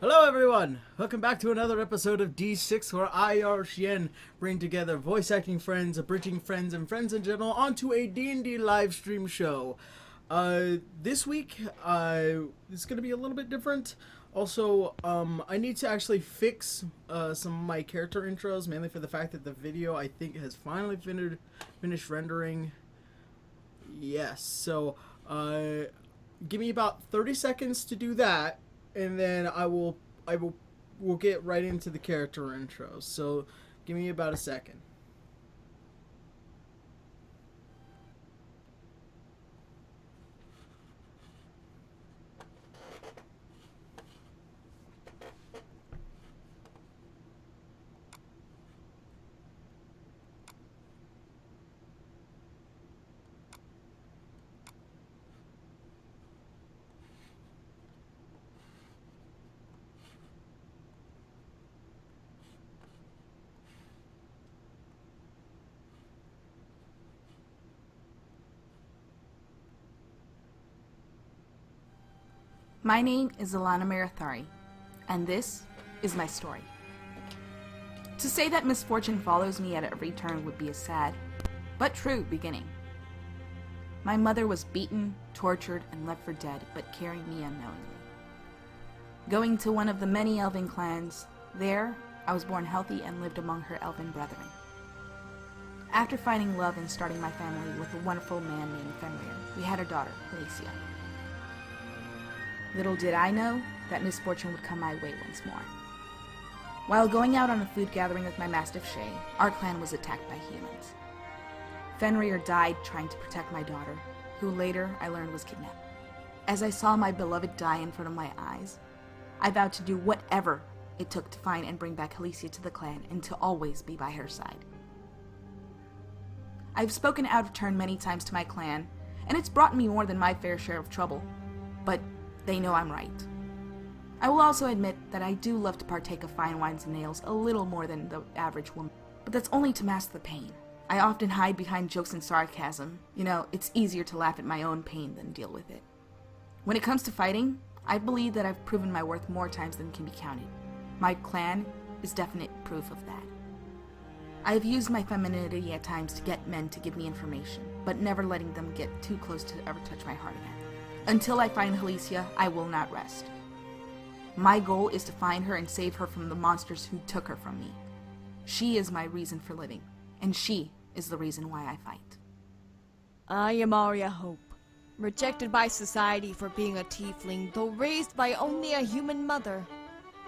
Hello everyone! Welcome back to another episode of D6, where I, Xian, bring together voice acting friends, abridging friends, and friends in general onto a D&D live stream show. This week, it's going to be a little bit different. Also, I need to actually fix some of my character intros, mainly for the fact that the video, I think, has finally finished rendering. Yes, so give me about 30 seconds to do that. And then we'll get right into the character intros. So give me about a second. My name is Alana Marathari, and this is my story. To say that misfortune follows me at every turn would be a sad, but true beginning. My mother was beaten, tortured, and left for dead, but carrying me unknowingly. Going to one of the many elven clans, there I was born healthy and lived among her elven brethren. After finding love and starting my family with a wonderful man named Fenrir, we had a daughter, Alicia. Little did I know that misfortune would come my way once more. While going out on a food gathering with my mastiff Shay, our clan was attacked by humans. Fenrir died trying to protect my daughter, who later I learned was kidnapped. As I saw my beloved die in front of my eyes, I vowed to do whatever it took to find and bring back Alicia to the clan and to always be by her side. I've spoken out of turn many times to my clan, and it's brought me more than my fair share of trouble, but they know I'm right. I will also admit that I do love to partake of fine wines and nails a little more than the average woman, but that's only to mask the pain. I often hide behind jokes and sarcasm. You know, it's easier to laugh at my own pain than deal with it. When it comes to fighting, I believe that I've proven my worth more times than can be counted. My clan is definite proof of that. I have used my femininity at times to get men to give me information, but never letting them get too close to ever touch my heart again. Until I find Alicia, I will not rest. My goal is to find her and save her from the monsters who took her from me. She is my reason for living, and she is the reason why I fight. I am Arya Hope, rejected by society for being a tiefling, though raised by only a human mother.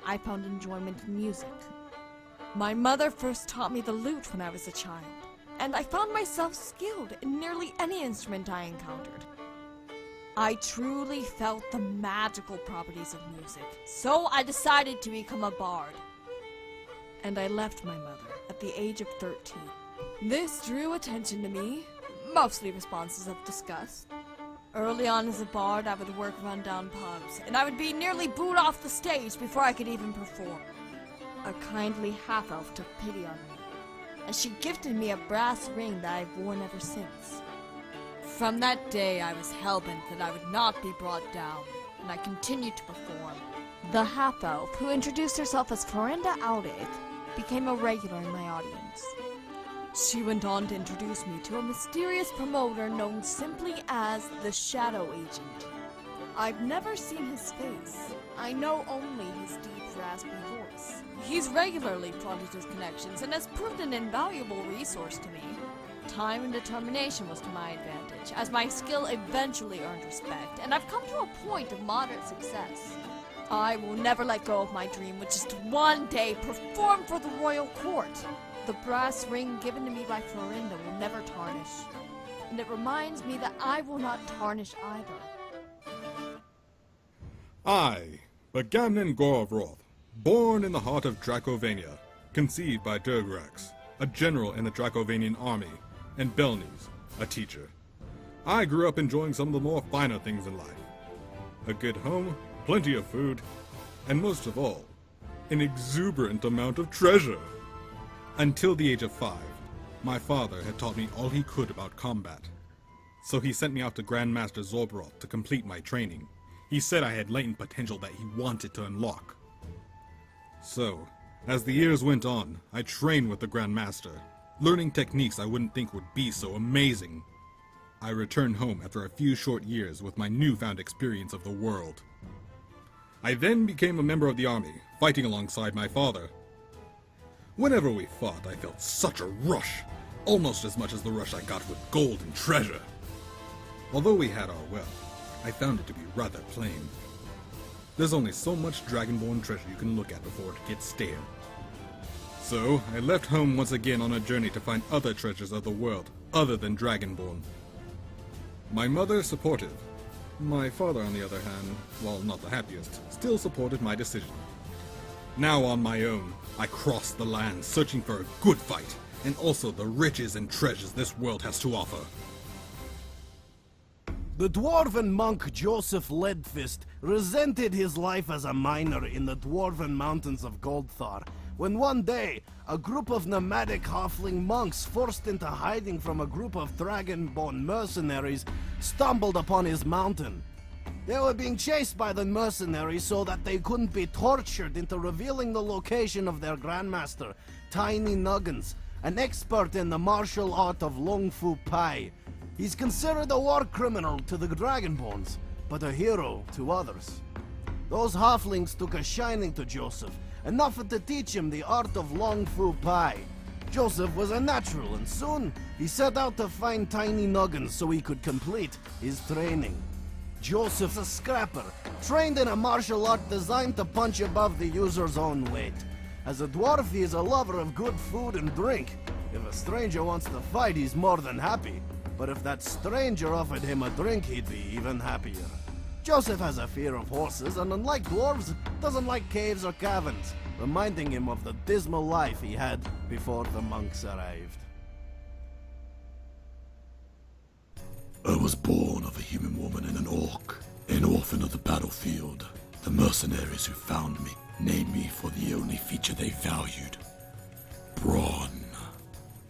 I found enjoyment in music. My mother first taught me the lute when I was a child, and I found myself skilled in nearly any instrument I encountered. I truly felt the magical properties of music, so I decided to become a bard. And I left my mother at the age of 13. This drew attention to me, mostly responses of disgust. Early on as a bard, I would work run-down pubs, and I would be nearly booed off the stage before I could even perform. A kindly half-elf took pity on me, and she gifted me a brass ring that I've worn ever since. From that day, I was hell-bent that I would not be brought down, and I continued to perform. The half-elf, who introduced herself as Florinda Audith, became a regular in my audience. She went on to introduce me to a mysterious promoter known simply as the Shadow Agent. I've never seen his face. I know only his deep, raspy voice. He's regularly flaunted his connections and has proved an invaluable resource to me. Time and determination was to my advantage, as my skill eventually earned respect, and I've come to a point of moderate success. I will never let go of my dream, which is to one day perform for the royal court. The brass ring given to me by Florinda will never tarnish, and it reminds me that I will not tarnish either. I, Begamnon Gorvroth, born in the heart of Dracovania, conceived by Durgrax, a general in the Dracovanian army, and Belnies, a teacher. I grew up enjoying some of the more finer things in life. A good home, plenty of food, and most of all, an exuberant amount of treasure. Until the age of 5, my father had taught me all he could about combat. So he sent me out to Grandmaster Zorbroth to complete my training. He said I had latent potential that he wanted to unlock. So, as the years went on, I trained with the Grand Master, learning techniques I wouldn't think would be so amazing. I returned home after a few short years with my newfound experience of the world. I then became a member of the army, fighting alongside my father. Whenever we fought, I felt such a rush, almost as much as the rush I got with gold and treasure. Although we had our wealth, I found it to be rather plain. There's only so much dragonborn treasure you can look at before it gets stale. So, I left home once again on a journey to find other treasures of the world, other than dragonborn. My mother supportive. My father, on the other hand, while not the happiest, still supported my decision. Now on my own, I crossed the land searching for a good fight, and also the riches and treasures this world has to offer. The dwarven monk Joseph Leadfist resented his life as a miner in the dwarven mountains of Goldthar, when one day, a group of nomadic halfling monks forced into hiding from a group of dragonborn mercenaries stumbled upon his mountain. They were being chased by the mercenaries so that they couldn't be tortured into revealing the location of their grandmaster, Tiny Nuggins, an expert in the martial art of Lung Fu Pai. He's considered a war criminal to the Dragonborns, but a hero to others. Those halflings took a shining to Joseph, enough to teach him the art of Lung Fu Pai. Joseph was a natural, and soon he set out to find Tiny Nuggins so he could complete his training. Joseph's a scrapper, trained in a martial art designed to punch above the user's own weight. As a dwarf, he is a lover of good food and drink. If a stranger wants to fight, he's more than happy. But if that stranger offered him a drink, he'd be even happier. Joseph has a fear of horses, and unlike dwarves, doesn't like caves or caverns, reminding him of the dismal life he had before the monks arrived. I was born of a human woman and an orc, an orphan of the battlefield. The mercenaries who found me named me for the only feature they valued: brawn.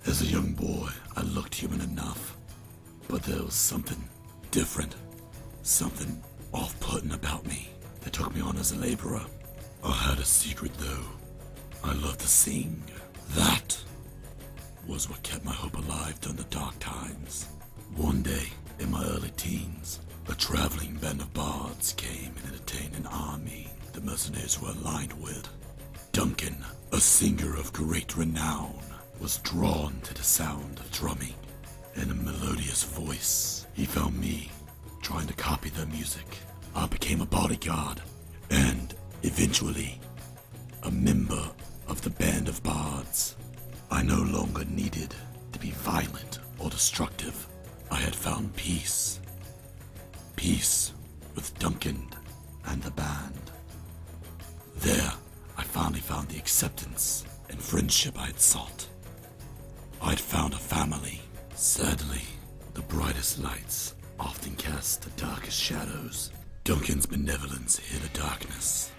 As a young boy, I looked human enough, but there was something different, something off-putting about me that took me on as a laborer. I had a secret though. I loved to sing. That was what kept my hope alive during the dark times. One day, in my early teens, a traveling band of bards came and entertained an army the mercenaries were aligned with. Duncan, a singer of great renown, was drawn to the sound of drumming and a melodious voice. He found me trying to copy their music. I became a bodyguard and, eventually, a member of the band of bards. I no longer needed to be violent or destructive. I had found peace. Peace with Duncan and the band. There, I finally found the acceptance and friendship I had sought. I had found a family. Sadly, the brightest lights often cast the darkest shadows. Duncan's benevolence hid a darkness.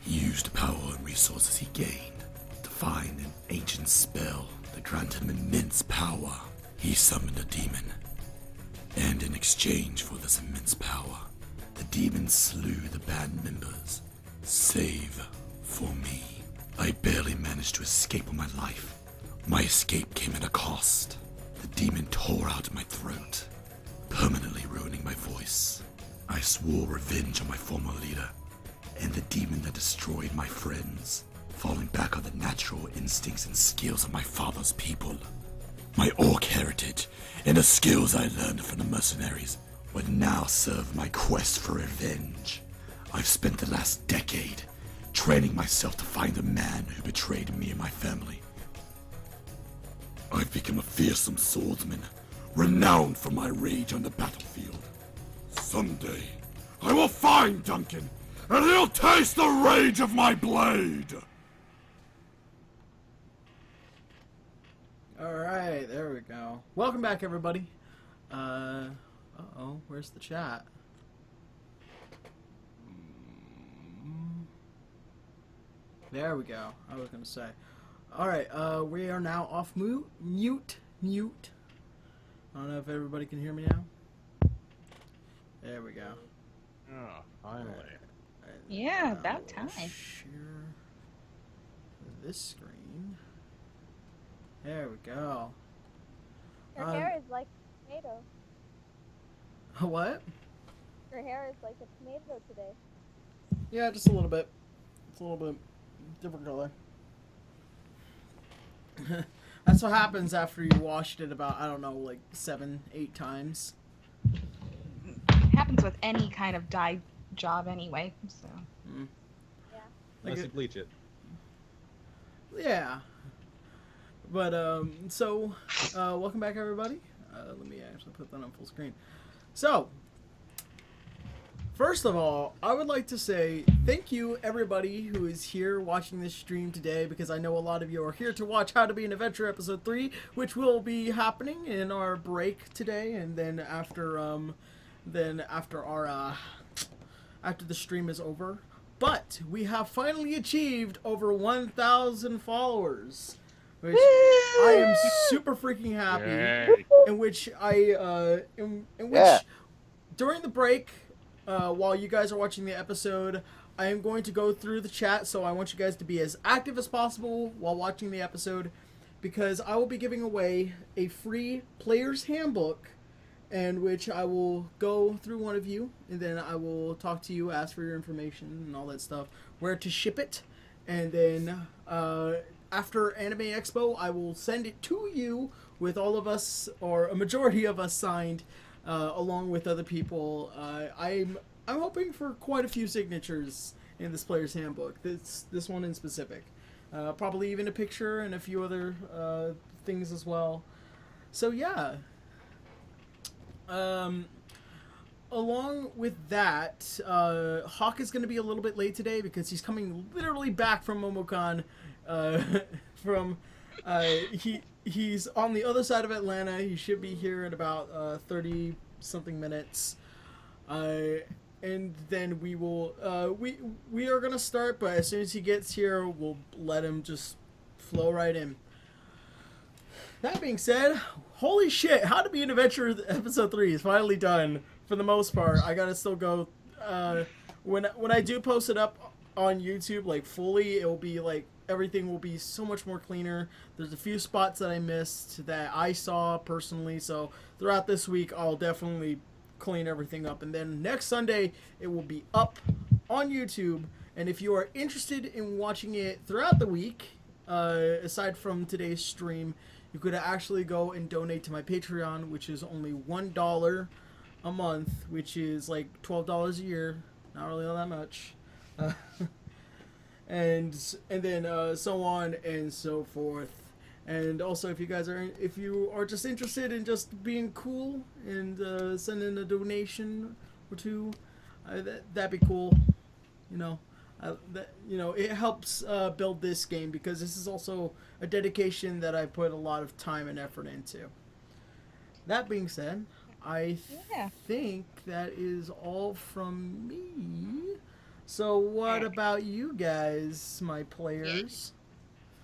He used the power and resources he gained to find an ancient spell that granted him immense power. He summoned a demon, and in exchange for this immense power, the demon slew the band members, save for me. I barely managed to escape with my life. My escape came at a cost. The demon tore out my throat, permanently ruining my voice. I swore revenge on my former leader, and the demon that destroyed my friends, falling back on the natural instincts and skills of my father's people. My orc heritage and the skills I learned from the mercenaries would now serve my quest for revenge. I've spent the last decade training myself to find the man who betrayed me and my family. I've become a fearsome swordsman, renowned for my rage on the battlefield. Someday, I will find Duncan, and he'll taste the rage of my blade! Alright, there we go. Welcome back, everybody. Uh-oh, where's the chat? There we go. I was gonna say. Alright, we are now off mute. I don't know if everybody can hear me now. There we go. Oh, finally. Yeah, about time. Share. this screen. There we go. Your hair is like a tomato. What? Your hair is like a tomato today. Yeah, just a little bit. It's a little bit different color. That's what happens after you washed it about, I don't know, like 7-8 times. It happens with any kind of dye job anyway, so. Yeah. Unless you bleach it. Yeah. But, welcome back, everybody. Let me actually put that on full screen. So, first of all, I would like to say thank you, everybody who is here watching this stream today, because I know a lot of you are here to watch How to Be an Adventurer Episode 3, which will be happening in our break today, and then after the stream is over. But we have finally achieved over 1,000 followers, which I am super freaking happy. Yay. In which during the break, while you guys are watching the episode, I am going to go through the chat, so I want you guys to be as active as possible while watching the episode, because I will be giving away a free player's handbook, in which I will go through one of you, and then I will talk to you, ask for your information and all that stuff, where to ship it, and then after Anime Expo, I will send it to you with all of us, or a majority of us, signed, along with other people. I'm hoping for quite a few signatures in this player's handbook. This one in specific. Probably even a picture and a few other things as well. So yeah. Along with that, Hawk is going to be a little bit late today because he's coming literally back from MomoCon. He's on the other side of Atlanta. He should be here in about 30-something minutes. And then we will we are gonna start, but as soon as he gets here, we'll let him just flow right in. That being said, holy shit, How to Be an Adventurer Episode 3 is finally done for the most part. I gotta still go when I do post it up on YouTube, like fully, it will be like everything will be so much more cleaner. There's a few spots that I missed that I saw personally, so throughout this week I'll definitely clean everything up, and then next Sunday it will be up on YouTube. And if you are interested in watching it throughout the week, aside from today's stream, you could actually go and donate to my Patreon, which is only $1 a month, which is like $12 a year. Not really all that much. And then so on and so forth. And also, if you are just interested in just being cool and sending a donation or two, that'd be cool. It helps build this game, because this is also a dedication that I put a lot of time and effort into. That being said, I think that is all from me. So what about you guys, my players?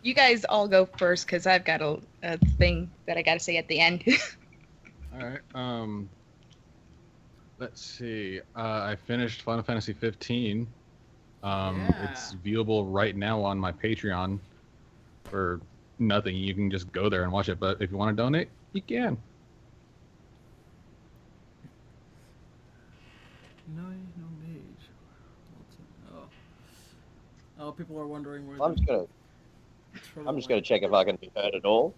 You guys all go first, because I've got a thing that I got to say at the end. All right. Let's see. I finished Final Fantasy 15. It's viewable right now on my Patreon for nothing. You can just go there and watch it. But if you want to donate, you can. No mage. Oh, people are wondering where. I'm just gonna check if I can be heard at all.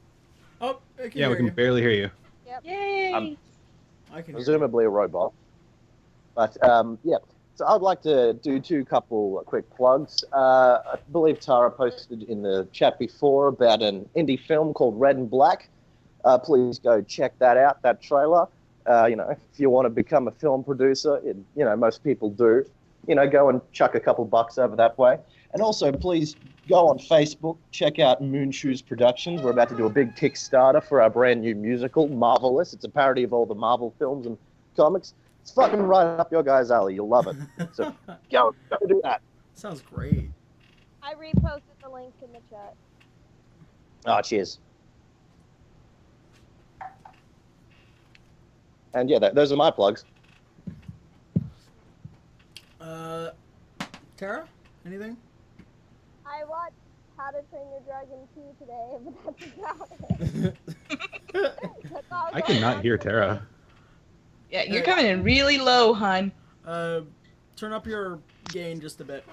Oh, I can Yeah, we hear can you. barely hear you. Yep. Yay! I can hear you. Presumably a robot. But yeah, so I'd like to do two quick plugs. I believe Tara posted in the chat before about an indie film called Red and Black. Please go check that out, that trailer. If you want to become a film producer, most people do. Go and chuck a couple bucks over that way. And also, please go on Facebook, check out Moonshoes Productions. We're about to do a big Kickstarter for our brand new musical, Marvelous. It's a parody of all the Marvel films and comics. It's fucking right up your guys' alley. You'll love it. So go do that. Sounds great. I reposted the link in the chat. Oh, cheers. And yeah, those are my plugs. Tara, anything? I watched How to Train Your Dragon 2 today, but that's about it. That's all I going cannot on hear for Tara. Yeah, you're coming in really low, hun. Turn up your gain just a bit.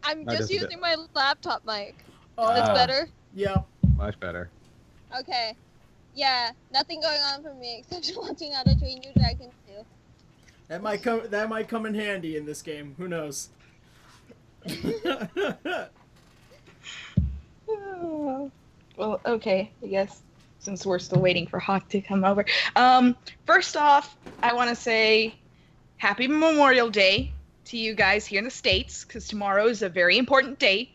I'm Not just just a using my laptop mic. Is Oh, this Ah. better? Yeah. Much better. Okay. Yeah, nothing going on for me except watching How to Train Your Dragon 2. That might come in handy in this game. Who knows? Well, okay, I guess, since we're still waiting for Hawk to come over. First off, I want to say Happy Memorial Day to you guys here in the States, because tomorrow is a very important day.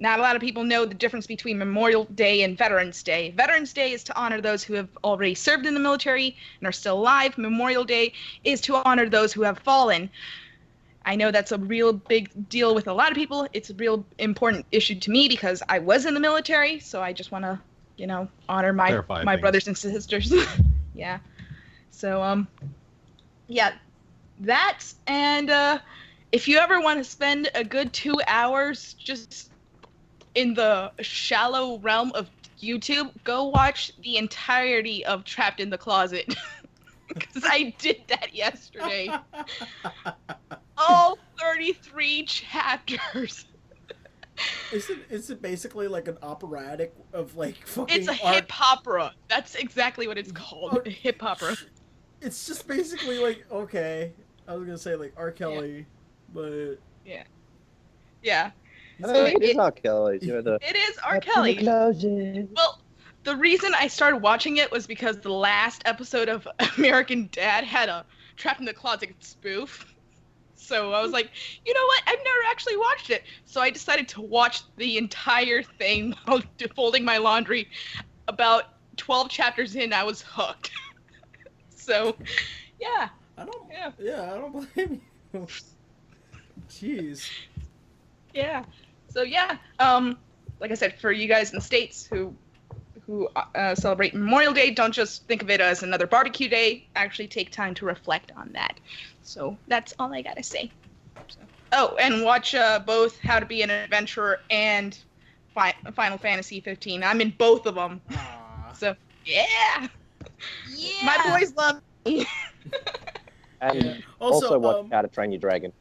Not a lot of people know the difference between Memorial Day and Veterans Day. Veterans Day is to honor those who have already served in the military and are still alive. Memorial Day is to honor those who have fallen. I know that's a real big deal with a lot of people. It's a real important issue to me because I was in the military, so I just want to, honor my Clarify things. brothers and sisters. Yeah. So, yeah, that, and if you ever want to spend a good 2 hours just in the shallow realm of YouTube, go watch the entirety of Trapped in the Closet. Because I did that yesterday. All 33 chapters. Is it basically like an operatic of like fucking? It's a hip opera. That's exactly what it's called. A hip opera. It's just basically like, okay, I was gonna say like R. Kelly, but Yeah. Yeah. It's R. Kelly's. It is R. Kelly. Well, the reason I started watching it was because the last episode of American Dad had a Trapped in the Closet spoof. So I was like, you know what? I've never actually watched it. So I decided to watch the entire thing while folding my laundry. About 12 chapters in, I was hooked. So, yeah. I don't blame you. Jeez. Yeah. So yeah, like I said, for you guys in the States who celebrate Memorial Day, don't just think of it as another barbecue day. Actually take time to reflect on that. So that's all I gotta say. So, oh, and watch both How to Be an Adventurer and Final Fantasy 15. I'm in both of them. Aww. So yeah. Yeah. My boys love me. And Also, also watch How to Train Your Dragon.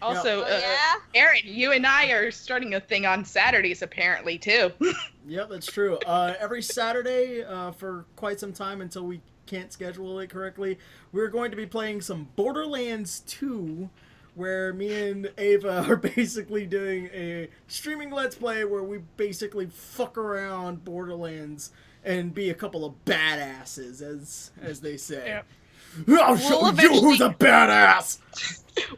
Also, Oh, yeah? Aaron, you and I are starting a thing on Saturdays apparently too. Yep, that's true. Every Saturday, for quite some time until we can't schedule it correctly, we're going to be playing some Borderlands 2, where me and Ava are basically doing a streaming Let's Play where we basically fuck around Borderlands and be a couple of badasses, as they say. Yep. I'll show you who's a badass!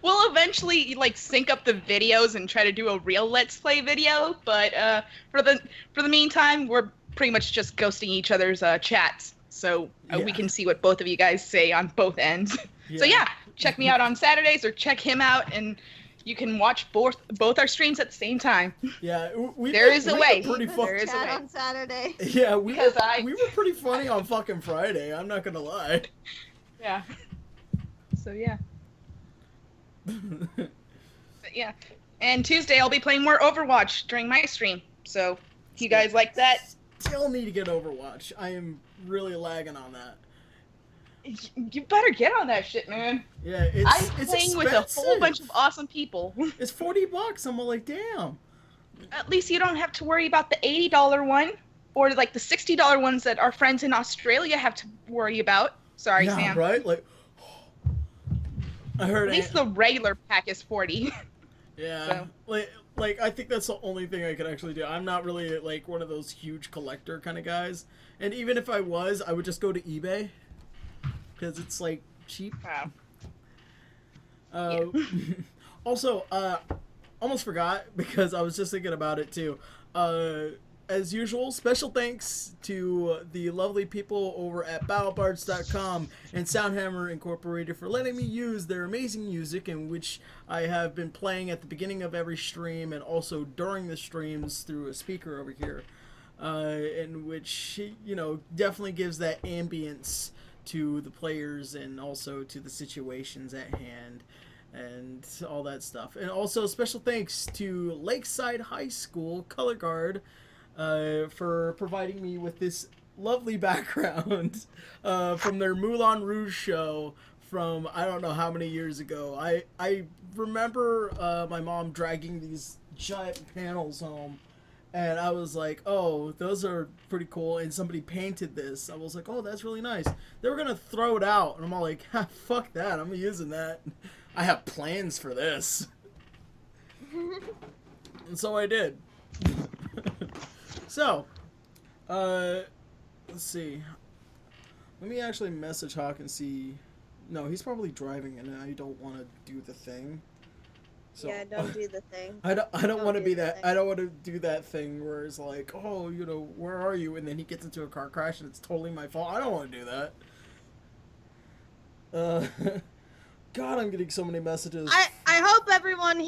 We'll eventually sync up the videos and try to do a real Let's Play video, but for the meantime, we're pretty much just ghosting each other's chats, so we can see what both of you guys say on both ends. So yeah, check me out on Saturdays or check him out, and you can watch both our streams at the same time. Yeah, There is a way. Pretty There is a Chat way. on Saturday. Yeah, we Because were pretty funny on fucking Friday. I'm not gonna lie. Yeah. So yeah. But yeah. And Tuesday I'll be playing more Overwatch during my stream. So if you guys like that, Still need to get Overwatch. I am really lagging on that. you better get on that shit, man. Yeah, I'm it's playing with a whole expensive. bunch of awesome people. It's $40. I'm like, damn. At least you don't have to worry about the $80 one or the $60 ones that our friends in Australia have to worry about. Sorry, Yeah, Sam. right? Like, I heard At least the regular pack is 40. Yeah. So. Like I think that's the only thing I could actually do. I'm not really like one of those huge collector kind of guys. And even if I was, I would just go to eBay because it's like cheap. Wow. Also, almost forgot because I was just thinking about it too. As usual, special thanks to the lovely people over at Battlebards.com and Soundhammer Incorporated for letting me use their amazing music, in which I have been playing at the beginning of every stream and also during the streams through a speaker over here, in which, definitely gives that ambience to the players and also to the situations at hand. and all that stuff. And also special thanks to Lakeside High School Color Guard for providing me with this lovely background from their Moulin Rouge show from I don't know how many years ago. I remember my mom dragging these giant panels home, and I was like, oh, those are pretty cool, and somebody painted this. I was like, oh, that's really nice. They were gonna throw it out, and I'm all like, fuck that, I'm using that. I have plans for this. And so I did. So, let's see. Let me actually message Hawk and see. No, he's probably driving, and I don't want to do the thing. So, Yeah, don't do the thing. I don't want to do be the that. thing. I don't want to do that thing where it's like, oh, you know, where are you? And then he gets into a car crash, and it's totally my fault. I don't want to do that. God, I'm getting so many messages. I hope everyone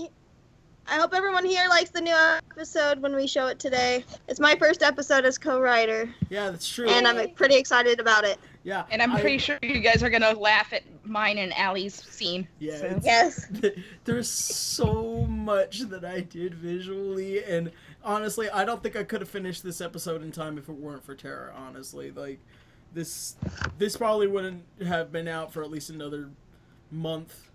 here likes the new episode when we show it today. It's my first episode as co-writer, Yeah, that's true. and I'm pretty excited about it. Yeah, And I'm pretty sure you guys are gonna laugh at mine and Allie's scene. Yeah, So. it's- Yes. There's so much that I did visually, and honestly, I don't think I could have finished this episode in time if it weren't for Tara. Honestly, like this probably wouldn't have been out for at least another month.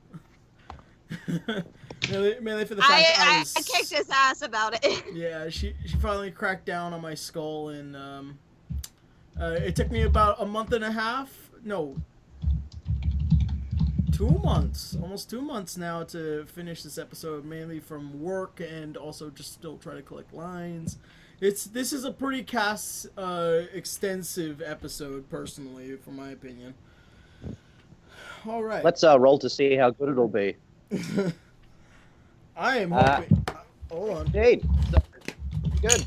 mainly for the fact I was, kicked his ass about it. Yeah, she finally cracked down on my skull, and it took me about a month and a half. No, 2 months, almost 2 months now to finish this episode, mainly from work and also just still try to collect lines. This is a pretty extensive episode, personally, from my opinion. All right. Let's roll to see how good it'll be. I am hoping. Hold on. Indeed. Good.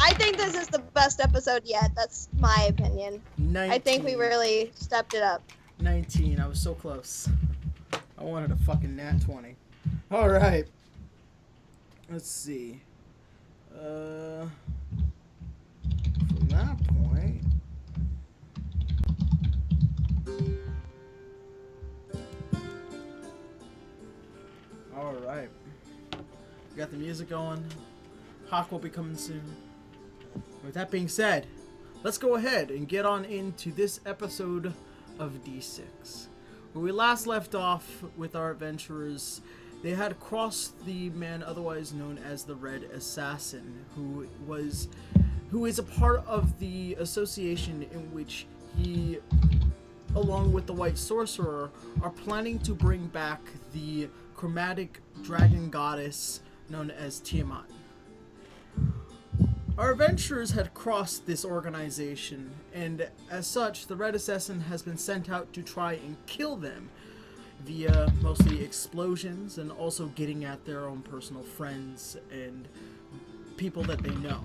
I think this is the best episode yet. That's my opinion. 19. I think we really stepped it up. 19. I was so close. I wanted a fucking nat 20. All right. Let's see. From that point. All right. We got the music going. Hawk will be coming soon. With that being said, let's go ahead and get on into this episode of D6. Where we last left off with our adventurers, they had crossed the man otherwise known as the Red Assassin, who is a part of the association in which he, along with the White Sorcerer, are planning to bring back the chromatic dragon goddess known as Tiamat. Our adventurers had crossed this organization, and as such, the Red Assassin has been sent out to try and kill them via mostly explosions and also getting at their own personal friends and people that they know.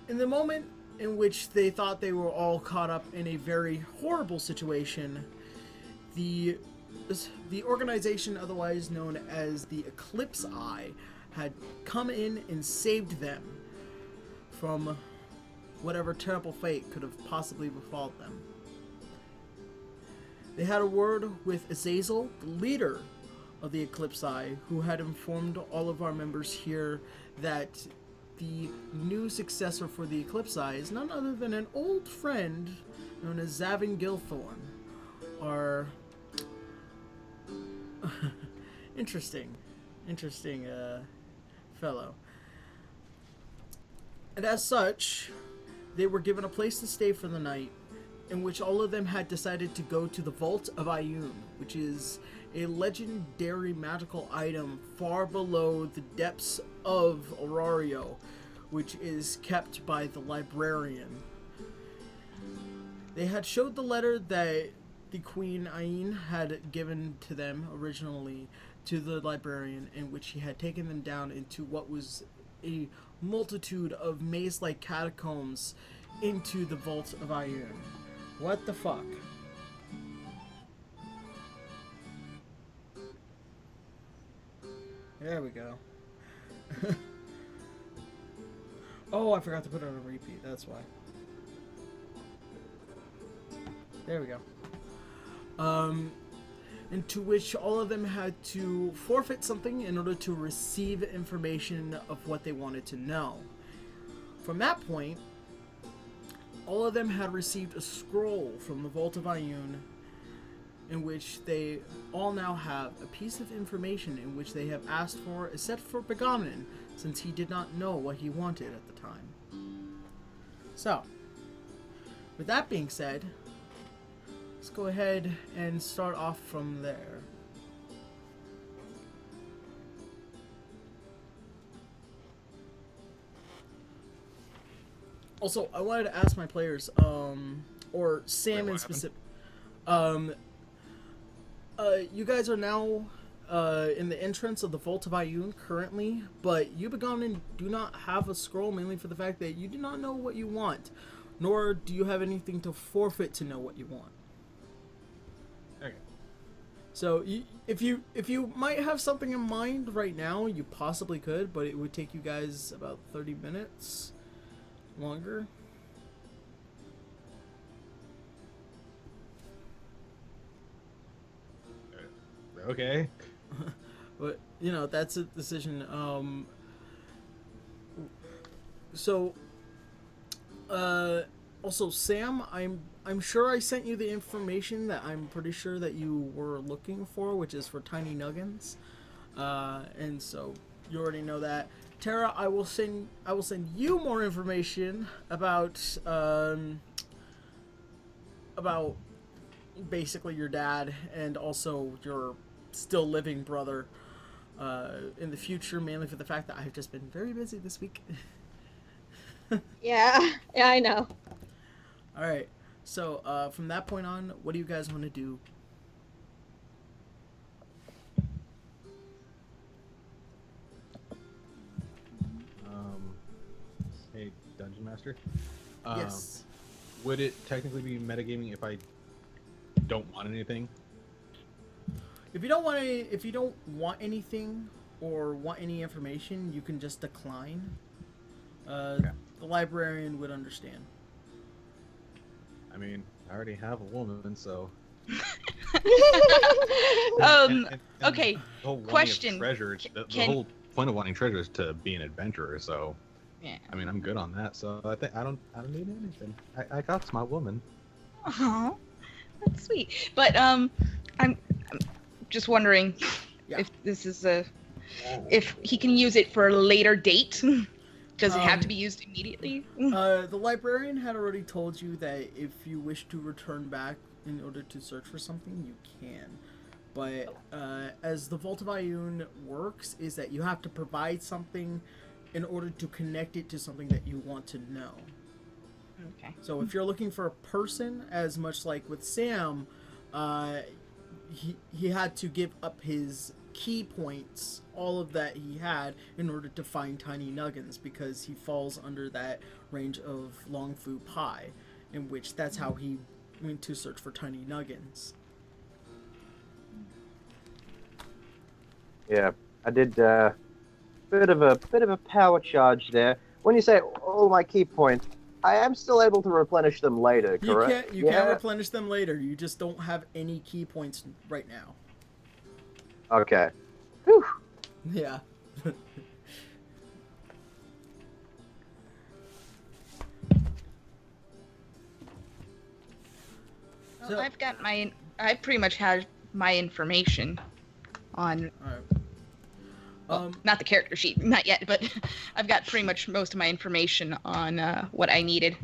In the moment in which they thought they were all caught up in a very horrible situation, the organization otherwise known as the Eclipse Eye had come in and saved them from whatever terrible fate could have possibly befallen them. They had a word with Azazel, the leader of the Eclipse Eye, who had informed all of our members here that the new successor for the Eclipse Eye is none other than an old friend known as Zavin Gilthorn. Our interesting fellow. And as such, they were given a place to stay for the night, in which all of them had decided to go to the Vault of Ioun, which is a legendary magical item far below the depths of Aurario, which is kept by the librarian. They had showed the letter that the Queen Ain had given to them originally to the librarian, in which he had taken them down into what was a multitude of maze-like catacombs into the Vault of Ioun. What the fuck? There we go. Oh, I forgot to put it on a repeat, that's why. There we go. into which all of them had to forfeit something in order to receive information of what they wanted to know. From that point, all of them had received a scroll from the Vault of Ioun, in which they all now have a piece of information in which they have asked for, except for Begonnen, since he did not know what he wanted at the time. So, with that being said, let's go ahead and start off from there. Also, I wanted to ask my players, or Sam in specific, you guys are now in the entrance of the Vault of Ioun currently, but you, Begonnen, do not have a scroll, mainly for the fact that you do not know what you want, nor do you have anything to forfeit to know what you want. Okay. So, if you might have something in mind right now, you possibly could, but it would take you guys about 30 minutes longer. Okay. But you know, that's a decision. Also, Sam, I'm sure I sent you the information that I'm pretty sure that you were looking for, which is for tiny nuggins, and so you already know that. Tara, I will send you more information about basically your dad and also your still living brother in the future, mainly for the fact that I've just been very busy this week. Yeah, I know. All right, so from that point on, what do you guys want to do? Hey, Dungeon Master. Yes. Would it technically be metagaming if I don't want anything? If you don't want anything or want any information, you can just decline. Okay. The librarian would understand. I mean, I already have a woman, so. Okay. The whole Question. Treasure, the whole point of wanting treasure is to be an adventurer. So. Yeah. I mean, I'm good on that. So I think I don't need anything. I got my woman. Oh, that's sweet. But I'm just wondering if this is if he can use it for a later date. Does it have to be used immediately? The librarian had already told you that if you wish to return back in order to search for something, you can. But as the Vault of Ioun works, is that you have to provide something in order to connect it to something that you want to know. Okay. So if you're looking for a person, as much like with Sam, he had to give up his key points, all of that he had, in order to find tiny nuggins, because he falls under that range of Long Fu Pi, in which that's how he went to search for tiny nuggins. Yeah, I did bit of a power charge there. When you say all my key points, I am still able to replenish them later, correct? You can replenish them later. You just don't have any key points right now. Okay. Whew. Yeah. Well, I've pretty much had my information on. All right. Well, not the character sheet, not yet, but I've got pretty much most of my information on what I needed.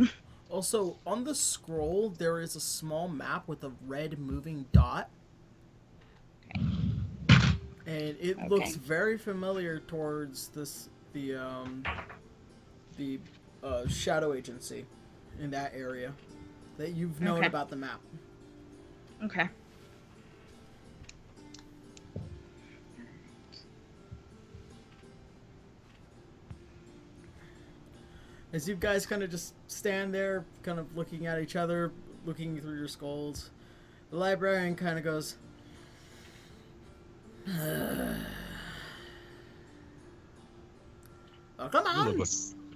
Also, on the scroll, there is a small map with a red moving dot. Okay. And it looks very familiar towards the Shadow Agency in that area that you've known about the map. Okay. As you guys kind of just stand there, kind of looking at each other, looking through your skulls, the librarian kind of goes, "Oh, come on!"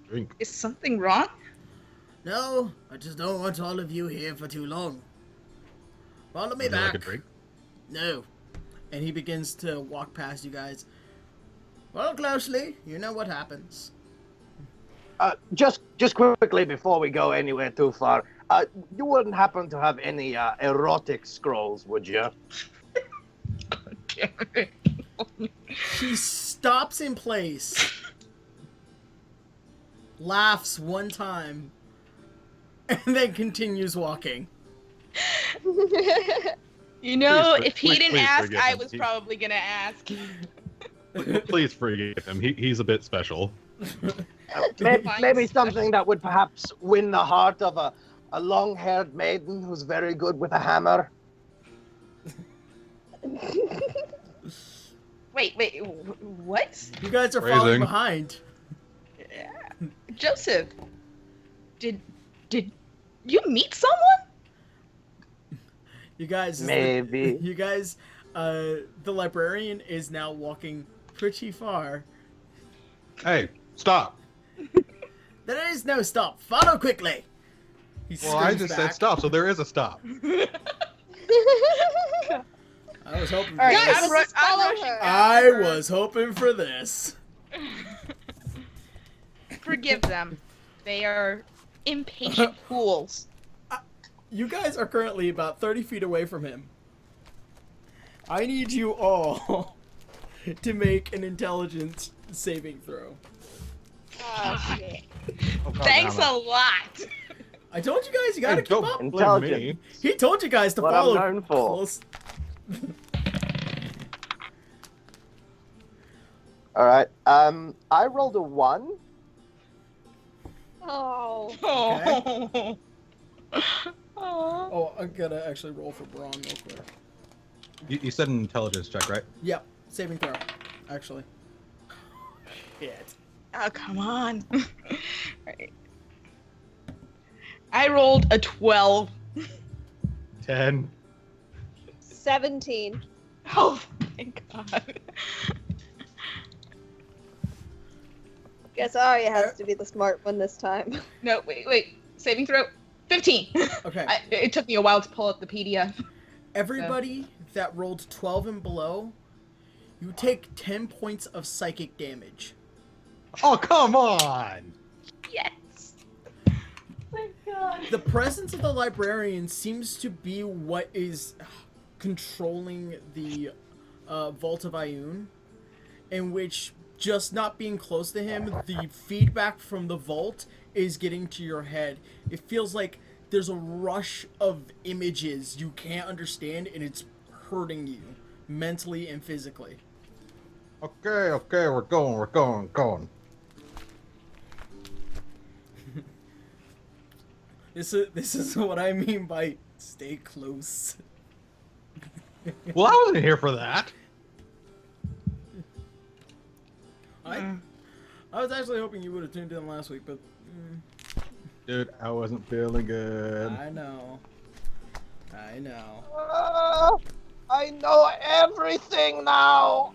Drink. Is something wrong? No, I just don't want all of you here for too long. Follow me Would you back. like a drink? No. And he begins to walk past you guys. Follow closely. You know what happens. Just quickly before we go anywhere too far, you wouldn't happen to have any erotic scrolls, would you? She stops in place, laughs one time, and then continues walking. You know, Please, if he please, didn't please ask, forgive I him. was probably gonna ask. Please forgive him. He's a bit special. Maybe something that would perhaps win the heart of a long-haired maiden who's very good with a hammer. Wait, what? You guys are Phrasing. falling behind. Joseph, did you meet someone? You guys... Maybe. You guys... the librarian is now walking pretty far. Hey, stop. There is no stop. Follow quickly. He Well, I screams just back. said stop, so there is a stop. I was hoping for All right, this. I'm follow her. I was hoping for this. Forgive them. They are impatient fools. You guys are currently about 30 feet away from him. I need you all to make an intelligence saving throw. Oh, shit. Oh, God Thanks damn a it. lot. I told you guys you gotta Hey, keep don't up. blame Intelligent. me. He told you guys to What I'm follow known for. close. All right. I rolled a 1. Oh. Oh. Oh, I'm gonna actually roll for Braun real quick. You said an intelligence check, right? Yep, saving throw, actually. Shit. Oh, come on. Right. I rolled a 12. 10. 17. Oh, thank God. Guess Arya has to be the smart one this time. No, wait. Saving throw. 15. Okay. It took me a while to pull up the PDF. Everybody that rolled 12 and below, you take 10 points of psychic damage. Oh, come on! Yes. The presence of the librarian seems to be what is controlling the Vault of Ioun, in which just not being close to him, the feedback from the vault is getting to your head. It feels like there's a rush of images you can't understand, and it's hurting you mentally and physically. Okay, we're going. This is what I mean by stay close. Well, I wasn't here for that. I was actually hoping you would have tuned in last week, but Dude, I wasn't feeling good. I know. I know everything now.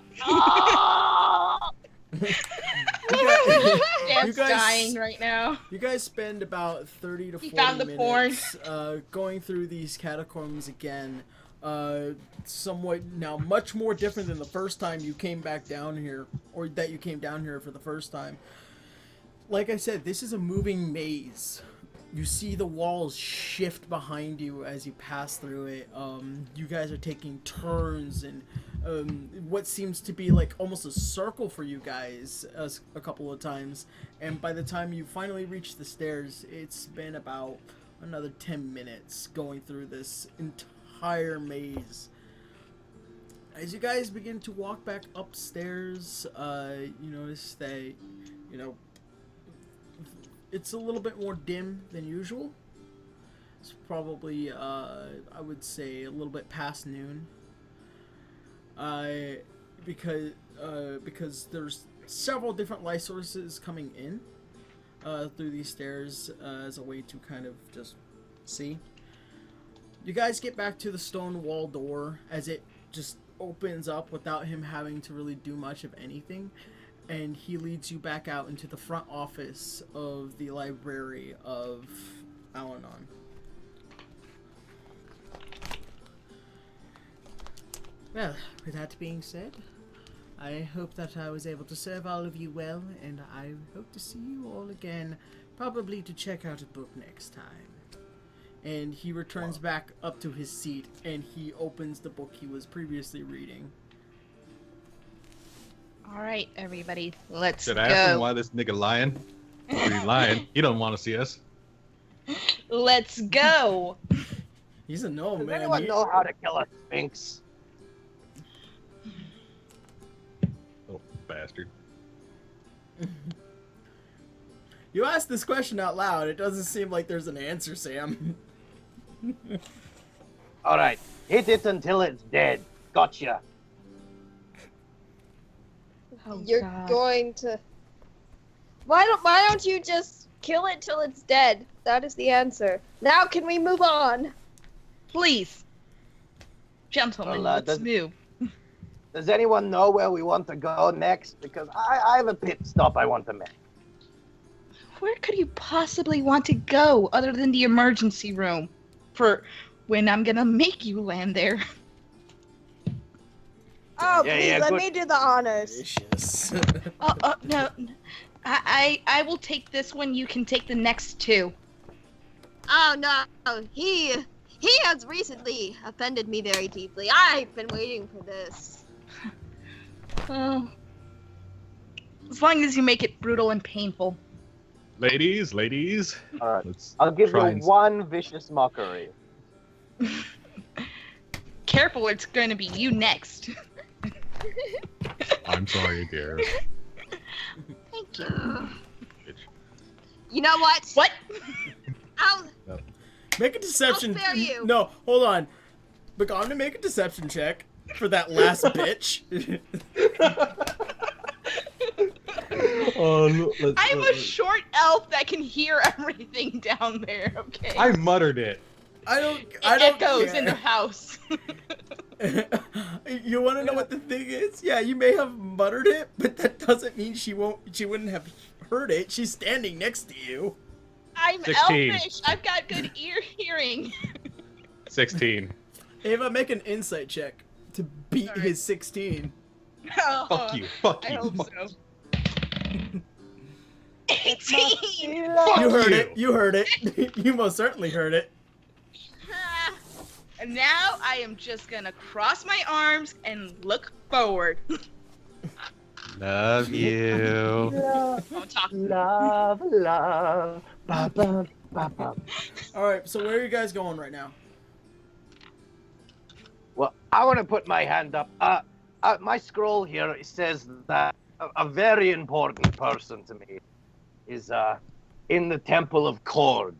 Dan's guys- dying right now. You guys spend about 30 to 40 He found the minutes going through these catacombs again. Somewhat now much more different than the first time you came back down here, or that you came down here for the first time. Like I said, this is a moving maze. You see the walls shift behind you as you pass through it. You guys are taking turns and what seems to be like almost a circle for you guys a couple of times. And by the time you finally reach the stairs, it's been about another 10 minutes going through this entire maze. As you guys begin to walk back upstairs, you notice that, it's a little bit more dim than usual. It's probably, I would say, a little bit past noon. Because there's several different light sources coming in through these stairs as a way to kind of just see. You guys get back to the stone wall door as it just opens up without him having to really do much of anything. And he leads you back out into the front office of the library of Al-Anon. Well, with that being said, I hope that I was able to serve all of you well, and I hope to see you all again, probably to check out a book next time. And he returns back up to his seat, and he opens the book he was previously reading. All right, everybody, let's Should go. I ask him why this nigga lying? He's lying. He don't want to see us. Let's go. He's a gnome, Does man. anyone know how to kill a sphinx? Little bastard. You asked this question out loud. It doesn't seem like there's an answer, Sam. All right, hit it until it's dead. Gotcha. Oh, You're God. going to. Why don't you just kill it till it's dead? That is the answer. Now can we move on? Please. Gentlemen, Well, let's move. Does anyone know where we want to go next? Because I have a pit stop I want to make. Where could you possibly want to go other than the emergency room? For when I'm gonna make you land there. Oh, Yeah, please, yeah, let good. me do the honors. Vicious. No. I will take this one. You can take the next two. Oh no, he has recently offended me very deeply. I've been waiting for this. Well, as long as you make it brutal and painful. Ladies. All right, Let's I'll give try you and- one vicious mockery. Careful, it's going to be you next. I'm sorry, dear. Thank you. Bitch. You know what? What? I'll Make a deception. I'll spare you. No, hold on. McConnell, make a deception check for that last bitch. I'm a short elf that can hear everything down there, okay? I muttered it. I don't It care. echoes in the house. You want to know what the thing is? Yeah, you may have muttered it, but that doesn't mean she wouldn't have heard it. She's standing next to you. I'm 16. elfish. I've got good ear hearing. 16. Ava, make an insight check to beat his 16. Fuck you. Fuck I you. hope Fuck so. 18. You heard you. it. You heard it. You most certainly heard it. And now I am just gonna cross my arms and look forward. Love you. Don't talk. Love. Ba, ba, ba, ba. All right. So where are you guys going right now? Well, I want to put my hand up. My scroll here says that a very important person to me is in the Temple of Cord.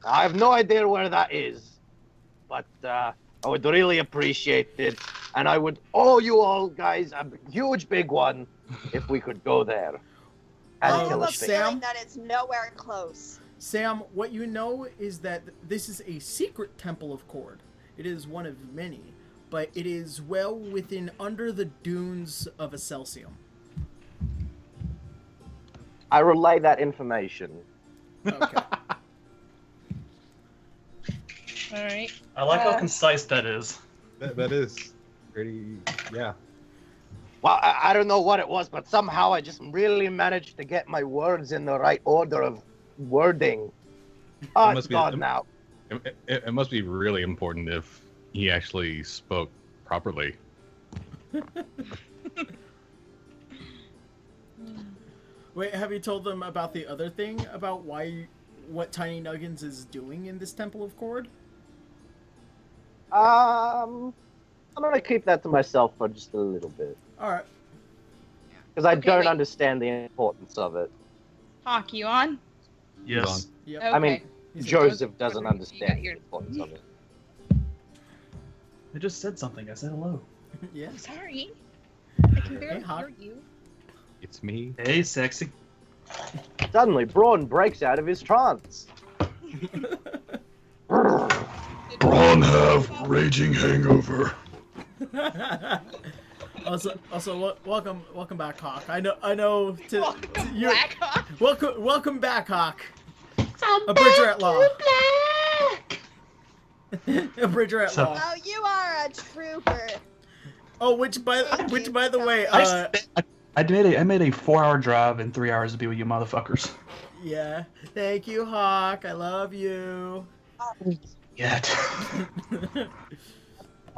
I have no idea where that is, but I would really appreciate it, and I would owe you all guys a huge big one if we could go there. I And have kill a a sphinx. feeling that it's nowhere close. Sam, what you know is that this is a secret Temple of Cord. It is one of many, but it is well within under the dunes of Excelsium. I relay that information. Okay. All right. I like how concise that is. That is pretty. Yeah. Well, I don't know what it was, but somehow I just really managed to get my words in the right order of wording. Oh, it's must be- gone now. It must be really important if he actually spoke properly. Wait, have you told them about the other thing about what Tiny Nuggins is doing in this Temple of Cord? I'm gonna keep that to myself for just a little bit. All right. Because I Okay, don't wait. understand the importance of it. Hawk, you on? Yes. Yep. Okay. I mean, He's a- Joseph doesn't You got understand the your- importance of it. I just said something. I said hello. Yeah. Sorry. I can barely Hawk. hear you. It's me. Hey, sexy. Suddenly, Braun breaks out of his trance. Braun have raging hangover. welcome back, Hawk. I know. Welcome, Black Hawk. Welcome back, Hawk. A Bridger at law. A Bridger at law. Oh, you are a trooper. Oh, which by the way, I made a 4-hour drive in 3 hours to be with you motherfuckers. yeah. Thank you, Hawk. I love you. Yet.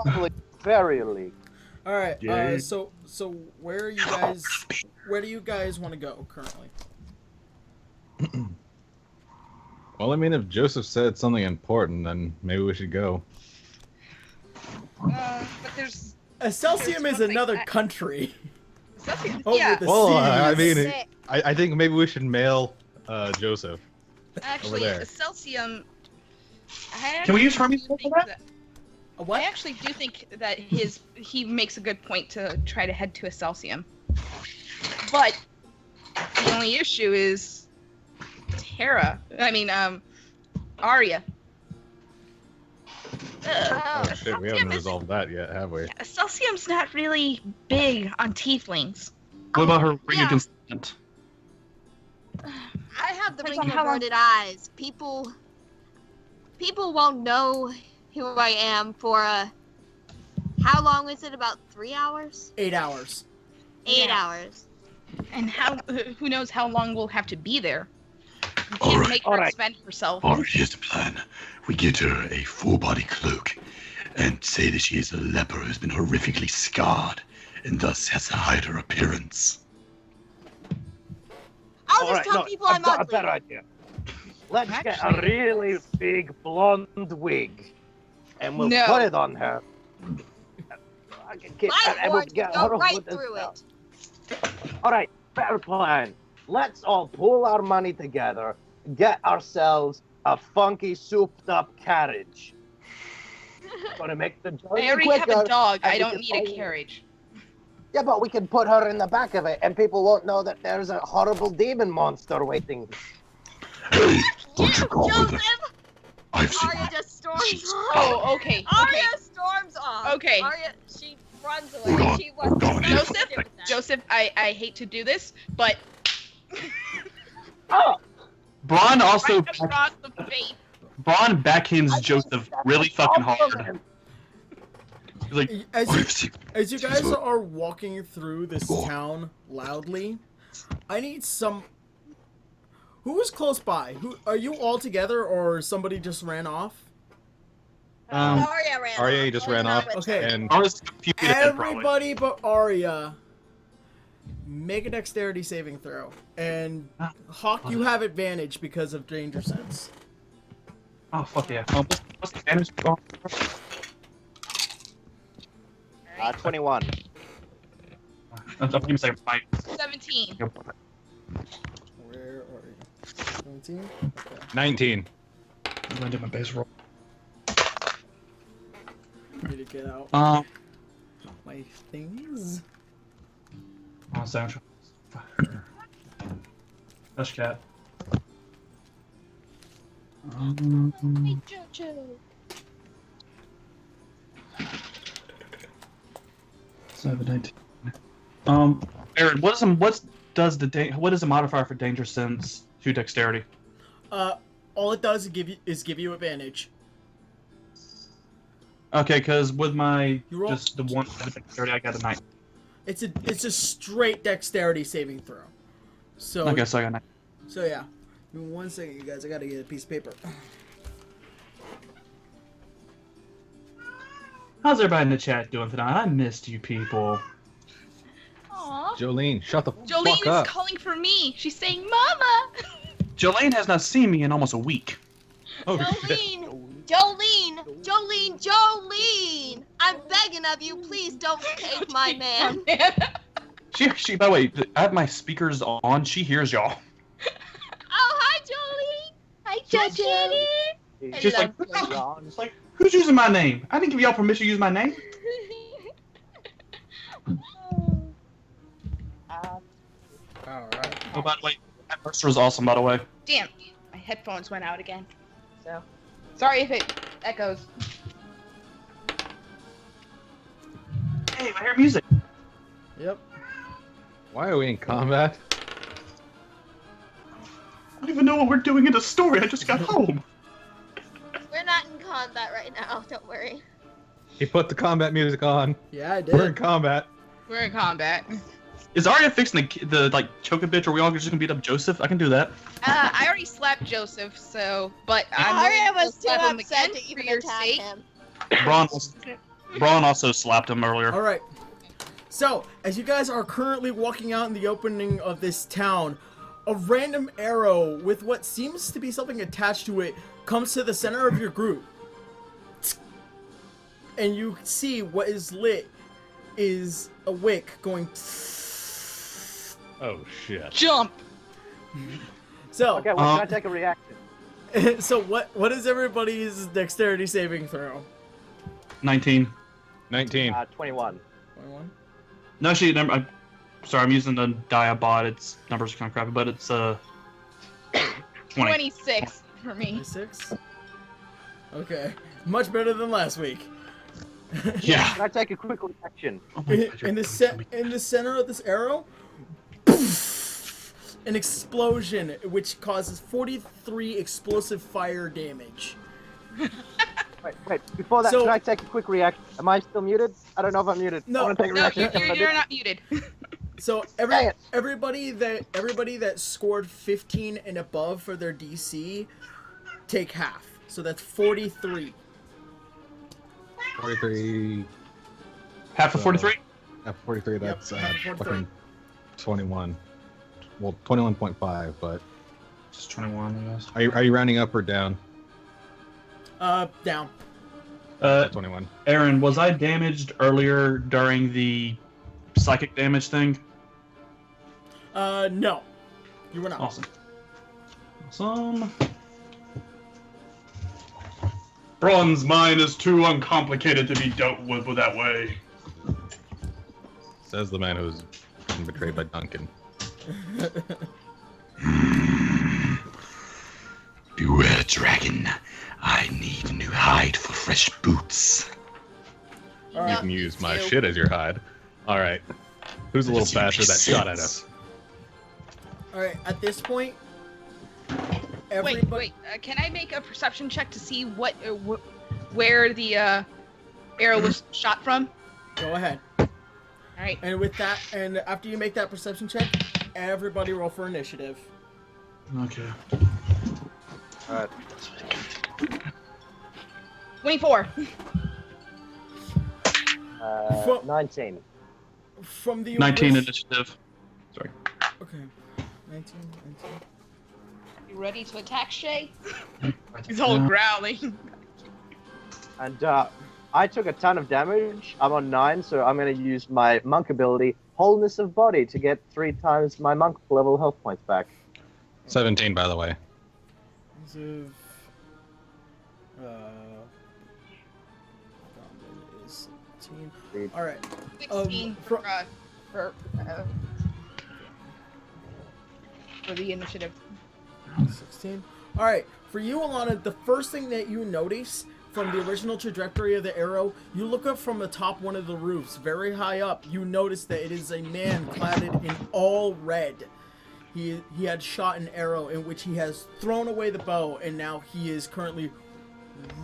Probably very. All right. Yay. So where are you guys? Where do you guys want to go currently? Well, I mean, if Joseph said something important, then maybe we should go. But there's Celsium is something another that- country. Over Yeah. the Well, seas. I mean, Sick. I think maybe we should mail Joseph. Actually, there. Celsium. Can we use Hermes for that? What? I actually do think that he makes a good point to try to head to a Celsium. But the only issue is Arya. Oh shit, we haven't resolved that yet, have we? Celsium's not really big on tieflings. What about her ring Yeah. of consent? I have the Depends ring on of how long- averted eyes. People won't know who I am for how long is it? About 3 hours? 8 hours. 8 Yeah. hours. And who knows how long we'll have to be there. We All can't right, make her spend herself. Alright, here's the plan. We get her a full-body cloak and say that she is a leper who's been horrifically scarred and thus has to hide her appearance. I'll just tell people I'm I've got a ugly. better idea. Let's get a Actually- really big blonde wig, and we'll No. put it on her. My words get go her right with this through spell. it. All right, better plan. Let's all pool our money together, get ourselves a funky, souped-up carriage. Gonna make the journey I already have quicker, a dog. and I we don't can need a always- carriage. Yeah, but we can put her in the back of it, and people won't know that there's a horrible demon monster waiting. Hey, don't you go with her. Joseph! I've seen Arya just storms off. Oh, okay. Arya storms off. Okay. Arya, she runs away. Hold on, She was hold on. Joseph, I hate to do this, but Oh, Braun also right across the face. Braun backhands Joseph really fucking hard. He's like, As you guys are walking through this town loudly, I need some. Who was close by? Who are you all together, or somebody just ran off? Arya ran Arya off. just Arya's ran not off, with Okay. her. and I was confused at probably. Everybody but Arya. Make a dexterity saving throw, and Hawk, you have advantage because of danger sense. Oh fuck yeah! What's the damage? Oh, 21. I'm gonna say 5. 17. Where are you? 17? Okay. 19. I'm gonna do my base roll. Need to get out my things. On soundtrack. Hush cat. Seven, 19. Aaron, what is the modifier for danger sense to dexterity? All it does is give you advantage. Okay, because with my You roll- just the one dexterity, I got a 9. It's a straight dexterity saving throw. So Okay, so I got a 9. So yeah. Give me 1 second, you guys. I gotta get a piece of paper. How's everybody in the chat doing tonight? I missed you people. Aww. Jolene, shut the Jolene fuck up. is calling for me. She's saying, "Mama." Jolene has not seen me in almost a week. Oh shit. Jolene! I'm begging of you, please don't take my man. She. By the way, I have my speakers on. She hears y'all. Oh, hi, Jolene! Hi, Jojo! She's like, it's like, who's using my name? I didn't give y'all permission to use my name. Alright. Oh, by the way, that Mercer was awesome. By the way. Damn, my headphones went out again. So, sorry if it echoes. Hey, I hear music. Yep. Why are we in combat? I don't even know what we're doing in the story. I just got home. We're not in combat right now, don't worry. He put the combat music on. Yeah, I did. We're in combat. We're in combat. Is Arya fixing the like choke a bitch, or we all just gonna beat up Joseph? I can do that. I already slapped Joseph, so but I'm Arya willing was to too slap him upset again to for even your attack sake. him. Braun also slapped him earlier. All right. So, as you guys are currently walking out in the opening of this town, a random arrow with what seems to be something attached to it comes to the center of your group. And you see what is lit is a wick going. Oh shit. Jump. So, Okay, well, can I take a reaction? so what is everybody's dexterity saving throw? 19. 19. 21. 21? No, actually, I'm sorry, I'm using the Diabot. Its numbers are kind of crappy, but it's 20. 26 for me. 26? Okay. Much better than last week. Yeah. Can I take a quick reaction? Oh my God, in the center of this arrow, an explosion which causes 43 explosive fire damage. Wait, before that, So- can I take a quick reaction? Am I still muted? I don't know if I'm muted. No. I want to take a No, reaction. you're not muted. So Dang it. everybody that scored 15 and above for their DC take half. So that's 43. 43. Half of 43? At 43, that's half of 43. fucking 21. Well, 21.5, but Just 21, I guess. are you rounding up or down? Down. 21. Aaron, was I damaged earlier during the psychic damage thing? No. You were not. Awesome. Braun's mind is too uncomplicated to be dealt with that way. Says the man who's been betrayed by Duncan. Beware, dragon. I need a new hide for fresh boots. You can use my shit as your hide. Alright. Who's a little Does it bastard that make shot at sense? us? All right. At this point, Wait. Can I make a perception check to see where the arrow was shot from? Go ahead. All right. And with that, and after you make that perception check, everybody roll for initiative. Okay. Alright. 24. 19. From the 19 initiative. Sorry. Okay. 19. You ready to attack, Shay? He's all growling. And I took a ton of damage. I'm on 9, so I'm going to use my monk ability, Wholeness of Body, to get 3 times my monk level health points back. 17, by the way. Is 17. All right. 16 for the initiative. 16. All right. For you, Alana, the first thing that you notice from the original trajectory of the arrow, you look up from atop one of the roofs, very high up. You notice that it is a man clad in all red. He had shot an arrow in which he has thrown away the bow, and now he is currently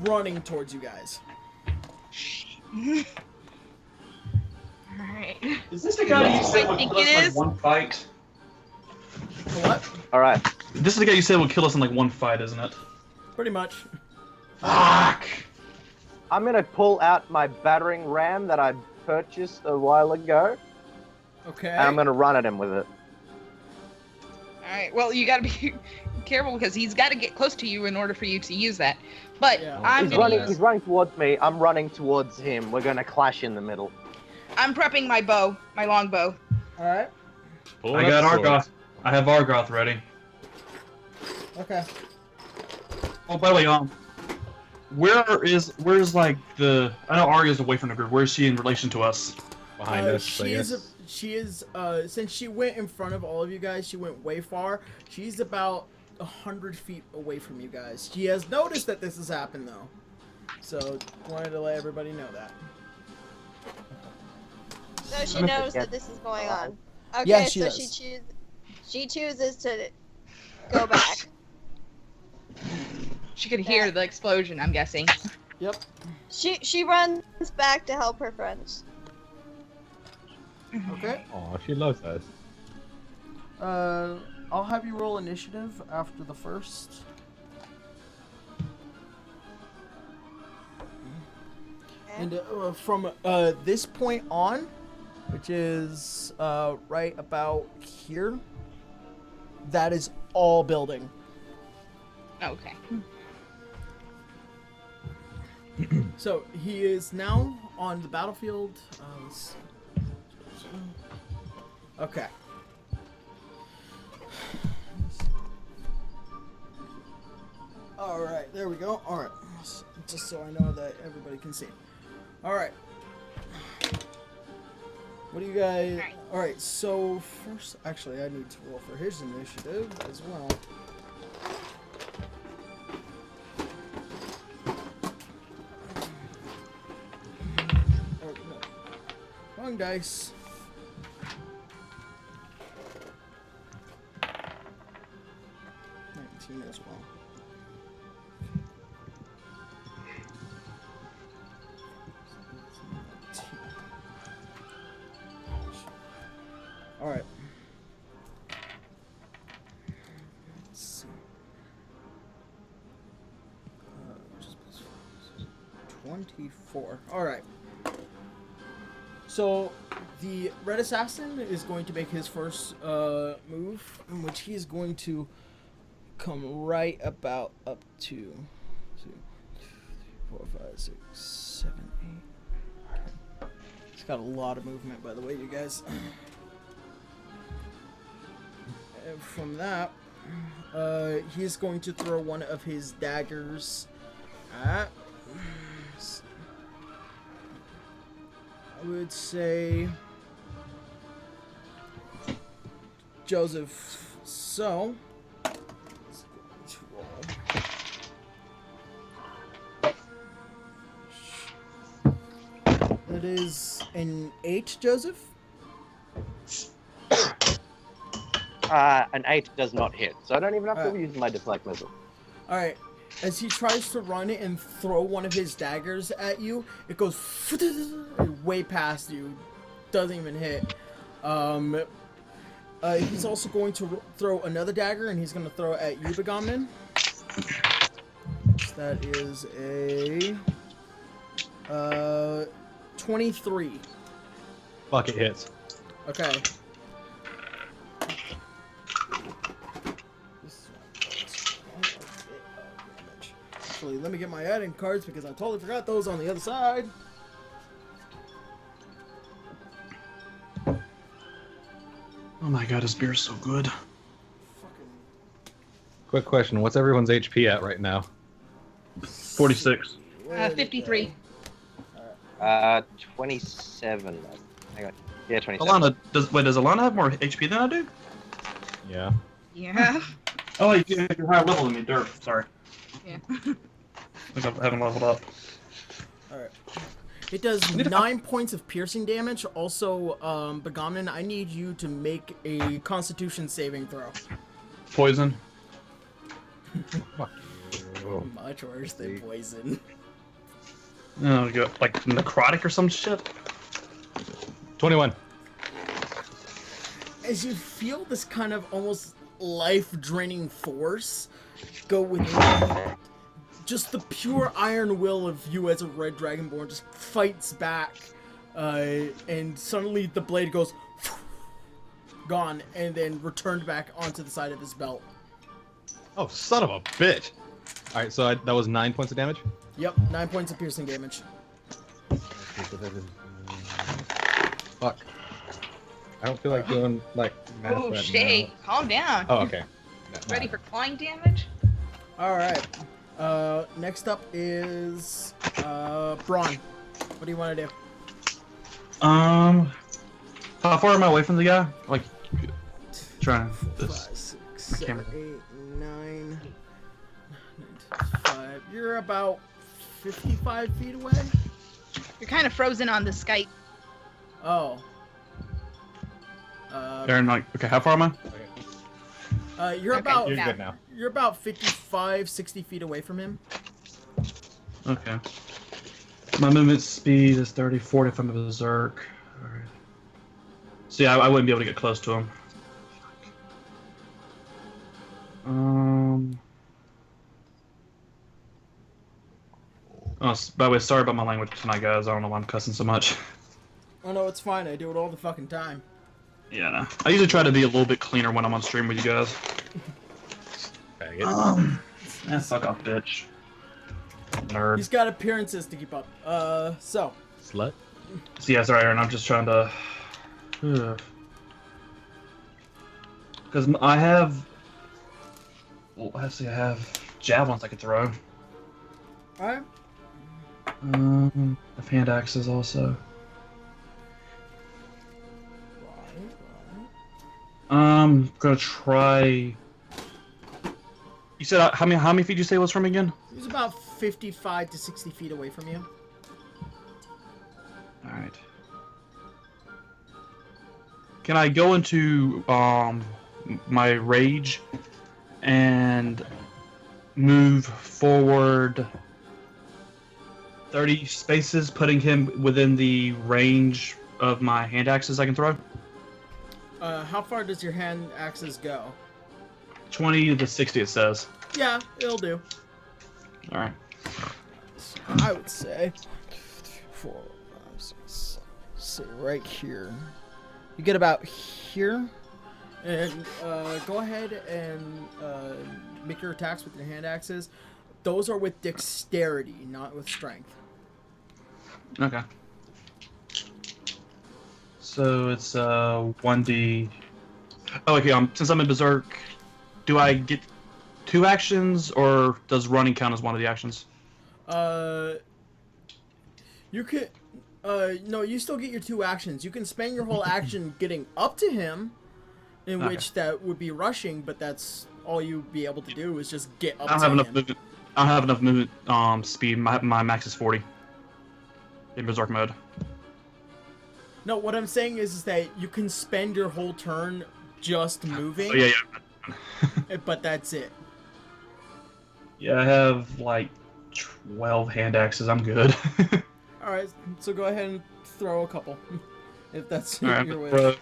running towards you guys. Alright. Is this the guy you said would think kill us it in like is? one fight? What? Alright. This is the guy you said would kill us in like one fight, isn't it? Pretty much. Fuck! I'm going to pull out my battering ram that I purchased a while ago, Okay. and I'm going to run at him with it. Alright, well, you gotta be careful because he's gotta get close to you in order for you to use that. But Yeah. I'm He's running towards me. I'm running towards him. We're going to clash in the middle. I'm prepping my bow, my long bow. All right. Pull I up got swords. Argoth. I have Argoth ready. Okay. Oh, by the way, where's like the? I know Arya's away from the group. Where is she in relation to us? Behind us, I she guess. is since she went in front of all of you guys, she went way far. She's about 100 feet away from you guys. She has noticed that this has happened though, so wanted to let everybody know that. So she knows that this is going on. Okay, Yeah, she so does. she chooses to go back. She could hear the explosion, I'm guessing. Yep. She runs back to help her friends. Okay. Oh, she loves us. I'll have you roll initiative after the first. And from this point on, which is right about here, that is all building. Okay. So he is now on the battlefield. Okay. All right, there we go. All right, just so I know that everybody can see. All right. What do you guys? All right. So first, actually, I need to roll for his initiative as well. Oh, no. Wrong dice. As well. All right. Let's see. 24. All right. So the Red Assassin is going to make his first move, in which he is going to come right about up to 2, 3, 4, 5, 6, 7, 8. He's got a lot of movement, by the way, you guys. And from that, he's going to throw one of his daggers at, I would say, Joseph. So that is an 8, Joseph. An 8 does not hit, so I don't even have to use my deflect missile. All right. As he tries to run it and throw one of his daggers at you, it goes way past you. Doesn't even hit. He's also going to throw another dagger, and he's going to throw it at you, Benjiman. That is a 23. Fuck, it hits. Okay. Actually, let me get my add-in cards because I totally forgot those on the other side. Oh my god, this beer is so good. Quick question: what's everyone's HP at right now? 46. 53. 27. Hang on. Yeah, 27. Alana, does Alana have more HP than I do? Yeah. Yeah. Oh, you're higher level than me, Dirt. Sorry. Yeah. I think I haven't leveled up. Alright. It does 9 points of piercing damage. Also, Benjiman, I need you to make a Constitution saving throw. Poison. Fuck you. Much worse than poison. Oh, you got, like necrotic or some shit? 21. As you feel this kind of almost life-draining force go within you, just the pure iron will of you as a red dragonborn just fights back, and suddenly the blade goes gone and then returned back onto the side of his belt. Oh, son of a bitch! Alright, so that was 9 points of damage? Yep, 9 points of piercing damage. Fuck. I don't feel like doing, like, math Oh, right Shay, now. calm down. Oh, okay. Ready for clawing damage? Alright. Next up is Braun. What do you want to do? How far am I away from the guy? Like, trying 5, this. 6, I can't 7, 8, 9, 5. You're about 55 feet away? You're kind of frozen on the Skype. Oh. Aaron, like, okay, how far am I? You're Okay, about You're good now. You're about 55, 60 feet away from him. Okay. My movement speed is 30, 40 if I'm a berserk. Alright. So yeah, I wouldn't be able to get close to him. Oh, by the way, sorry about my language tonight, guys. I don't know why I'm cussing so much. Oh no, it's fine. I do it all the fucking time. Yeah, no. I usually try to be a little bit cleaner when I'm on stream with you guys. Fuck off, bitch. Nerd. He's got appearances to keep up. So. Slut. So yeah, sorry, Aaron. I'm just trying to. Because I have. Well, actually, I have javelins I could throw. Alright. I have hand axes also. I'm gonna try. You said how many feet did you say it was from again? He's about 55 to 60 feet away from you. All right. Can I go into my rage and move forward 30 spaces, putting him within the range of my hand axes I can throw? How far does your hand axes go? 20 to 60, it says. Yeah, it'll do. All right. I would say 4, 5, 6, 7, right here. You get about here, and go ahead and make your attacks with your hand axes. Those are with dexterity, not with strength. Okay. So it's 1d. Oh, okay. Since I'm in berserk, do I get 2 actions, or does running count as one of the actions? You could. No, you still get your 2 actions. You can spend your whole action getting up to him, in which that would be rushing, but that's all you'd be able to do is just get up to him. I don't have enough movement speed. My max is 40 in berserk mode. No, what I'm saying is that you can spend your whole turn just moving. Oh, yeah. But that's it. Yeah, I have like 12 hand axes. I'm good. Alright, so go ahead and throw a couple. If that's Alright, your way.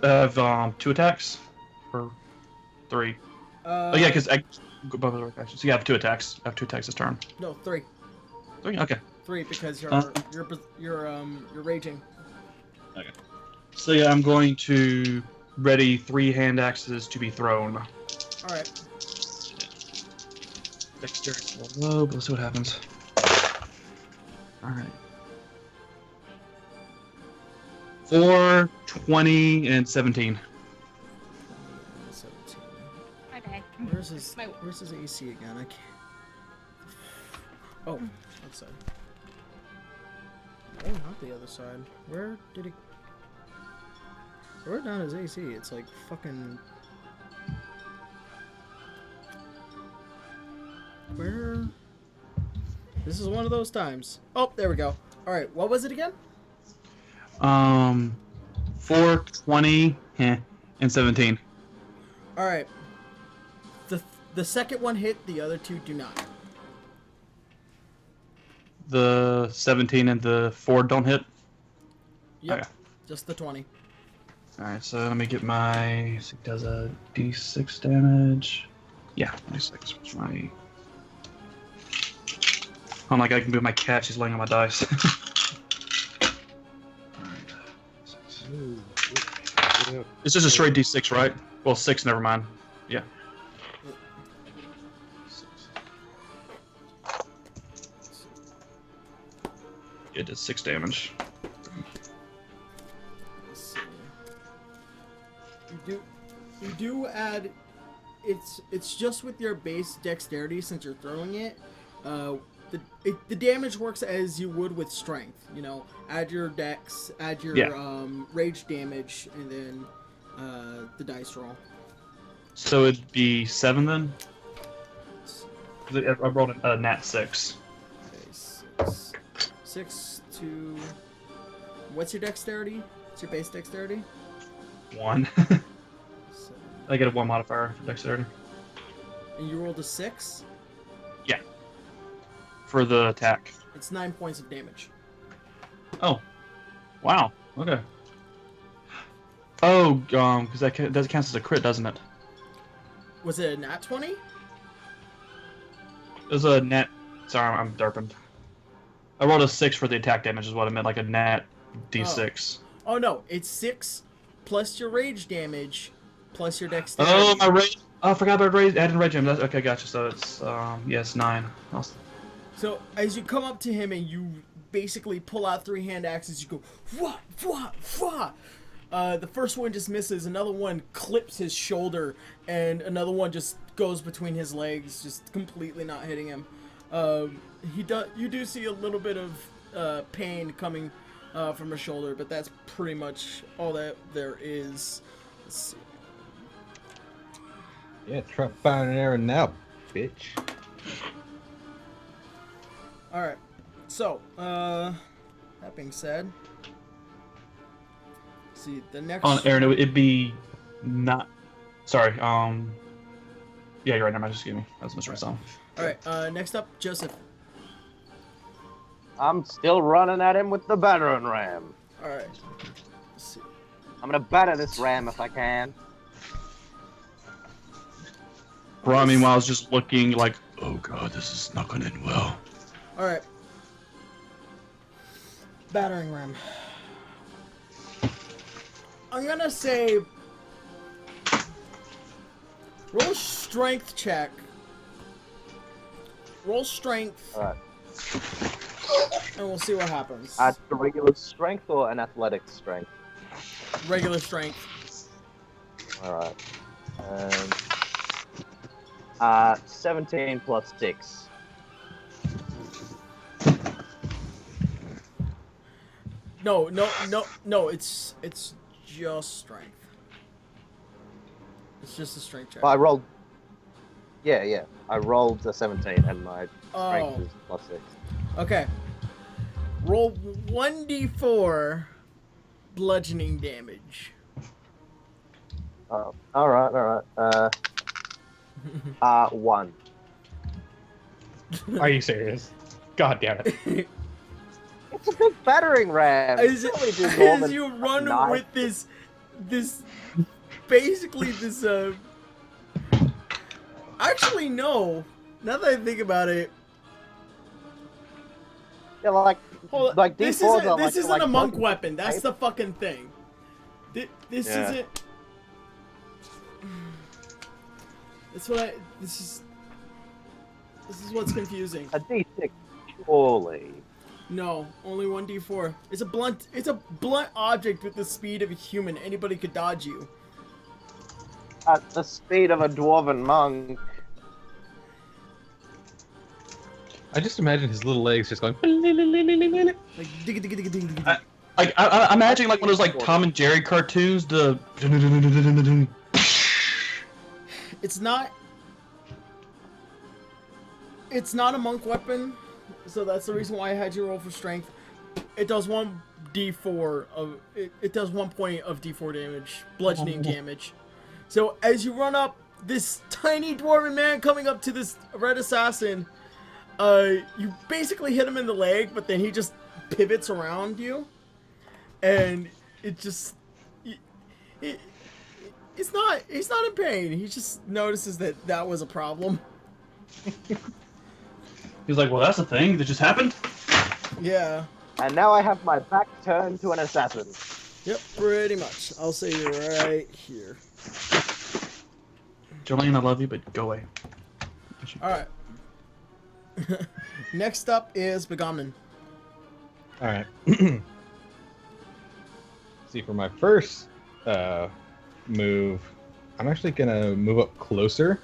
I have 2 attacks? Or 3? Oh yeah, because I... So you have 2 attacks. I have 2 attacks this turn. No, 3. 3? Okay. 3 because you're raging. Okay. So yeah, I'm going to ready 3 hand axes to be thrown. Alright. Dexterity is low, but let's see what happens. Alright. 4, 20, and 17. 17. Okay. Where's his AC again? I can't. Oh, outside. Oh, not the other side. Where did he? Where down his AC? It's like fucking. Where? This is one of those times. Oh, there we go. All right, what was it again? 4, 20, and 17. All right. The second one hit. The other 2 do not. The 17 and the 4 don't hit? Yep. Okay. Just the 20. Alright, so let me get my... So it does a d6 damage. Yeah, d6 was my... Unlike I can move my cat, she's laying on my dice. It's just a straight d6, right? Well, 6, never mind. Yeah. It does 6 damage. Let's see. You do add. It's just with your base dexterity since you're throwing it. The damage works as you would with strength. You know, add your dex, add your rage damage, and then the dice roll. So it'd be 7 then? I rolled a nat 6. Okay, 6 to... What's your dexterity? What's your base dexterity? 1. I get a 1 modifier for dexterity. And you rolled a 6? Yeah. for the attack? It's 9 points of damage. Oh, wow. Okay. Oh, because that counts as a crit, doesn't it? Was it a nat 20? It was a net. Sorry, I'm derping. I rolled a 6 for the attack damage, is what I meant, like a nat d6. Oh no, it's 6 plus your rage damage plus your dexterity. Oh, my rage. Oh, I forgot about rage. Adding rage damage. Okay, gotcha. So it's yes, 9. Awesome. So as you come up to him and you basically pull out 3 hand axes, you go wah wah wah. The first one just misses. Another one clips his shoulder, and another one just goes between his legs, just completely not hitting him. You do see a little bit of pain coming from his shoulder, but that's pretty much all that there is. Let's see. Yeah, try firing an arrow now, bitch. Alright, so, that being said, let's see, the next... On Aaron, it'd be not... Sorry, yeah, you're right, never mind, excuse me. I was misread something. Alright, next up, Joseph. I'm still running at him with the battering ram. Alright, let's see. I'm gonna batter this ram if I can. Bro, meanwhile, I was just looking like, Oh god, this is not gonna end well. Alright. Battering ram. I'm gonna say... Roll strength check. Roll strength. Alright. And we'll see what happens. A regular strength or an athletic strength? Regular strength. Alright. 17 plus 6. No, it's just strength. It's just a strength check. Well, I rolled... Yeah. I rolled a 17 and my strength is plus 6. Okay. Roll 1d4 bludgeoning damage. Oh, alright. 1. Are you serious? God damn it. It's a big battering ram. As you run with this basically this actually no. Now that I think about it. Yeah, like this isn't a monk weapon. That's the fucking thing. This isn't. This is what's confusing. A D6, surely. No, only 1d4. It's a blunt object with the speed of a human. Anybody could dodge you. At the speed of a dwarven monk. I just imagine his little legs just going. Like digga digga digga digga digga. I imagine like one of those like Tom and Jerry cartoons. The It's not a monk weapon, so that's the reason why I had you roll for strength. It does 1d4 of it does 1 point of d4 damage, bludgeoning damage. So as you run up, this tiny dwarven man coming up to this red assassin, you basically hit him in the leg, but then he just pivots around you, and it just he's not in pain. He just notices that was a problem. He's like, well, that's a thing that just happened. Yeah. And now I have my back turned to an assassin. Yep, pretty much. I'll say you right here. Jolene, I love you, but go away. Alright. Next up is Benjiman. Alright. See, for my first move, I'm actually gonna move up closer.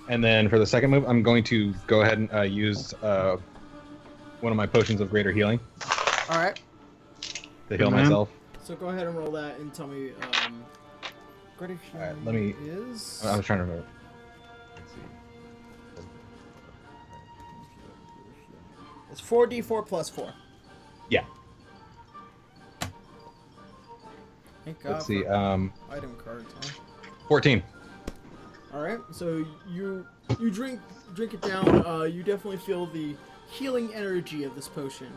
And then for the second move, I'm going to go ahead and use one of my potions of greater healing. Alright. To heal myself. So go ahead and roll that and tell me greater healing. Alright, let me. Is... I was trying to remember. Let's see. It's 4d4 plus 4. Yeah. Thank God. Let's see. Item cards, huh? 14. All right. So you drink it down. You definitely feel the healing energy of this potion.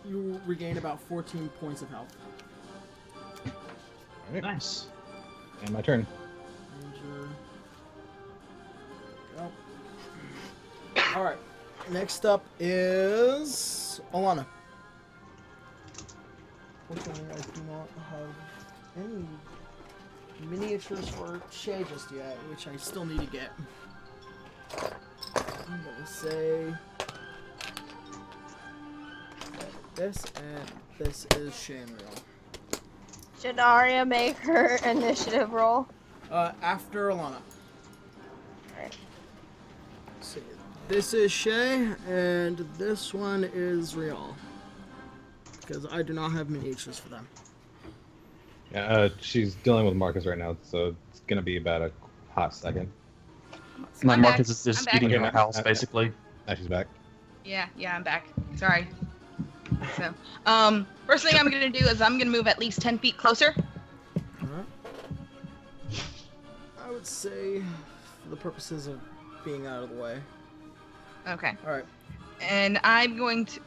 You regain about 14 points of health. All right. Nice. And my turn. Ranger. Go. All right. Next up is Alana. Unfortunately, I do not have any miniatures for Shay just yet, which I still need to get. I'm gonna say this, and this is Shanriel. Should Arya make her initiative roll? After Alana. Alright. Let's see. This is Shay, and this one is Rial. Because I do not have miniatures for them. Yeah, she's dealing with Marcus right now, so it's gonna be about a hot second. My I'm Marcus back. is just I'm eating back. in her house, basically. Now she's back. Yeah, I'm back. Sorry. So, first thing I'm gonna do is I'm gonna move at least 10 feet closer. Alright. I would say, for the purposes of being out of the way. Okay. Alright. And I'm going to.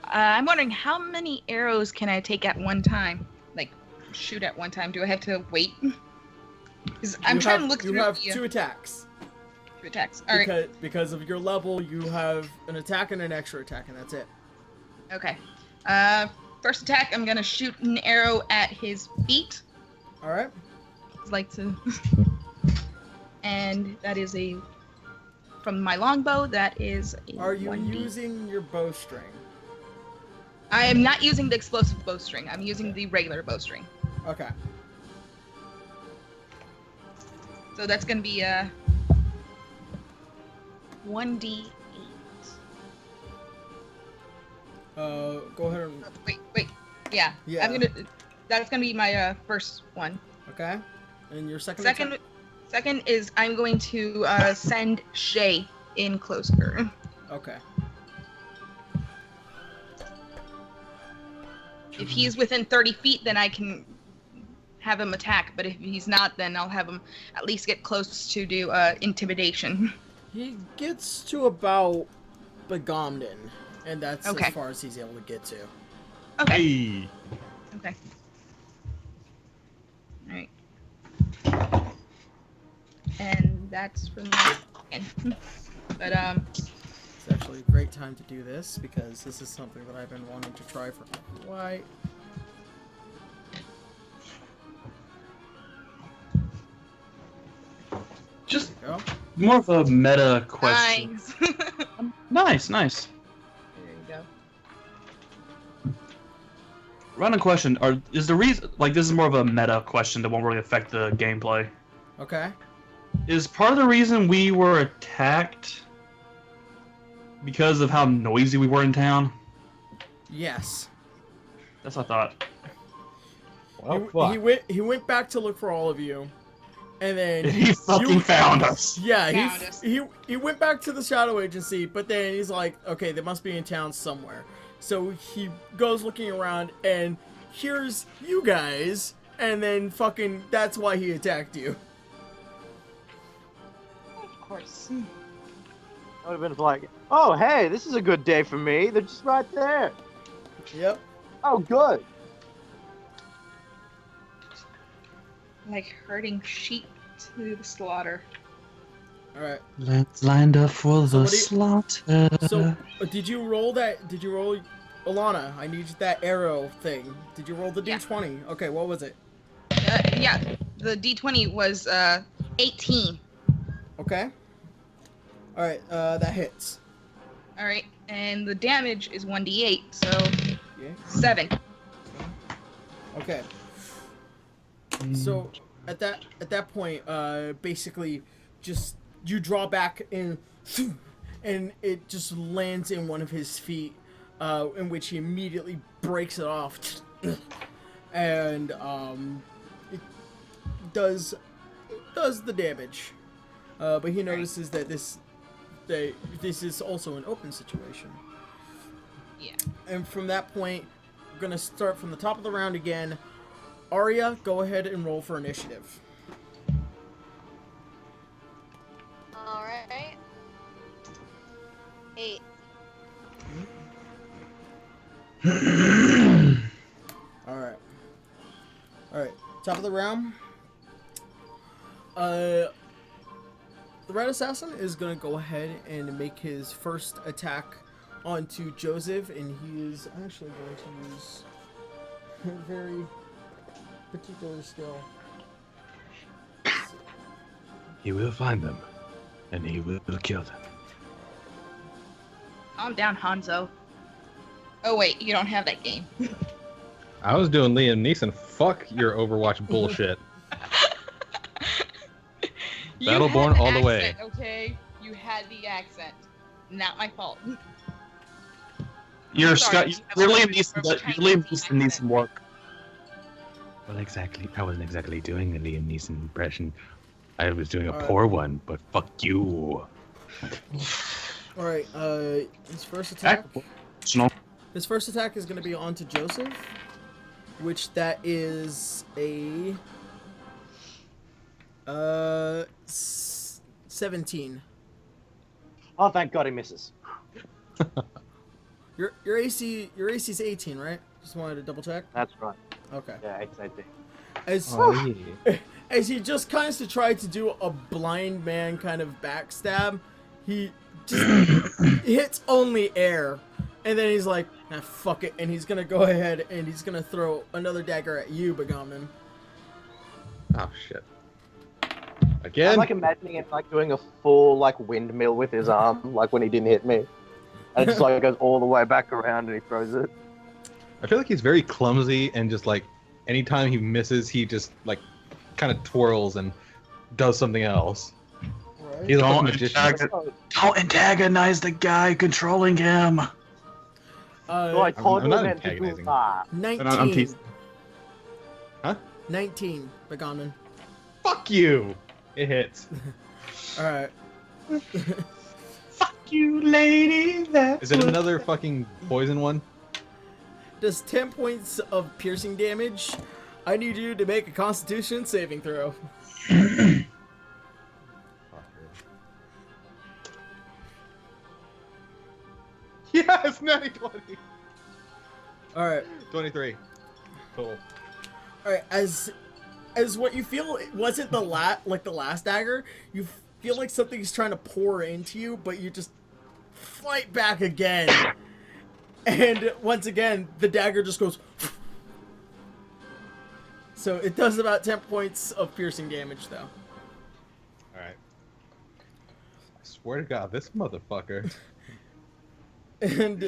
I'm wondering how many arrows can I take at one time? Like, shoot at one time. Do I have to wait? 'Cause I'm trying to look through. You have the, 2 attacks. 2 attacks. All right. Because of your level, you have an attack and an extra attack, and that's it. Okay. First attack, I'm gonna shoot an arrow at his feet. All right. I'd like to. And that is a. From my longbow, that is a. Are you 1D. using your bowstring? I am not using the explosive bowstring. I'm using the regular bowstring. Okay. So that's gonna be 1d8. Go ahead and. Wait. Yeah. Yeah. That's gonna be my first one. Okay. And your second. Second is I'm going to send Shay in closer. Okay. If he's within 30 feet, then I can have him attack. But if he's not, then I'll have him at least get close to do intimidation. He gets to about Begomden, and that's Okay. as far as he's able to get to. Okay. Hey. Okay. All right. And that's for me. But It's actually a great time to do this because this is something that I've been wanting to try for quite. Just There you go. more of a meta question. nice. Nice. There you go. Random question: is the reason this is more of a meta question that won't really affect the gameplay? Okay. Is part of the reason we were attacked because of how noisy we were in town? Yes. That's what I thought. Well, He went back to look for all of you, and then He fucking found us. Yeah, Found us. he went back to the Shadow Agency, but then he's like, okay, they must be in town somewhere. So he goes looking around and here's you guys, and then fucking that's why he attacked you. Of course. I would have been like, oh, hey, this is a good day for me. They're just right there. Yep. Oh, good. Like herding sheep to the slaughter. All right. Let's lined up for the Somebody- slaughter. So did you roll that? Did you roll, Alana? I need that arrow thing. Did you roll the Yeah. D20? Okay, what was it? Yeah, the D20 was 18. Okay. All right, that hits. All right, and the damage is 1d8, so Yeah. 7. Okay. So at that point, basically, just you draw back and it just lands in one of his feet, in which he immediately breaks it off, and it does the damage, but he notices that this is also an open situation. Yeah. And from that point, we're gonna start from the top of the round again. Arya, go ahead and roll for initiative. 8. Alright. Alright. Top of the round. The Red Assassin is going to go ahead and make his first attack onto Joseph, and he is actually going to use a very particular skill. He will find them, and he will kill them. Calm down, Hanzo. Oh wait, you don't have that game. I was doing Liam Neeson. Fuck your Overwatch bullshit. Battleborn all the way. Okay, you had the accent. Not my fault. You're Sorry, Scott. You're Liam Neeson. But Liam Neeson needs some work. Well, exactly. I wasn't exactly doing a Liam Neeson impression. I was doing a Alright. poor one, but fuck you. Alright, his first attack. No. His first attack is going to be onto Joseph, which that is a 17. Oh, thank God he misses. Your AC is 18, right? Just wanted to double check. That's right. Okay. Yeah, it's 18. As he just kind of tried to do a blind man kind of backstab, he just hits only air, and then he's like, "Ah, fuck it," and he's gonna go ahead and he's gonna throw another dagger at you, Benjiman. Oh shit. Again? I'm like imagining him like doing a full like windmill with his arm, like when he didn't hit me. And it just like goes all the way back around and he throws it. I feel like he's very clumsy and just like anytime he misses, he just like kind of twirls and does something else. Right. He's a magician. Don't antagonize the guy controlling him. So I told I'm him not meant to do antagonizing. that. 19. I'm teasing. Huh? 19, Benjiman. Fuck you! It hits. Alright. Fuck you, lady. Is it another fucking poison one? Does 10 points of piercing damage. I need you to make a Constitution saving throw. Yes, natty 20. Alright. 23. Total. Alright, as what you feel wasn't the last dagger, you feel like something's trying to pour into you, but you just fight back again. And once again, the dagger just goes. So it does about 10 points of piercing damage, though. Alright. I swear to God, this motherfucker. And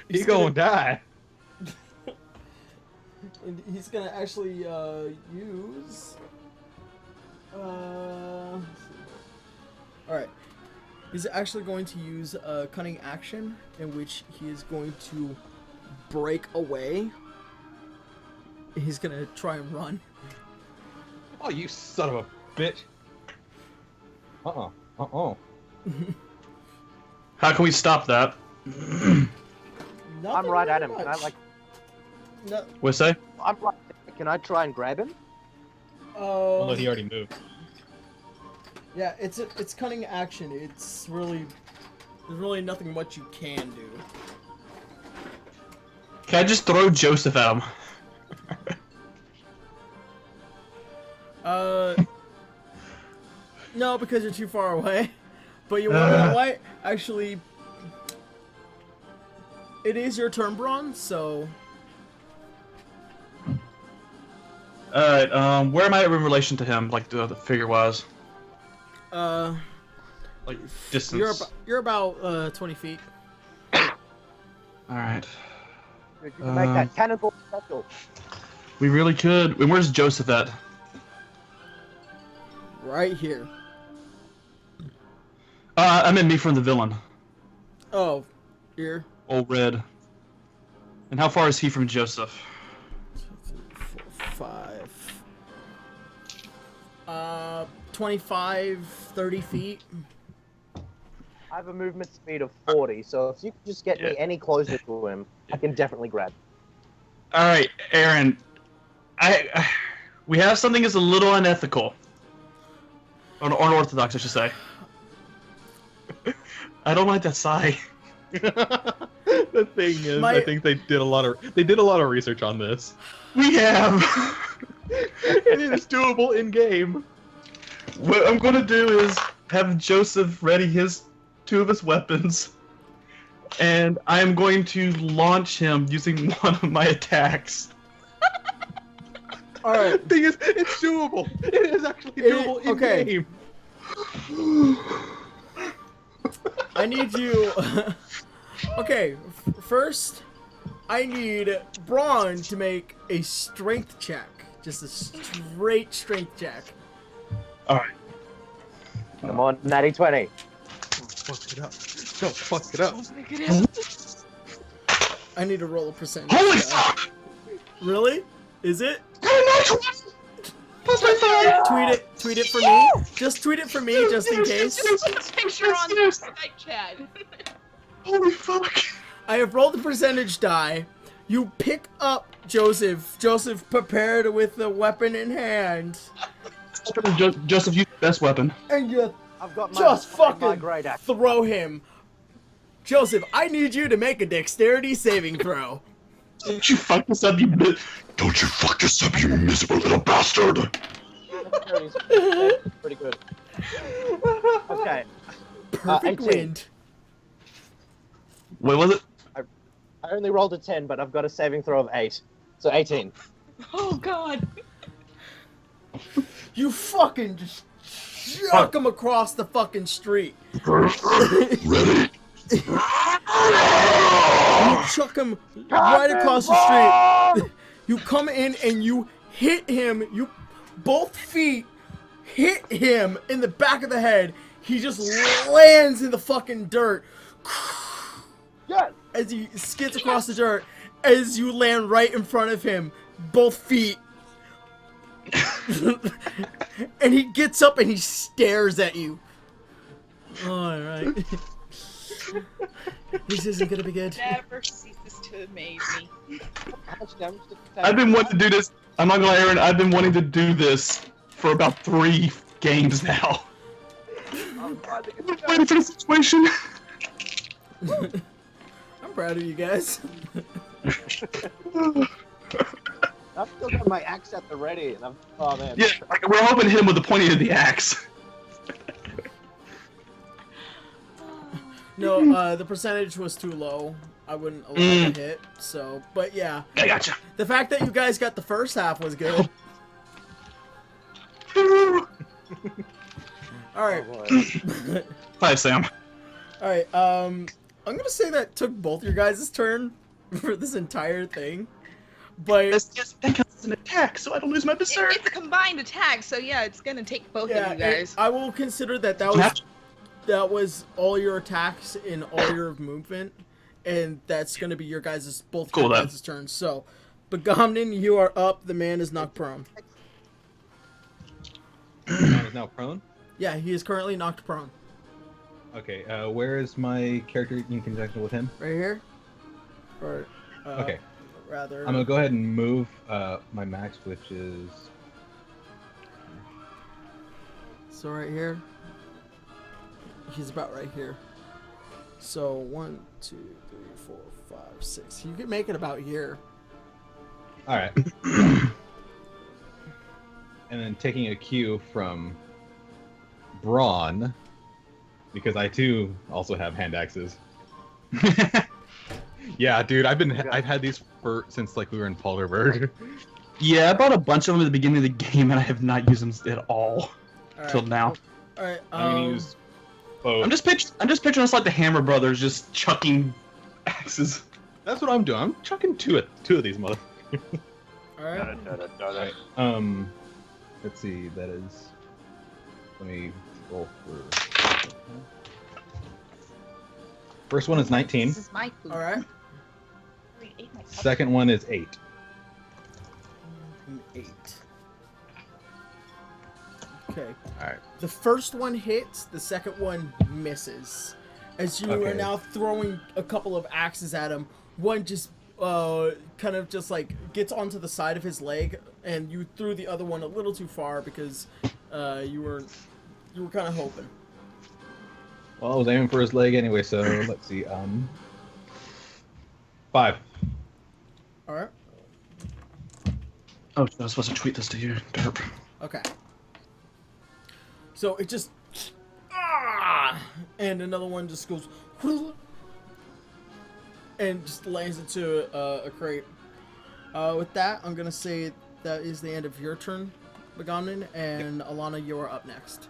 He's gonna die. And he's gonna actually use. Alright. He's actually going to use a cunning action in which he is going to break away. He's gonna try and run. Oh, you son of a bitch. How can we stop that? Nothing I'm right at really him. Can I much. like? No. What's that? I'm right. Can I try and grab him? Although he already moved. Yeah, it's cunning action. It's really there's really nothing much you can do. Can I just throw Joseph at him? No, because you're too far away. But you want to know what? Actually, it is your turn, Braun. So. Alright, where am I in relation to him, like the figure wise? Like distance. You're about 20 feet. Alright. You can make that cannibal special. We really could. And where's Joseph at? Right here. I meant me from the villain. Oh, here. Old Red. And how far is he from Joseph? 5. 25, 30 feet. I have a movement speed of 40, so if you could just get me any closer to him, I can definitely grab him. Alright, Aaron. We have something that's a little unethical. Or unorthodox, I should say. I don't like that sigh. The thing is, I think they did a lot of research on this. We have. And it is doable in game. What I'm gonna do is have Joseph ready two of his weapons, and I am going to launch him using one of my attacks. All right. The thing is, it's doable. It is actually doable in game. I need you. Okay, first, I need Braun to make a strength check. Just a straight strength check. Alright. Come on, natty 20. Fuck it up. Don't fuck it up. I need to roll a percentage. Holy fuck! Really? Is it? Tweet it for me. Just tweet it for me, just in case. Picture on the Skype chat. Holy fuck! I have rolled the percentage die. You pick up Joseph. Joseph prepared with the weapon in hand. Joseph, use the best weapon. And you I've got just my fucking great axe. throw him. Joseph, I need you to make a dexterity saving throw. Don't you fuck this up, you bitch. Don't you fuck this up, you miserable little bastard! Pretty good. Okay. Perfect 18. wind. What was it? I only rolled a 10, but I've got a saving throw of 8. So 18. Oh god. You fucking just chuck him across the fucking street. Ready? You chuck him right across the street. You come in and you hit him. You both feet hit him in the back of the head. He just lands in the fucking dirt. Yes. As he skids across the dirt, as you land right in front of him, both feet. And he gets up and he stares at you. Alright. This isn't gonna be good. Never ceases to amaze me. How much damage did I've been wanting to do this. I'm not gonna lie, Aaron. I've been wanting to do this for about 3 games now. I'm Waiting for the situation. I'm proud of you guys. I've still got my axe at the ready, and oh man. Yeah, we're hoping to hit him with the pointy of the axe. No, the percentage was too low. I wouldn't allow it to hit. So, but yeah. I gotcha. The fact that you guys got the first half was good. Alright. Hi, Sam. Alright, I'm gonna say that took both your guys' turn for this entire thing. But that counts as an attack, so I don't lose my berserk. It's a combined attack, so yeah, it's gonna take both of you guys. I will consider that that was all your attacks in all your movement, and that's gonna be your guys' both your guys' turns. So, Begomnin, you are up. The man is knocked prone. The man is now prone? Yeah, he is currently knocked prone. Okay, where is my character in conjunction with him? Right here? Or, okay. Rather... I'm gonna go ahead and move my max, which is... So right here. He's about right here. So 1, 2, 3, 4, 5, 6. You can make it about here. Alright. And then taking a cue from Braun, because I too also have hand axes. Yeah, dude, I've had these since like we were in Polderberg. Yeah, I bought a bunch of them at the beginning of the game, and I have not used them at all till now. All right, I'm gonna use both. I'm just picturing us like the Hammer Brothers, just chucking axes. That's what I'm doing. I'm chucking two of these motherfuckers. All right. Let's see. That is. Let me roll through. First one is 19. This is my food. All right. Second one is 8. 8. Okay. All right. The first one hits. The second one misses. As you are now throwing a couple of axes at him, one just kind of just like gets onto the side of his leg, and you threw the other one a little too far because you were kind of hoping. Well, I was aiming for his leg anyway, so let's see. 5. All right. Oh, I was supposed to tweet this to you, derp. Okay. So it just and another one just goes and just lands into a crate. With that, I'm gonna say that is the end of your turn, Begonnen, and Alana, you are up next.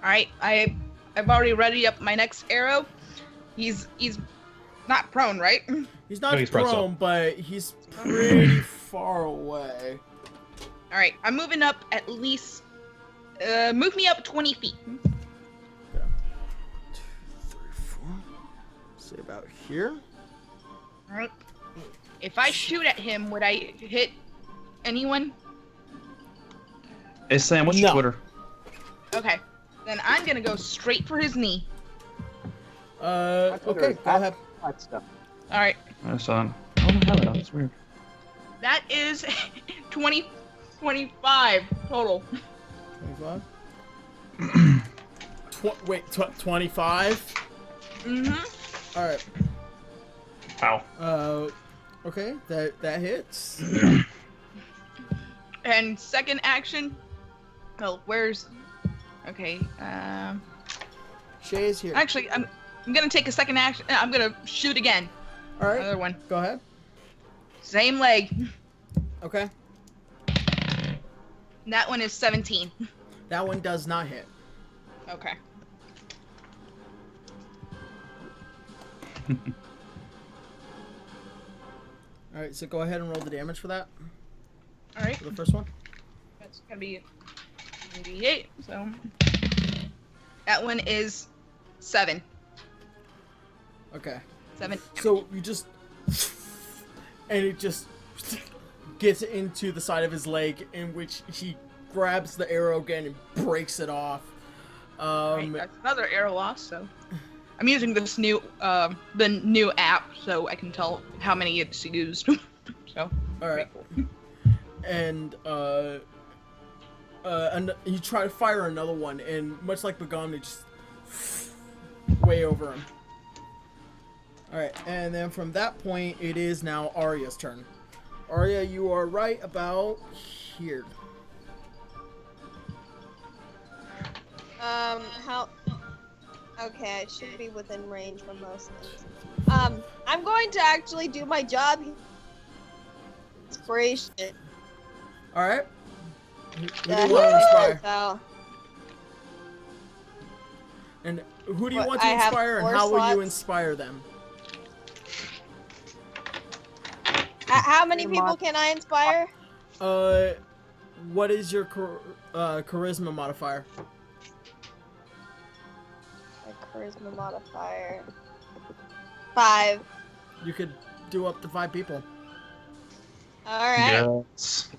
All right, I've already readied up my next arrow. He's not prone, right? He's not No, he's prone, prone, but he's pretty far away. All right, I'm moving up at least. Move me up 20 feet. Okay. 2, 3, 4. Say about here. All right. If I shoot at him, would I hit anyone? Hey, Sam, what's your No. Twitter? Okay. Then I'm gonna go straight for his knee. Okay, go ahead. All right. I saw it. Oh, hello. That's weird. That is 25 total. 25? 25? Mm-hmm. Alright. Wow. Okay, that hits. And second action. Oh, where's? Okay. Shay is here. Actually, I'm gonna take a second action. I'm gonna shoot again. All right. Another one. Go ahead. Same leg. Okay. That one is 17. That one does not hit. Okay. All right, so go ahead and roll the damage for that. All right. For the first one. That's gonna be 98. So that one is 7. Okay. 7. So you just, and it just gets into the side of his leg, in which he grabs the arrow again and breaks it off. Right, that's another arrow loss. So I'm using this new the new app, so I can tell how many it's used. So all right. Cool. And you try to fire another one, and much like Begon, it just way over him. All right, and then from that point, it is now Arya's turn. Arya, you are right about here. How? Okay, I should be within range for most things. I'm going to actually do my job. Inspiration. All right. Who do you want to inspire? So, And who do you What, want to I have inspire, and 4 how will you slots? inspire them? how many people can I inspire? What is your charisma modifier? My charisma modifier. 5. You could do up to 5 people. All right. Yes.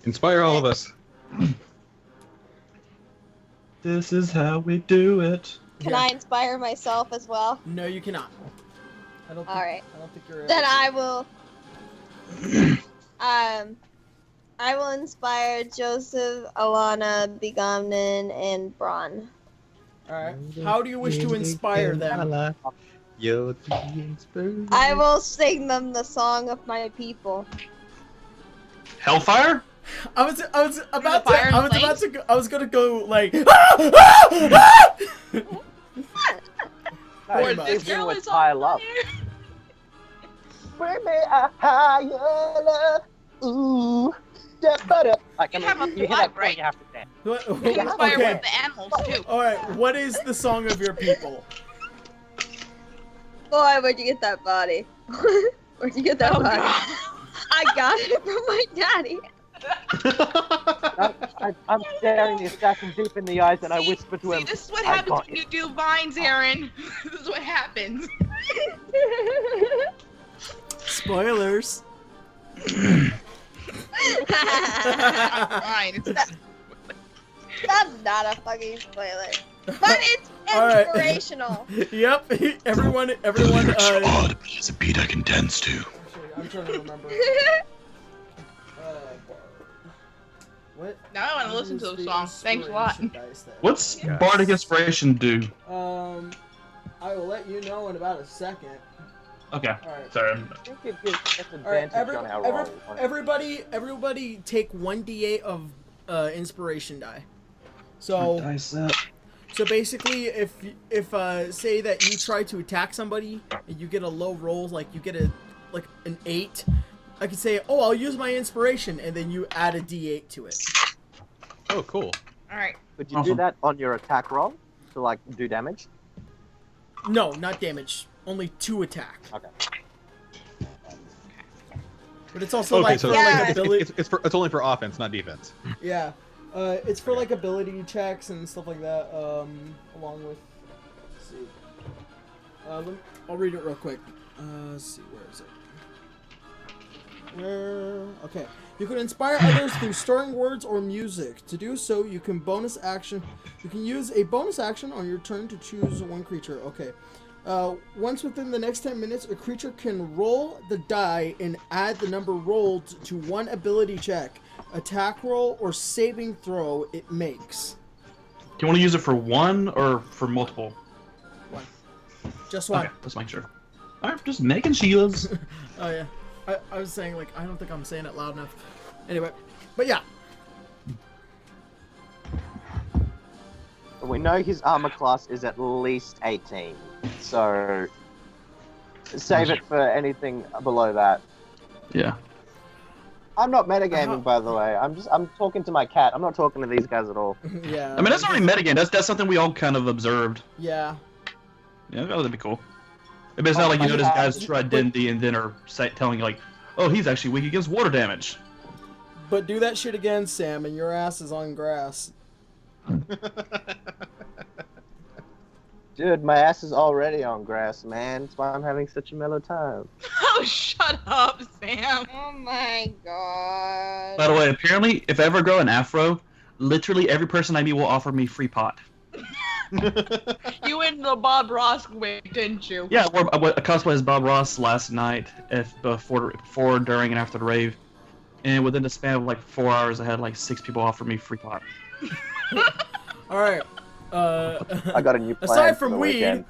Inspire all of us. This is how we do it. Can I inspire myself as well? No, you cannot. I don't. All think, right. I don't think you're. Then I will. I will inspire Joseph, Alana, Begonnen, and Braun. All right. How do you wish to inspire them? You're the inspiration. I will sing them the song of my people. Hellfire? I was about to. fire and I was flames? about to. I was gonna go like. Or No, this even girl with is high on love. fire. Bring me a higher love. Ooh. Yeah, butter. I can You have a you hear plug, that point, right? you have to dance. What- You can inspire okay. one of the animals too. All right. What is the song of your people? Boy, where'd you get that body? Where'd you get that Oh, body? God. I got it from my daddy. I'm staring the assassin deep in the eyes and I whisper to him. See, this is what "I happens got when it." you do vines, Aaron. This is what happens. Spoilers. Fine. It's That's not a fucking spoiler. But it's All right. inspirational. Yep. Everyone. Lyrics are odd, but it's a beat I can dance to. I'm trying to remember. What? now I want to listen to use the song. Thanks a lot. inspiration dice then. What's Bardic Inspiration do? I will let you know in about a second. Okay. Alright. Sorry. I think it gives us Alright, advantage on our roll. everybody take 1d8 of inspiration die. So Dice up. So basically, if say that you try to attack somebody and you get a low roll, like you get an 8, I could say, oh, I'll use my inspiration, and then you add a d8 to it. Oh, cool. All right. Could you do that on your attack roll to like do damage? No, not damage. Only 2 attack. Okay. But it's also Okay, like so for like ability. it's only for offense, not defense. Yeah. It's for like ability checks and stuff like that. Along with, let's see. I'll read it real quick. Let's see, where is it? Okay. You can inspire others through stirring words or music. To do so, you can use a bonus action on your turn to choose one creature. Okay. Once within the next 10 minutes, a creature can roll the die and add the number rolled to one ability check, attack roll, or saving throw it makes. Do you want to use it for one or for multiple? One. Just one. Okay, let's make sure. Alright, just making shields. Oh, yeah. I was saying, like, I don't think I'm saying it loud enough. Anyway, but yeah. We know his armor class is at least 18, so save it for anything below that. Yeah. I'm not metagaming, by the way. I'm talking to my cat. I'm not talking to these guys at all. Yeah. I mean, that's not really metagame. That's something we all kind of observed. Yeah. Yeah, that'd be cool. I mean, it's not like you notice guys try D&D and then are telling you like, oh, he's actually weak against water damage. But do that shit again, Sam, and your ass is on grass. Dude, my ass is already on grass, man. That's why I'm having such a mellow time. Oh, shut up, Sam. Oh my god. By the way, apparently, if I ever grow an afro, literally every person I meet will offer me free pot. You went the Bob Ross way, didn't you? Yeah, I cosplayed as Bob Ross last night, before, during, and after the rave. And within the span of like 4 hours, I had like 6 people offer me free pot. Alright. I got a new plan aside for from the weed, weekend.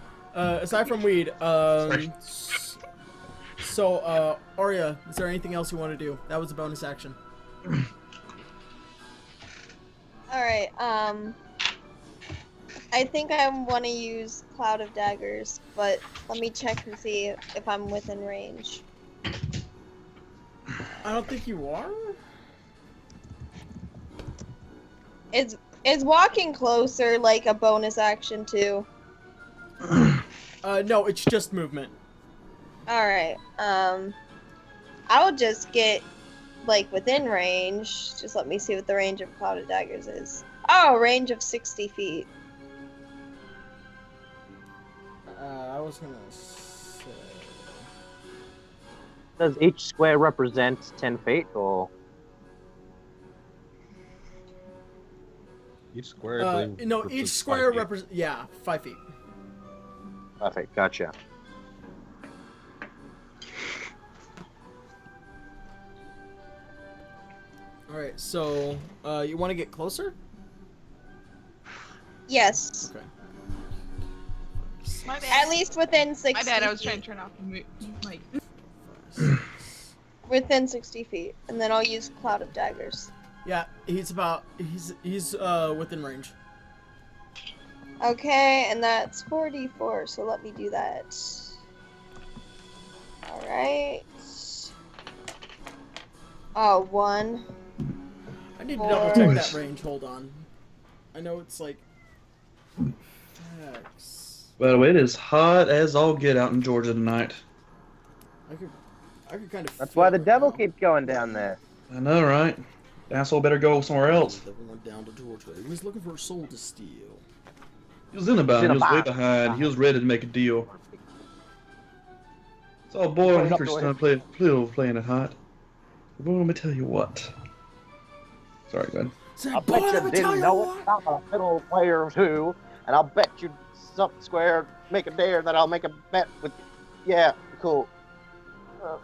so, Arya, is there anything else you want to do? That was a bonus action. Alright, I think I want to use Cloud of Daggers, but let me check and see if I'm within range. I don't think you are? Is walking closer like a bonus action too? No, it's just movement. Alright, I'll just get, like, within range. Just let me see what the range of Cloud of Daggers is. Oh, range of 60 feet. I was gonna say... Does each square represent 10 feet, or...? Each square, I believe, no, represents each square 5 feet. represents... Yeah, 5 feet. Perfect, gotcha. Alright, so, you want to get closer? Yes. Okay. My bad. At least within 60 My bad, I was feet. trying to turn off the mic. Within 60 feet. And then I'll use Cloud of Daggers. Yeah, he's within range. Okay, and that's 44, so let me do that. Alright. Oh, 1. I need to double check that range, hold on. I know it's like... X. By the way, it is hot as all get out in Georgia tonight. I could kind of... That's why the devil keeps going down there. I know, right? The asshole better go somewhere else. Everyone down to Georgia. He was looking for a soul to steal. He was in about. He's in He a was way box. behind. He was ready to make a deal. So, boy, when Hickory's trying to playing it hot. Well, let me tell you what. Sorry, go ahead. I bet you didn't know it. I'm a fiddle player too, and I'll bet you something square, make a dare that I'll make a bet with. Yeah, cool. I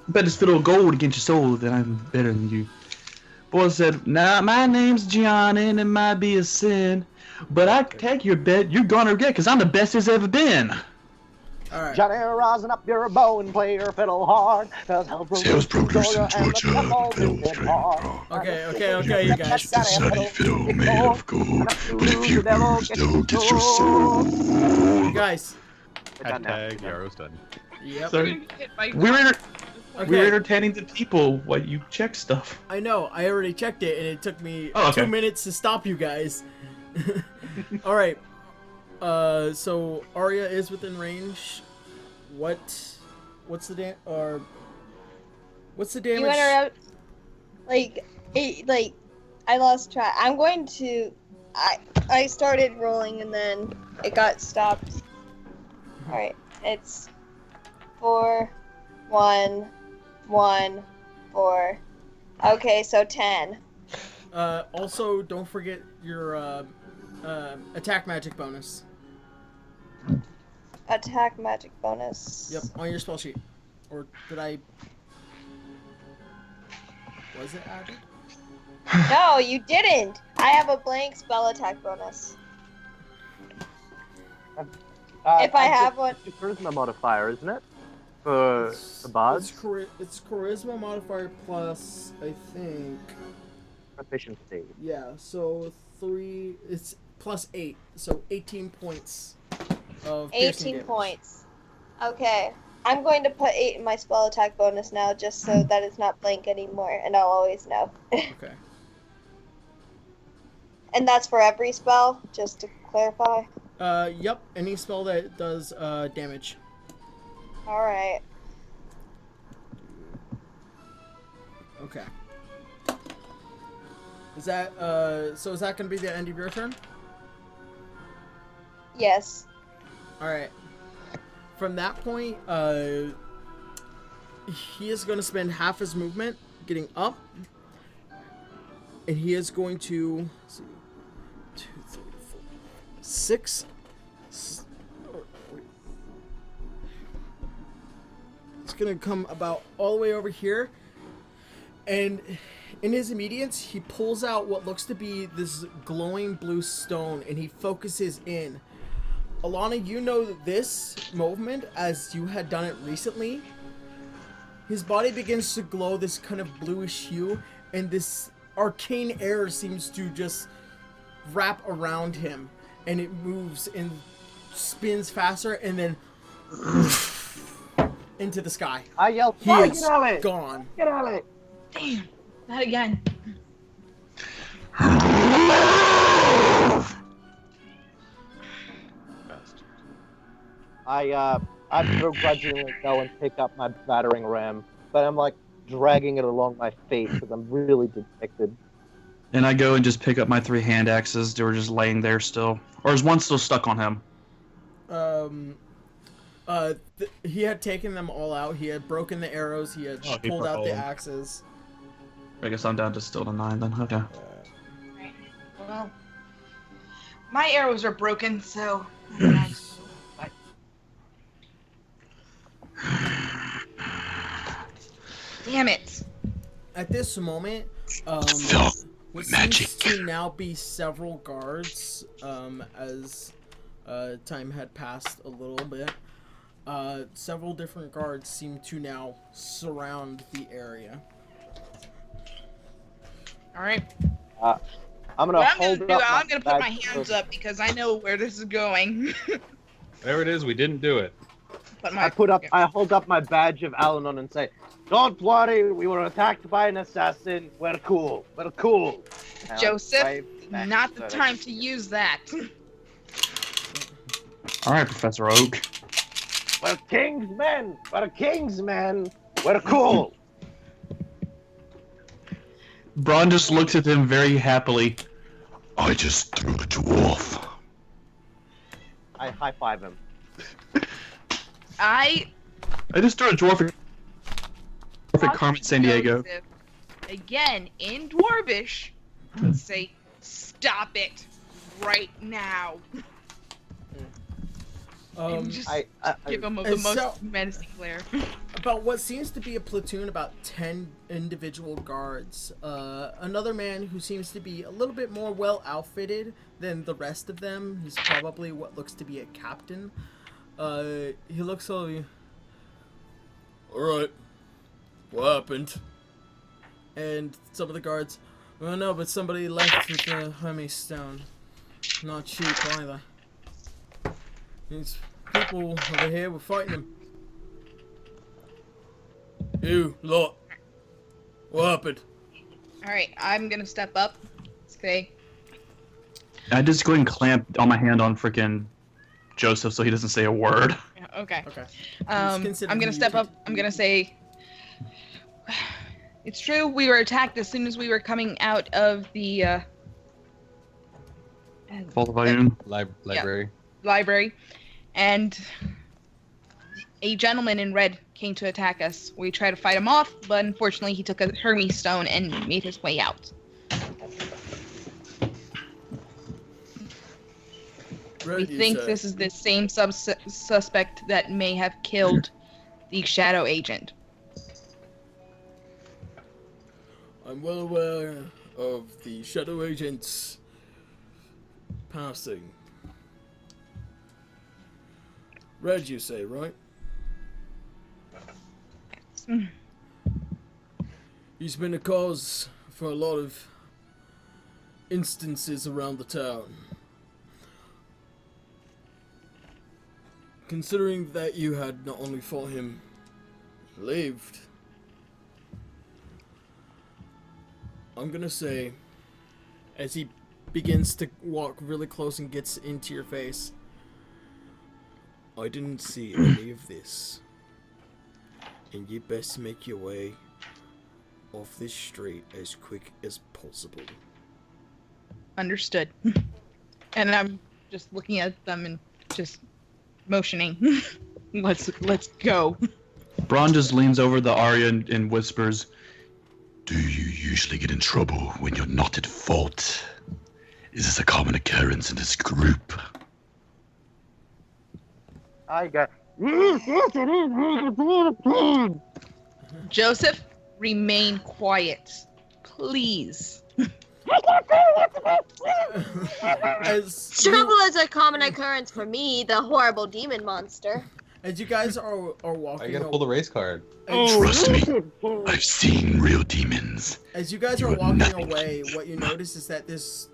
bet this fiddle of gold against your soul that I'm better than you. Boy said, "Now my name's John, and it might be a sin, but I take your bet you're gonna regret, because I'm the best there's ever been." All right. Johnny, rosin up your bow and play your fiddle hard. Sales produce in Georgia, fiddle string rock. Okay, you guys. The sunny fiddle made of gold, but if you lose, they'll get your soul. You guys. Hashtag Yarrow's done. Yep. Sorry. Okay. We're entertaining the people while you check stuff. I know. I already checked it, and it took me Oh, okay. 2 minutes to stop you guys. All right. So Arya is within range. What's the damage? You went around, like, I lost track. I'm going to, I started rolling and then it got stopped. All right, it's 4, 1, 1, 4. Okay, so 10. Also, don't forget your attack magic bonus. Attack magic bonus. Yep, on your spell sheet. Or did I? Was it added? No, you didn't. I have a blank spell attack bonus. If I have one. It's a charisma modifier, isn't it? For the bards? It's charisma modifier plus, I think. Proficiency. Yeah, so 3. It's plus 8, so 18 points of piercing 18 damage. points. Okay. I'm going to put 8 in my spell attack bonus now just so that it's not blank anymore, and I'll always know. Okay. And that's for every spell, just to clarify. Yep, any spell that does damage. Alright. Okay. Is that so is that gonna be the end of your turn? Yes. Alright. From that point, he is going to spend half his movement getting up. And he is going to... Let's see, 2, 3, 4, 6... It's going to come about all the way over here. And in his immediate, he pulls out what looks to be this glowing blue stone. And he focuses in. Alana, you know that this movement, as you had done it recently, his body begins to glow this kind of bluish hue, and this arcane air seems to just wrap around him, and it moves and spins faster, and then into the sky. I yelled, he is get out of it! Gone. Get out of it! Damn, not again. I begrudgingly go and pick up my battering ram, but I'm like dragging it along my face because I'm really dejected. And I go and just pick up my 3 hand axes. They were just laying there still. Or is one still stuck on him? He had taken them all out. He had broken the arrows. He had pulled out the axes. I guess I'm down to still to 9 then. Okay. Right. Well, my arrows are broken, so. Damn it! At this moment, what seems to now be several guards, as time had passed a little bit, several different guards seem to now surround the area. Alright. I'm gonna hold up. I'm gonna put my hands up because I know where this is going. Whatever it is, we didn't do it. I hold up my badge of Al-Anon and say, "Don't worry, we were attacked by an assassin. We're cool. We're cool." Joseph, not the time to use that. Alright, Professor Oak. We're king's men. We're king's men. We're cool. Braun just looks at him very happily. I just threw a dwarf. I high-five him. I just threw a dwarf at Carmen San Diego. Joseph, again, in Dwarvish, say, "Stop it right now." And just give him the and most menacing glare. About what seems to be a platoon, about 10 individual guards. Another man who seems to be a little bit more well outfitted than the rest of them. He's probably what looks to be a captain. He looks all... Alright. What happened? And some of the guards... Oh no, but somebody left with the Hermes stone. Not cheap either. These people over here were fighting him. You lot. What happened? Alright, I'm gonna step up. Say. I just go ahead and clamp on my hand on freaking Joseph so he doesn't say a word. Yeah, okay. Okay. I'm gonna step up. I'm gonna say. It's true, we were attacked as soon as we were coming out of the library. Library, and a gentleman in red came to attack us. We tried to fight him off, but unfortunately he took a Hermes stone and made his way out. We think this is the same suspect that may have killed the shadow agent. I'm well aware of the shadow agent's passing. Red, you say, right? He's been a cause for a lot of instances around the town. Considering that you had not only fought him, lived, I'm gonna say, as he begins to walk really close and gets into your face, I didn't see any of this, and you best make your way off this street as quick as possible. Understood. And I'm just looking at them and just motioning. Let's go. Braun just leans over the Arya and whispers, Do you usually get in trouble when you're not at fault? Is this a common occurrence in this group? I got. Joseph, remain quiet. Please. Trouble is a common occurrence for me, the horrible demon monster. As you guys are walking, I gotta pull the race card. Trust me, I've seen real demons. As you guys are walking away, what you notice is that this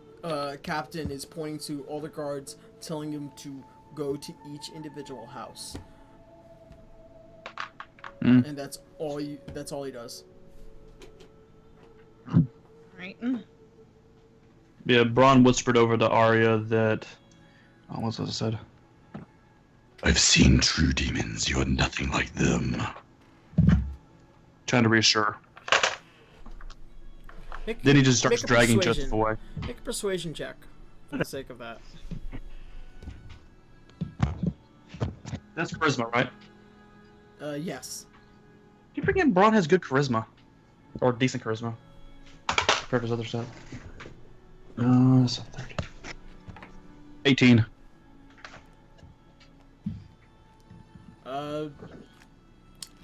captain is pointing to all the guards, telling them to go to each individual house. And that's all he does. Right. Yeah, Braun whispered over to Arya that... Oh, what's what I said? I've seen true demons. You are nothing like them. Trying to reassure. Then he just starts dragging Joseph away. Make a persuasion check, for the sake of that. That's charisma, right? Yes. You forget Braun has good charisma. Or decent charisma. Compared to his other stuff. That's 30. 18.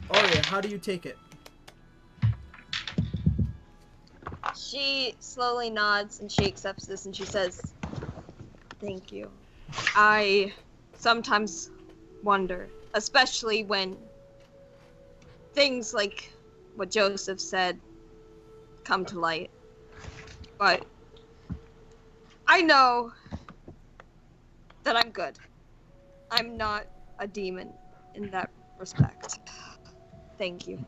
Arya, how do you take it? She slowly nods and she accepts this and she says, "Thank you. I sometimes wonder, especially when things like what Joseph said come to light. But I know that I'm good. I'm not a demon in that respect. Thank you."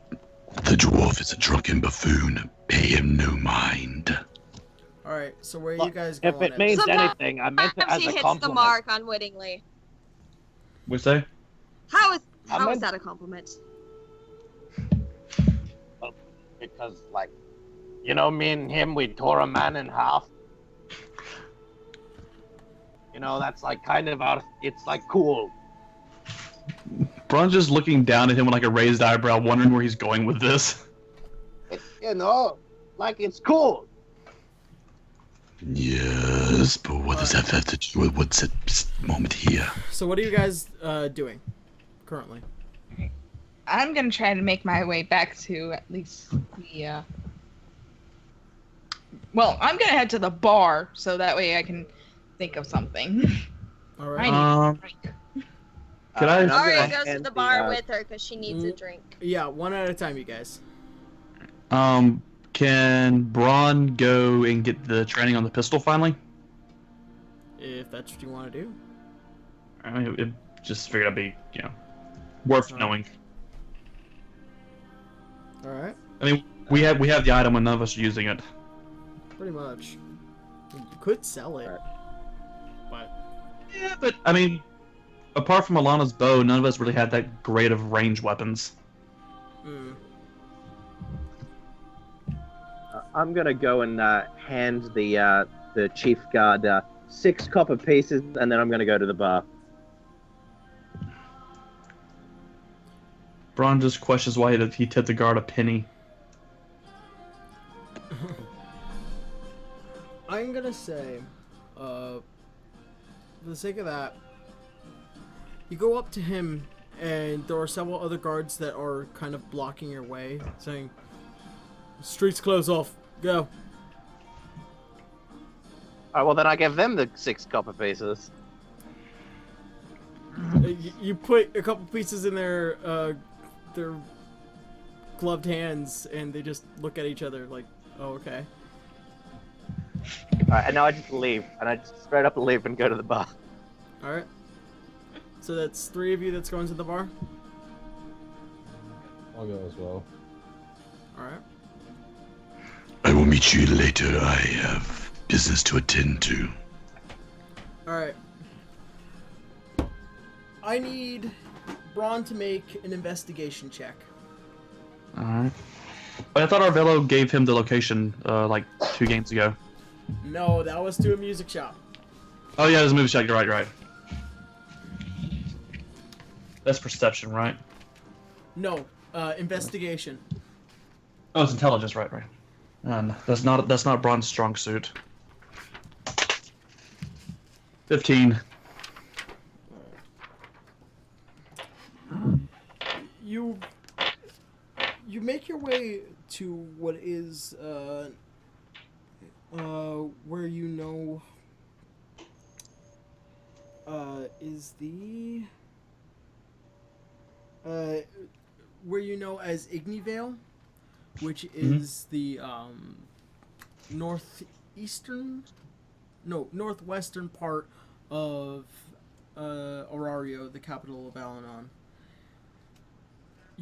The dwarf is a drunken buffoon. Pay him no mind. Alright, so where are you guys going? If it means anything, I meant it as He a hits compliment. the mark unwittingly. What's that? How is meant- that a compliment? Because, like, you know, me and him, we tore a man in half. You know, that's like kind of our. It's like cool. Braun's just looking down at him with like a raised eyebrow, wondering where he's going with this. You know, like it's cool. Yes. does, but what does that have to do with what's at this moment here? So what are you guys doing currently? I'm gonna try to make my way back to at least the. Well, I'm gonna head to the bar so that way I can think of something. All right. I need a drink. Can I? Aria goes to the bar with her because she needs a drink. Yeah, one at a time, you guys. Can Braun go and get the training on the pistol finally? If that's what you want to do. I mean, it just figured it'd be, worth knowing. All right. I mean, we have the item when none of us are using it. Pretty much. You could sell it, but Yeah, but I mean, apart from Alana's bow, none of us really had that great of range weapons. I'm gonna go and hand the chief guard 6 copper pieces, and then I'm gonna go to the bar. Braun just questions why he tipped the guard a penny. I'm gonna say, for the sake of that, you go up to him, and there are several other guards that are kind of blocking your way, saying, "Streets close off. Go." Alright, well then I give them the 6 copper pieces. You put a couple pieces in their gloved hands, and they just look at each other like, "Oh, okay." Alright, and now I just leave, and I just straight up leave and go to the bar. Alright. So that's 3 of you that's going to the bar? I'll go as well. Alright. I will meet you later. I have business to attend to. Alright. I need Braun to make an investigation check. Alright. But I thought Arvello gave him the location, like 2 games ago. No, that was to a music shop. Oh yeah, there's a movie shot, you're right. That's perception, right? No, investigation. Oh, it's intelligence, right. That's not Braun's strong suit. 15. You make your way to what is where you know is the where you know as Ignyvale, which is the northwestern part of Orario, the capital of Al-Anon.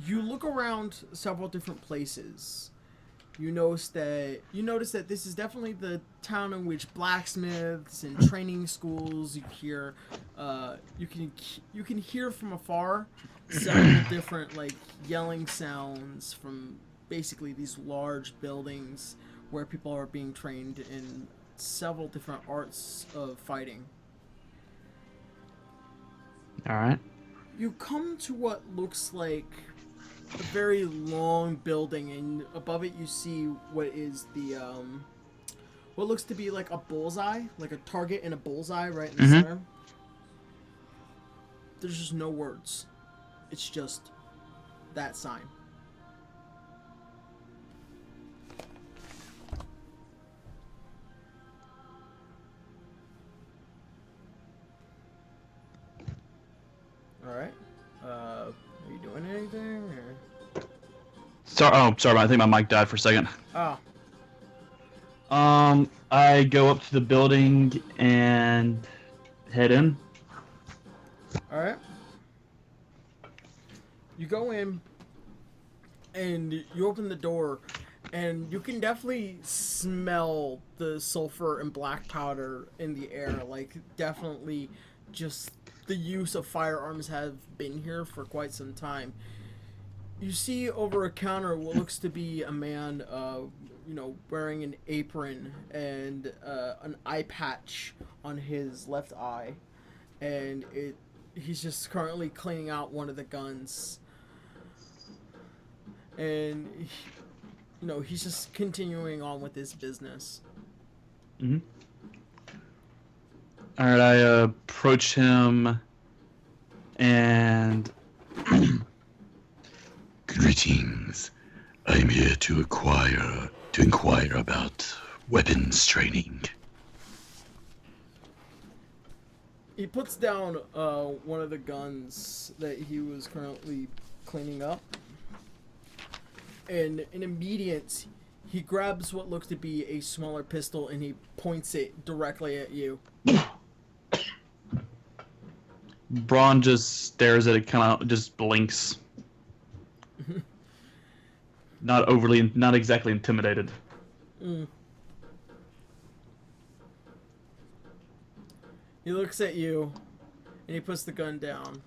You look around several different places. You notice that this is definitely the town in which blacksmiths and training schools. You can hear from afar several different yelling sounds from basically these large buildings where people are being trained in several different arts of fighting. All right. You come to what looks like a very long building, and above it you see what is the what looks to be like a bullseye, like a target and a bullseye right in the center. There's just no words. It's just that sign. Alright. Are you doing anything? Or? Sorry, I think my mic died for a second. Oh. I go up to the building and head in. Alright. You go in, and you open the door, and you can definitely smell the sulfur and black powder in the air. Definitely just the use of firearms have been here for quite some time. You see over a counter what looks to be a man, wearing an apron and an eye patch on his left eye, and he's just currently cleaning out one of the guns, and he's just continuing on with his business. All right, I approach him and Greetings. I'm here to inquire about weapons training. He puts down one of the guns that he was currently cleaning up, and in immediate, he grabs what looks to be a smaller pistol and he points it directly at you. Braun just stares at it, kind of just blinks. Not exactly intimidated. Mm. He looks at you, and he puts the gun down.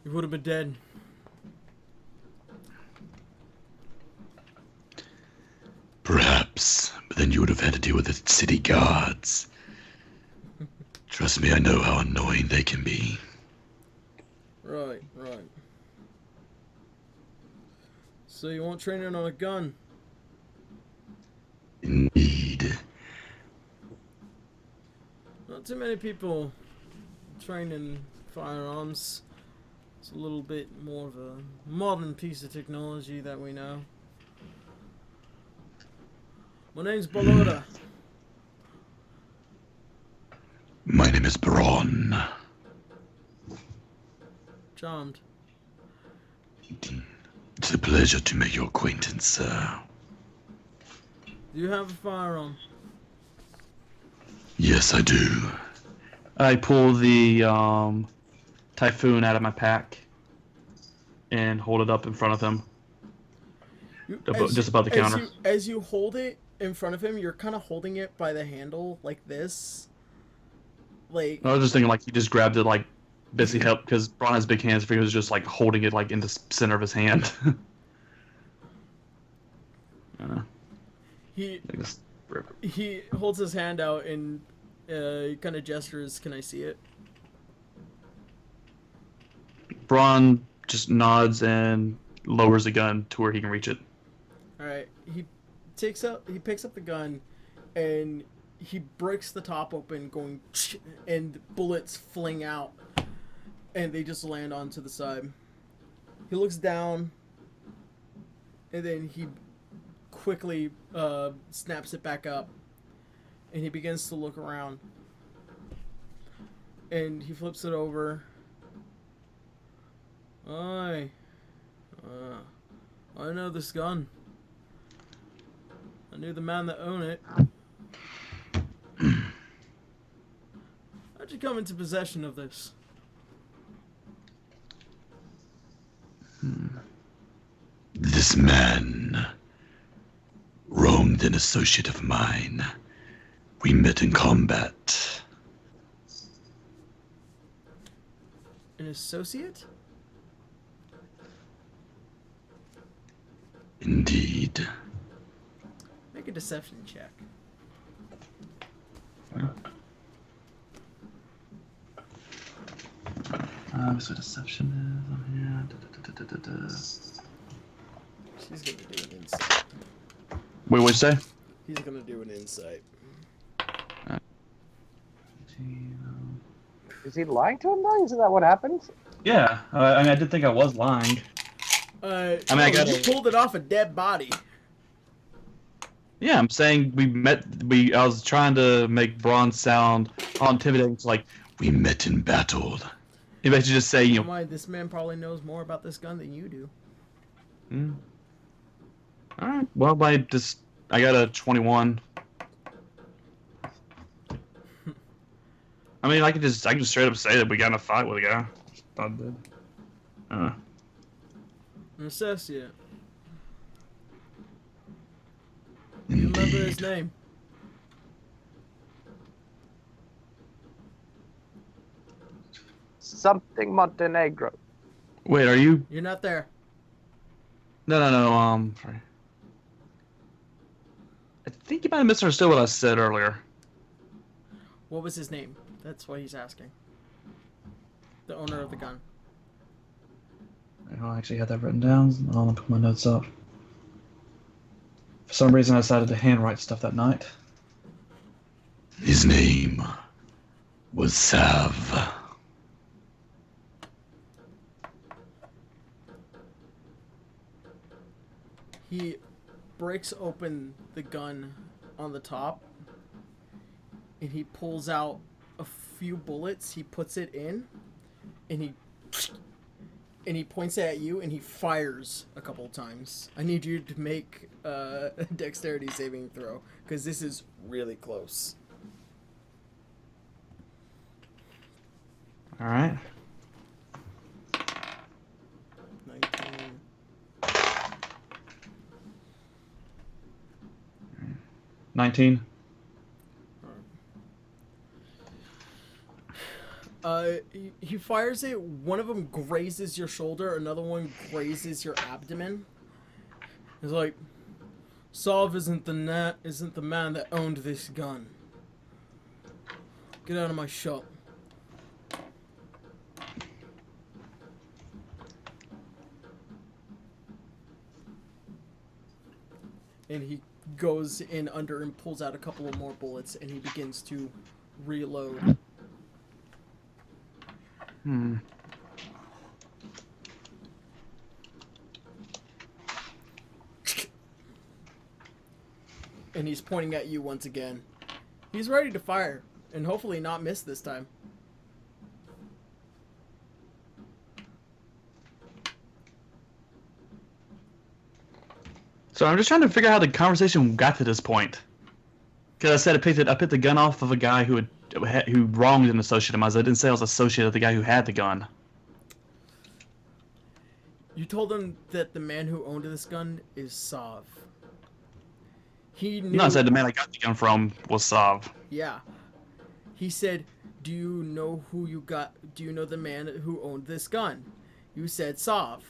You would have been dead. Perhaps, but then you would have had to deal with the city guards. Trust me, I know how annoying they can be. Right. So you want training on a gun? Indeed. Not too many people train in firearms. It's a little bit more of a modern piece of technology that we know. My name's Balota. My name is Braun. Charmed. It's a pleasure to make your acquaintance, sir. Do you have a firearm? Yes, I do. I pull the Typhoon out of my pack and hold it up in front of him, just above the counter. As you hold it in front of him, you're kind of holding it by the handle like this. Like I was just thinking, like he just grabbed it, like basically help because Braun has big hands. If he was just like holding it like in the center of his hand. He holds his hand out and kind of gestures. Can I see it? Braun just nods and lowers the gun to where he can reach it. All right. He picks up the gun, and he breaks the top open, going, and bullets fling out, and they just land onto the side. He looks down, and then he quickly snaps it back up, and he begins to look around, and he flips it over. I know this gun. I knew the man that owned it. How'd you come into possession of this? This man roamed an associate of mine. We met in combat. An associate? Indeed. Make a deception check. So deception is on here. She's gonna do an insight. Wait, what'd you say? He's gonna do an insight. Is he lying to him though? Isn't that what happens? Yeah, I mean, I did think I was lying. I pulled it off a dead body. Yeah, I'm saying I was trying to make Braun sound all intimidating. It's like, we met in battle. You basically just say, you know. Why, this man probably knows more about this gun than you do. Alright, well, I got a 21. I mean, I can just straight up say that we got in a fight with a guy. Not dead. An associate. You remember his name? Something Montenegro. Wait, are you? You're not there. No. Sorry. I think you might have misunderstood what I said earlier. What was his name? That's what he's asking. The owner of the gun. I actually had that written down. I'll put my notes up. For some reason, I decided to handwrite stuff that night. His name was Sav. He breaks open the gun on the top, and he pulls out a few bullets. He puts it in, and he points it at you, and he fires a couple of times. I need you to make a dexterity saving throw, because this is really close. All right. 19. 19. He fires it. One of them grazes your shoulder. Another one grazes your abdomen. He's like, Sav isn't the man that owned this gun. Get out of my shop. And he goes in under and pulls out a couple of more bullets, and he begins to reload. Hmm. And he's pointing at you once again. He's ready to fire, and hopefully not miss this time. So I'm just trying to figure out how the conversation got to this point. Because I said I picked the gun off of a guy who wronged an associate of mine. I didn't say I was associated with the guy who had the gun. You told him that the man who owned this gun is Sav. He knew. No, I said the man I got the gun from was Sav. Yeah. He said, "Do you know who you got? Do you know the man who owned this gun?" You said Sav.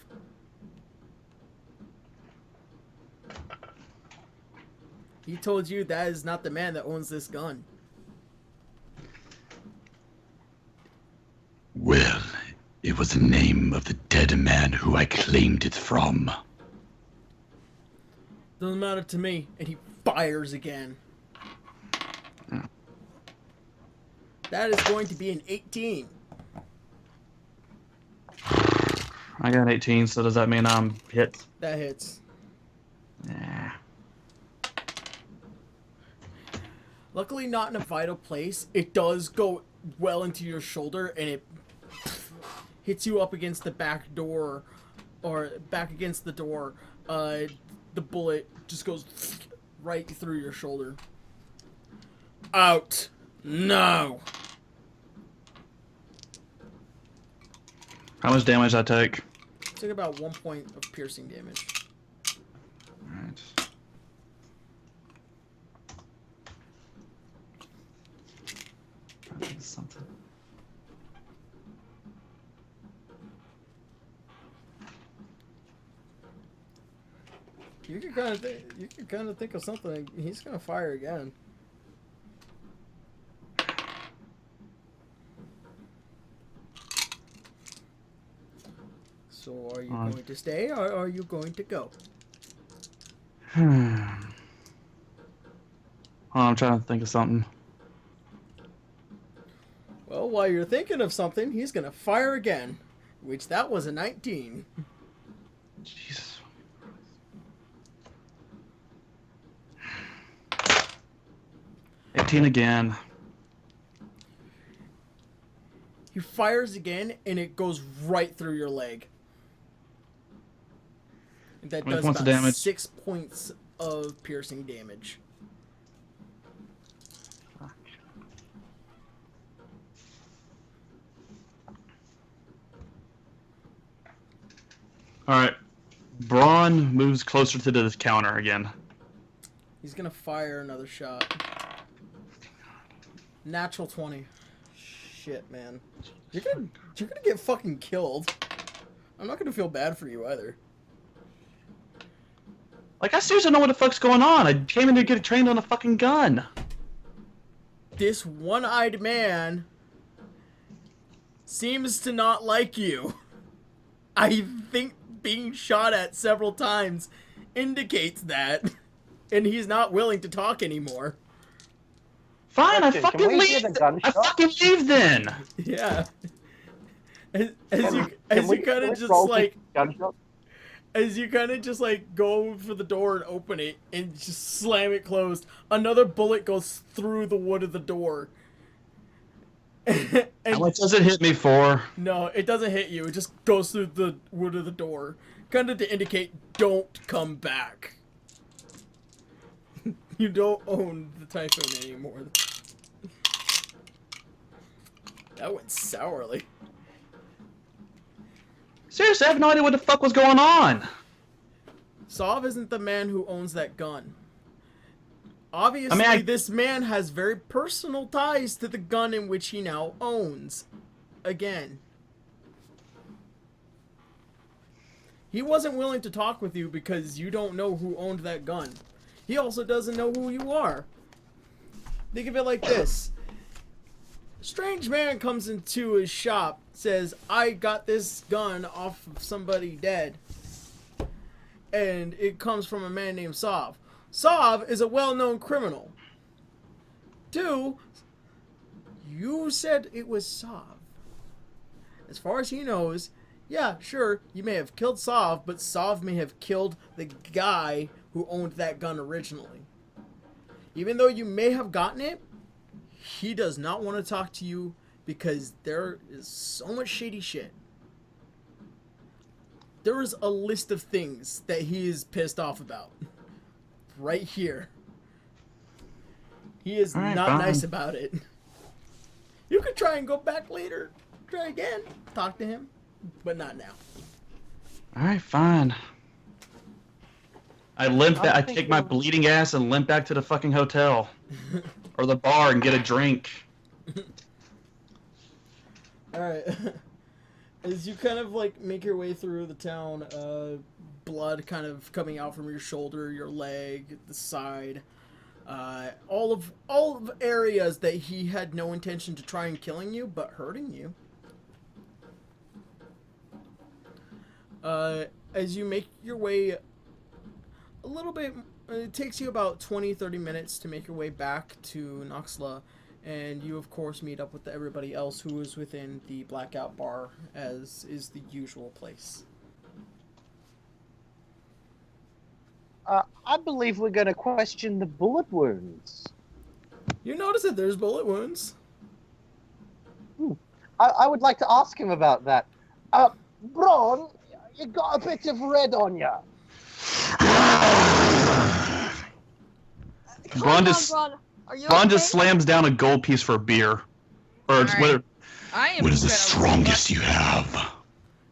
He told you that is not the man that owns this gun. Well, it was the name of the dead man who I claimed it from. Doesn't matter to me. And he fires again. That is going to be an 18. I got 18, so does that mean I'm hit? That hits. Yeah. Luckily not in a vital place. It does go well into your shoulder, and it hits you up against the back door, or back against the door. The bullet just goes right through your shoulder. Out. No. How much damage I take? Took about 1 point of piercing damage. Alright. Something. You can kind of think of something. He's gonna fire again. So are you going to stay, or are you going to go? I'm trying to think of something. Well, while you're thinking of something, he's gonna fire again, which that was a 19. Jesus. Again. He fires again, and it goes right through your leg. That does points of about damage? 6 points of piercing damage. Alright. Braun moves closer to the counter again. He's gonna fire another shot. Natural 20. Shit, man. You're gonna get fucking killed. I'm not gonna feel bad for you either. Like, I seriously don't know what the fuck's going on. I came in here to get trained on a fucking gun. This one-eyed man seems to not like you. I think being shot at several times indicates that. And he's not willing to talk anymore. Fine, I Can fucking we hear leave. the gunshot? I fucking leave then. Yeah. As you Can we kind of just roll like gunshot? as you kind of just like go for the door and open it and just slam it closed, another bullet goes through the wood of the door. And How much does it hit me for? no, it doesn't hit you. It just goes through the wood of the door, kind of to indicate don't come back. You don't own the Typhoon anymore. That went sourly. Seriously, I have no idea what the fuck was going on. Sov isn't the man who owns that gun. Obviously, this man has very personal ties to the gun in which he now owns. Again. He wasn't willing to talk with you because you don't know who owned that gun. He also doesn't know who you are. Think of it like this. Strange man comes into his shop, says, I got this gun off of somebody dead. And it comes from a man named Sov. Sov is a well-known criminal. 2, you said it was Sov. As far as he knows, yeah, sure, you may have killed Sov, but Sov may have killed the guy who owned that gun originally. Even though you may have gotten it, he does not want to talk to you because there is so much shady shit. There is a list of things that he is pissed off about. Right here. He is All right, not fine. nice about it. You could try and go back later. Try again. Talk to him. But not now. Alright, fine. I take my bleeding ass and limp back to the fucking hotel. Or the bar and get a drink. Alright. As you kind of like make your way through the town, blood kind of coming out from your shoulder, your leg, the side, all of areas that he had no intention to try and killing you, but hurting you. As you make your way a little bit, it takes you about 20-30 minutes to make your way back to Noxla, and you of course meet up with everybody else who is within the Blackout Bar, as is the usual place. I believe we're going to question the bullet wounds. You notice that there's bullet wounds. I would like to ask him about that. Braun, you got a bit of red on you. Braun just slams down a gold piece for a beer. Or it's Alright. What is the strongest you have?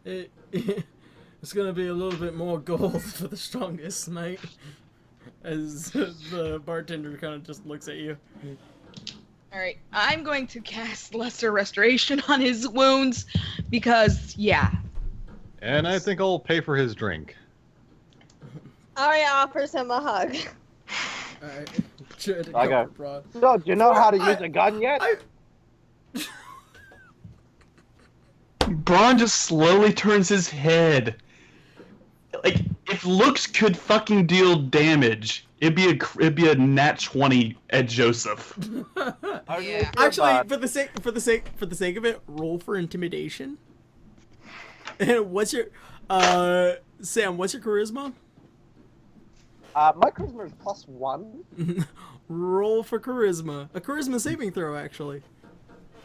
It's gonna be a little bit more gold for the strongest, mate. As the bartender kind of just looks at you. Alright, I'm going to cast Lesser Restoration on his wounds because, yeah. And I think I'll pay for his drink. Arya offers him a hug. Alright. I go, so, do you know how to use a gun yet? Braun just slowly turns his head. Like, if looks could fucking deal damage, it'd be a nat 20 at Joseph. Yeah. Actually, for the sake of it, roll for intimidation. And what's your Sam, what's your charisma? My charisma is +1. Roll for charisma. A charisma saving throw, actually.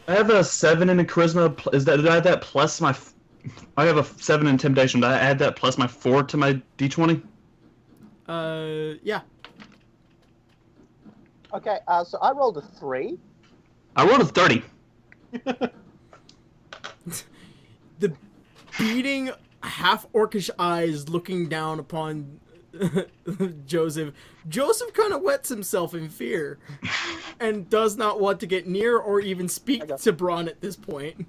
I have a 7 in a charisma. Did I add that plus my? I have a 7 in intimidation. Did I add that plus my 4 to my d20? Yeah. Okay, so I rolled a 3. I rolled a 30. The beating, half-orcish eyes looking down upon Joseph. Joseph kind of wets himself in fear and does not want to get near or even speak to Braun at this point.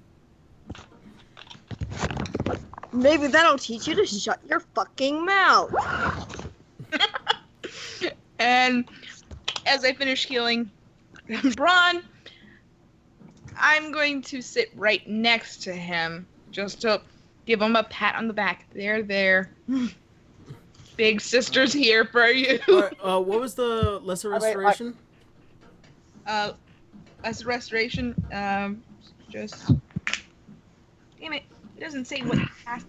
Maybe that'll teach you to shut your fucking mouth. And as I finish healing Braun, I'm going to sit right next to him just to give him a pat on the back. There. Big sister's here for you. All right, what was the lesser restoration? Lesser restoration. Just. Damn it! It doesn't say what has.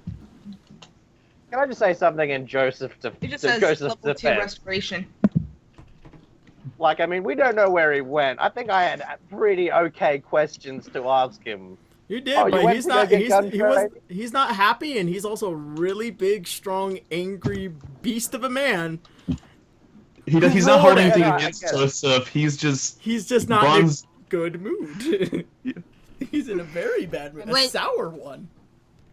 Can I just say something in Joseph to It just to says Joseph's level 2 defense? restoration. Like, I mean, we don't know where he went. I think I had pretty okay questions to ask him. You did, Oh, you but went he's to go not. get He's gun he was. trade? He's not happy, and he's also a really big, strong, angry beast of a man. He's not holding anything I against get it. Joseph. He's just not Bronze- in a good mood. He's in a very bad mood, a Wait. sour one.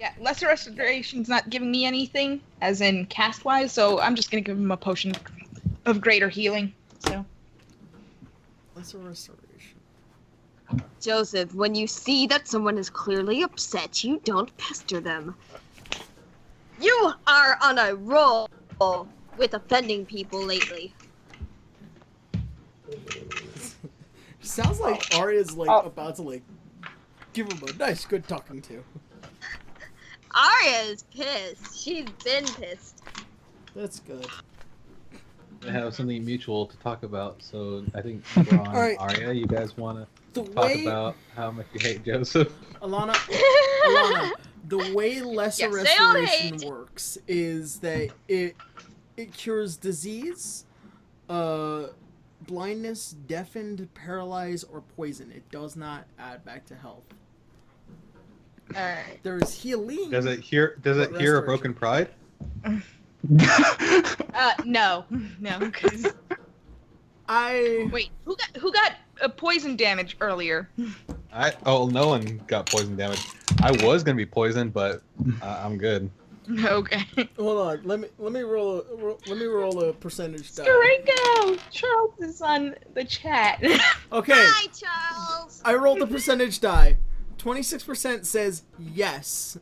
Yeah, lesser restoration's not giving me anything, as in cast-wise, so I'm just gonna give him a potion of greater healing. So. Lesser restoration. Joseph, when you see that someone is clearly upset, you don't pester them. You are on a roll with offending people lately. Sounds like Arya's like Oh. about to like give him a nice, good talking to. Arya is pissed. She's been pissed. That's good. I have something mutual to talk about, so I think we're on Alright. Arya. You guys want to The talk way about how much you hate Joseph? Alana, the way lesser Yes, they all restoration hate. works is that it cures disease, blindness, deafened, paralyzed, or poison. It does not add back to health. Alright. There is healing. Does it hear? Does it But hear a restoration. broken pride? No, because I wait, who got poison damage earlier? No one got poison damage. I was gonna be poisoned, but I'm good. Okay. hold on. Let me roll a percentage die. Ringo! Charles is on the chat. Okay, Hi, Charles. I rolled the percentage die. 26% says yes.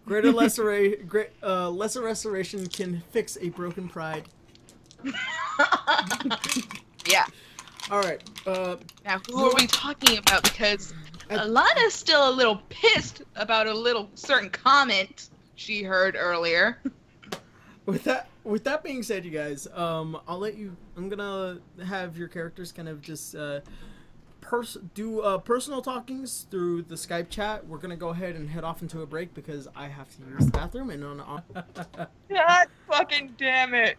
Lesser restoration can fix a broken pride. Yeah. All right. Now, who are we talking about? Because Alana's still a little pissed about a little certain comment she heard earlier. With that being said, you guys, I'll let you. I'm gonna have your characters kind of just do personal talkings through the Skype chat. We're gonna go ahead and head off into a break because I have to use the bathroom and on. God fucking damn it.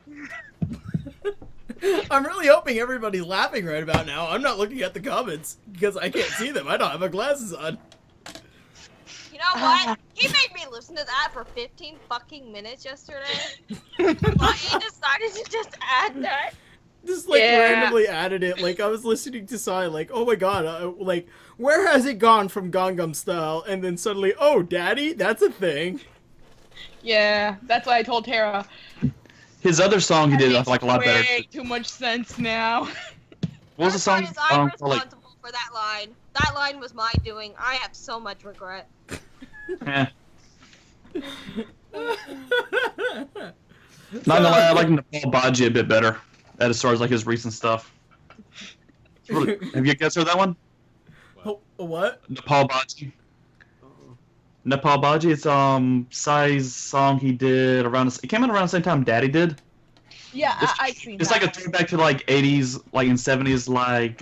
I'm really hoping everybody's laughing right about now. I'm not looking at the comments because I can't see them. I don't have my glasses on. You know what? He made me listen to that for 15 fucking minutes yesterday. Why he decided to just add that? Just like Yeah. randomly added it. Like I was listening to Sai, like, oh my god, like where has it gone from Gangnam Style? And then suddenly, oh, Daddy, that's a thing. Yeah, that's why I told Tara. His other song he did Makes like a lot better. way too much sense now. What was the song? Is I'm For, like, responsible for that line. That line was my doing. I have so much regret. eh. Not gonna lie, I like Nepal Baji a bit better. As far as like his recent stuff. Really, have you guys heard that one? Oh, what? Nepal Baji. Nepal Baji. It's Sai's song he did around. It came out around the same time Daddy did. Yeah, I seen It's that. like a throwback to like 80s, like in 70s, like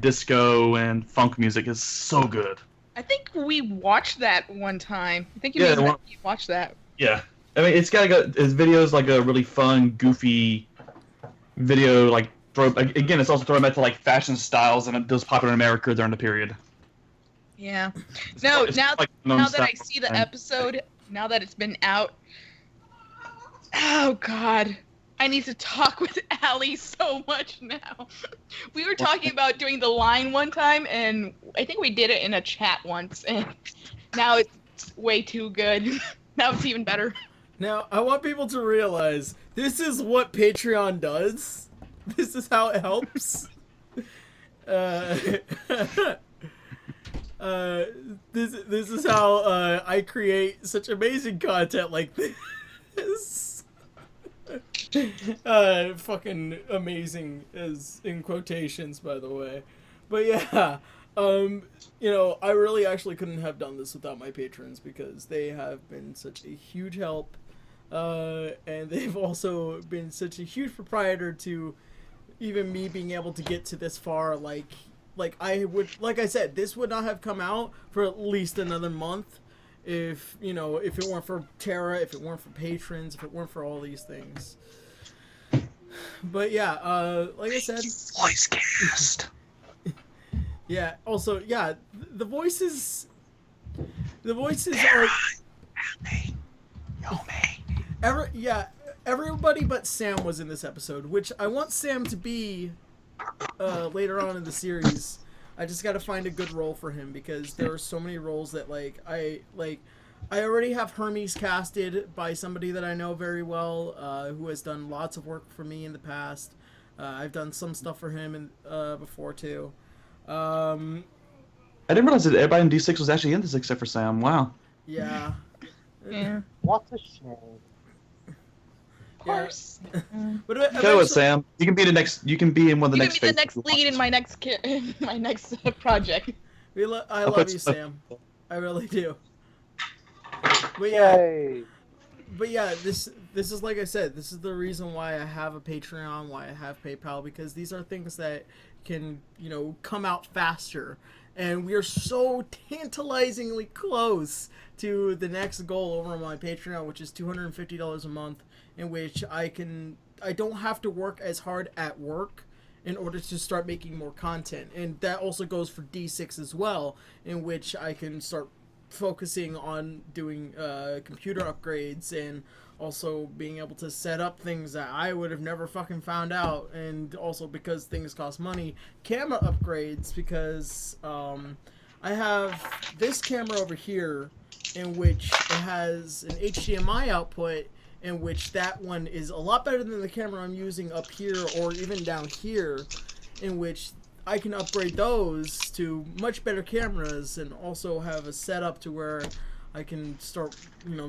disco and funk music. It's so good. I think we watched that one time. I think you Yeah, made well- you watch that. Yeah, I mean it's got his videos like a really fun, goofy video. Like again, it's also throwing back to like fashion styles and those popular in America during the period. Yeah. No, it's now like now that I non-stop see the and- episode, now that it's been out, oh god, I need to talk with Allie so much now. We were talking about doing the line one time, and I think we did it in a chat once, and now it's way too good. Now it's even better. Now, I want people to realize this is what Patreon does. This is how it helps. This is how I create such amazing content like this. Fucking amazing as in quotations, by the way. But yeah, you know, I really actually couldn't have done this without my patrons because they have been such a huge help. And they've also been such a huge proprietor to even me being able to get to this far, like, like I said, this would not have come out for at least another month if it weren't for Terra, if it weren't for patrons, if it weren't for all these things. But yeah, like I said, voice cast. Yeah. Also, yeah, the voices are. Everybody but Sam was in this episode, which I want Sam to be later on in the series. I just got to find a good role for him because there are so many roles that I already have Hermes casted by somebody that I know very well, who has done lots of work for me in the past. I've done some stuff for him before too. I didn't realize that everybody in D6 was actually in this except for Sam. Wow. Yeah. Yeah. What a shame. Of course. But Go with Sam. You can be the next. You can be in one of the You next. can be the next lead in my next project. I love you, Sam. I really do. But yeah. But yeah, this is like I said. This is the reason why I have a Patreon, why I have PayPal, because these are things that can come out faster. And we are so tantalizingly close to the next goal over on my Patreon, which is $250 a month, in which I don't have to work as hard at work in order to start making more content. And that also goes for D6 as well, in which I can start focusing on doing computer upgrades and also being able to set up things that I would have never fucking found out, and also because things cost money, camera upgrades, because I have this camera over here in which it has an HDMI output, in which that one is a lot better than the camera I'm using up here or even down here, in which I can upgrade those to much better cameras and also have a setup to where I can start,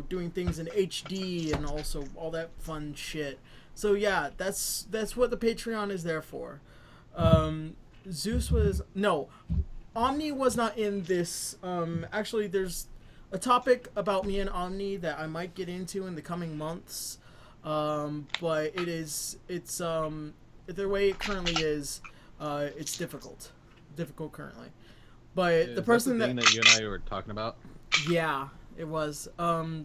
doing things in HD and also all that fun shit. So yeah, that's what the Patreon is there for. Omni was not in this. Actually, there's a topic about me and Omni that I might get into in the coming months. But it's the way it currently is. It's difficult currently. But the person that you and I were talking about. Yeah, it was. The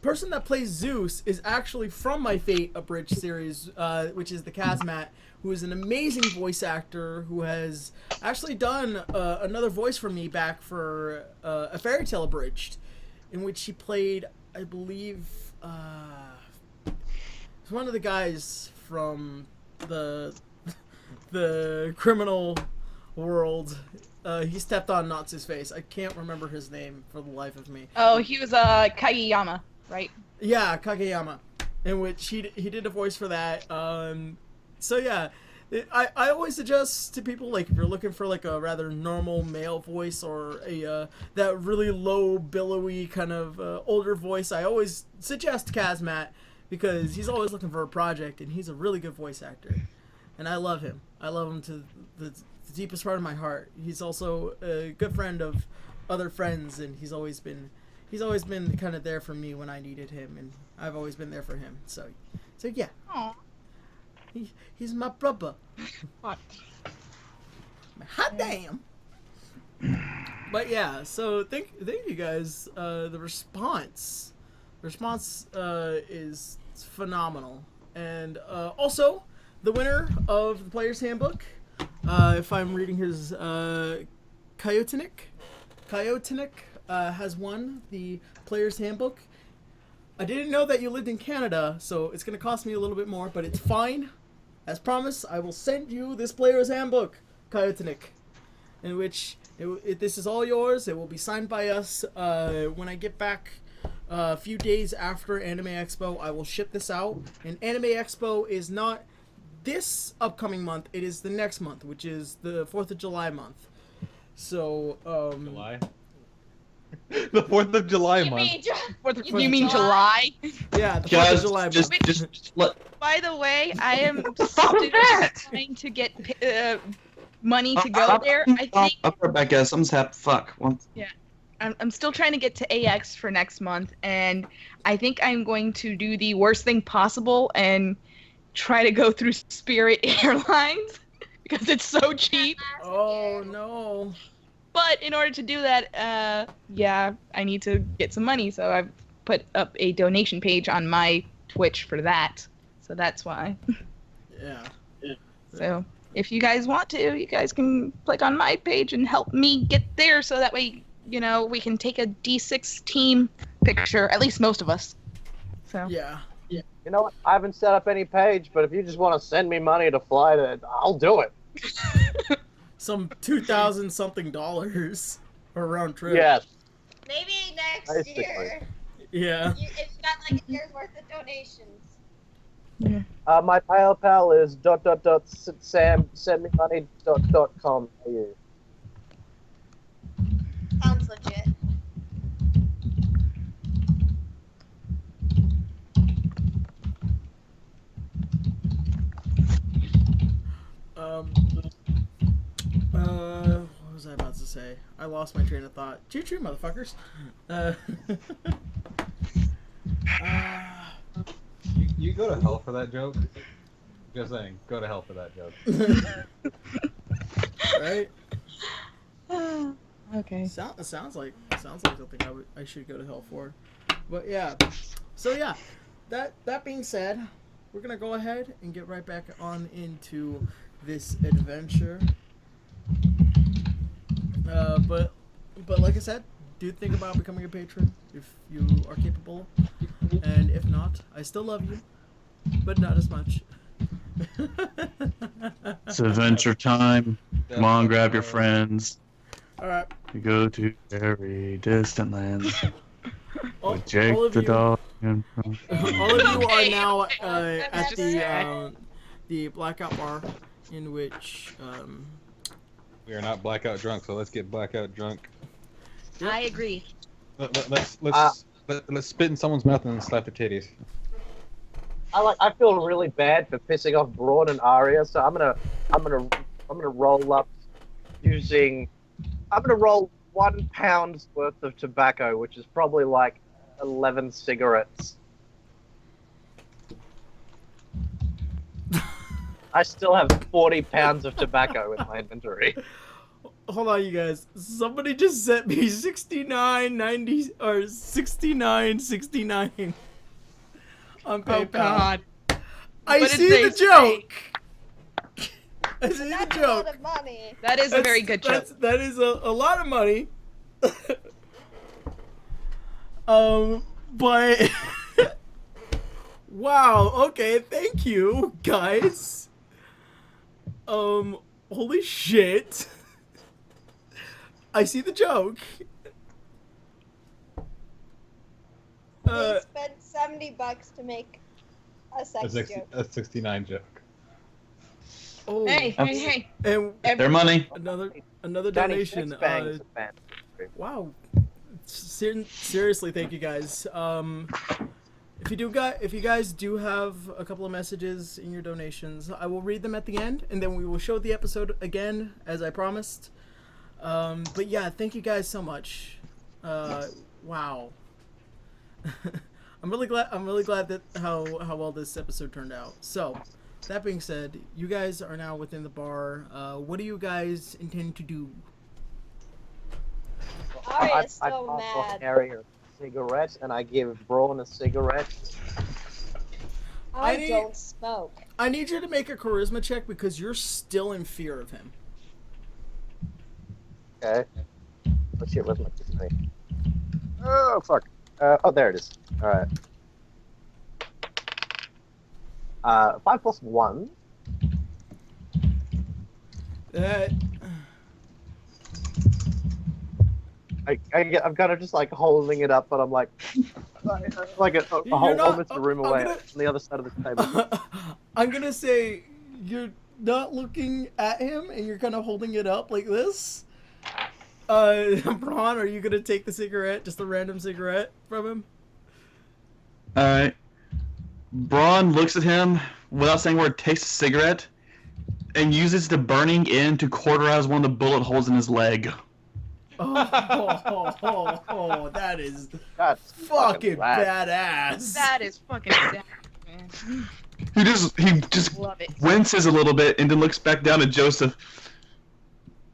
person that plays Zeus is actually from my Fate Abridged series, which is the Kazmat, who is an amazing voice actor who has actually done another voice for me back for a Fairy Tale Abridged, in which he played, I believe, one of the guys from the criminal world. He stepped on Natsu's face. I can't remember his name for the life of me. Oh, he was Kageyama, right? Yeah, Kageyama, in which he did a voice for that. So yeah, I always suggest to people, like, if you're looking for like a rather normal male voice or that really low billowy kind of older voice, I always suggest Kazmat, because he's always looking for a project and he's a really good voice actor, and I love him. I love him to the deepest part of my heart. He's also a good friend of other friends, and he's always been kind of there for me when I needed him, and I've always been there for him. So yeah. Aww. He's my brother. What? Hot damn. But yeah, so thank you guys. The response is phenomenal, and also the winner of the Player's Handbook. If I'm reading his Coyotenik has won the Player's Handbook. I didn't know that you lived in Canada, so it's going to cost me a little bit more, but it's fine. As promised, I will send you this Player's Handbook, Coyotenik, in which this is all yours. It will be signed by us. When I get back a few days after Anime Expo, I will ship this out. And Anime Expo is not this upcoming month, it is the next month, which is the 4th of July month. So, July? The 4th of July month. You mean July? Yeah, the 4th of July month. Just let... By the way, I am still trying to get money to go there. I think. I'll be back, guys. Something's happened. Fuck. Yeah. I'm still trying to get to AX for next month, and I think I'm going to do the worst thing possible and try to go through Spirit Airlines because it's so cheap. Oh no. But in order to do that, yeah, I need to get some money. So I've put up a donation page on my Twitch for that. So that's why. Yeah. So if you guys want to, you guys can click on my page and help me get there. So that way, you know, we can take a D6 team picture. At least most of us. So. Yeah. You know what? I haven't set up any page, but if you just want to send me money to fly to, I'll do it. Some $2,000 something or round trip. Yes. Maybe next Basically. year. Yeah. If you got like a year's worth of donations. Yeah. My PayPal is ... Sam sendmemoney.com. Sounds legit. What was I about to say? I lost my train of thought. Choo-choo, motherfuckers. You go to hell for that joke. Just saying, go to hell for that joke. Right? Okay. Sounds like something I should go to hell for. But yeah. So yeah, that being said, we're gonna go ahead and get right back on into this adventure. But like I said, do think about becoming a patron if you are capable, and if not, I still love you, but not as much. It's adventure time. Come on, grab your friends. All right. We go to very distant lands. With Jake all of the you- dog. And... All of you are now at the blackout bar, in which We are not blackout drunk, so let's get blackout drunk. I agree. Let's spit in someone's mouth and then slap their titties. I feel really bad for pissing off Braun and Arya, so I'm gonna roll up using. I'm gonna roll 1 pound's worth of tobacco, which is probably like 11 cigarettes. I still have 40 pounds of tobacco in my inventory. hold on, you guys. Somebody just sent me 69.90 or 69.69 on PayPal. Oh God! I What did see they the say? joke. I see the That's a joke. lot of money. That is a very good joke. That is a lot of money. But wow. Okay, thank you, guys. Holy shit. I see the joke. They spent $70 to make a sex joke. A 69 joke. Oh, Hey! and Their money. another Danny donation. Sixbang is a fan. Wow. Seriously, thank you guys. If you guys do have a couple of messages in your donations, I will read them at the end, and then we will show the episode again as I promised. But yeah, thank you guys so much. Wow. I'm really glad that how well this episode turned out. So, that being said, you guys are now within the bar. What do you guys intend to do? Arya's I so pass off mad. Harry a cigarette, and I give Braun a cigarette. I I need- don't smoke. I need you to make a charisma check because you're still in fear of him. Okay. Oh shit, where's my thing? Oh fuck. Oh, there it is. Alright. 5 plus 1. I'm kind of just like holding it up, but I'm like a whole almost a room away on the other side of the table. I'm gonna say you're not looking at him and you're kind of holding it up like this. Braun, are you gonna take the cigarette, just a random cigarette from him? Alright. Braun looks at him without saying a word, takes a cigarette, and uses the burning end to cauterize one of the bullet holes in his leg. That is That's fucking rad. badass. That is fucking sad, man. He just Love it. winces a little bit and then looks back down at Joseph.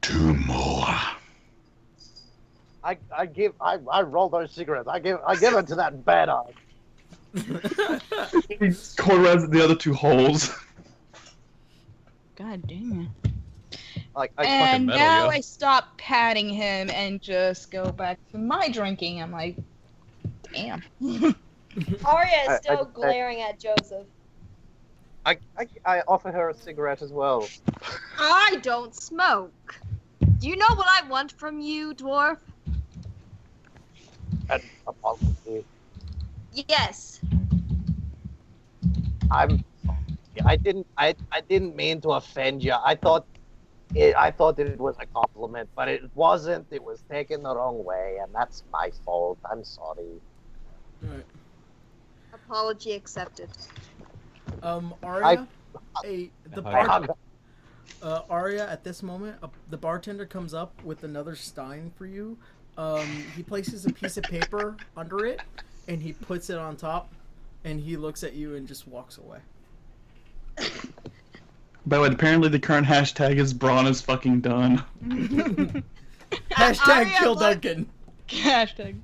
2 more. I roll those cigarettes. I give it to that bad eye. He cauterizes the other 2 holes. God damn. fucking And metal, now yo. I stop patting him and just go back to my drinking. I'm like, damn. Arya is still glaring at Joseph. I offer her a cigarette as well. I don't smoke. Do you know what I want from you, Dwarf? An apology. Yes. I didn't mean to offend you. I thought it was a compliment, but it wasn't. It was taken the wrong way, and that's my fault. I'm sorry. Alright. Apology accepted. Arya, Arya, at this moment, the bartender comes up with another stein for you. He places a piece of paper under it, and he puts it on top, and he looks at you and just walks away. By the way, apparently the current hashtag is Braun is fucking done. Hashtag Arya, kill look. Duncan. Hashtag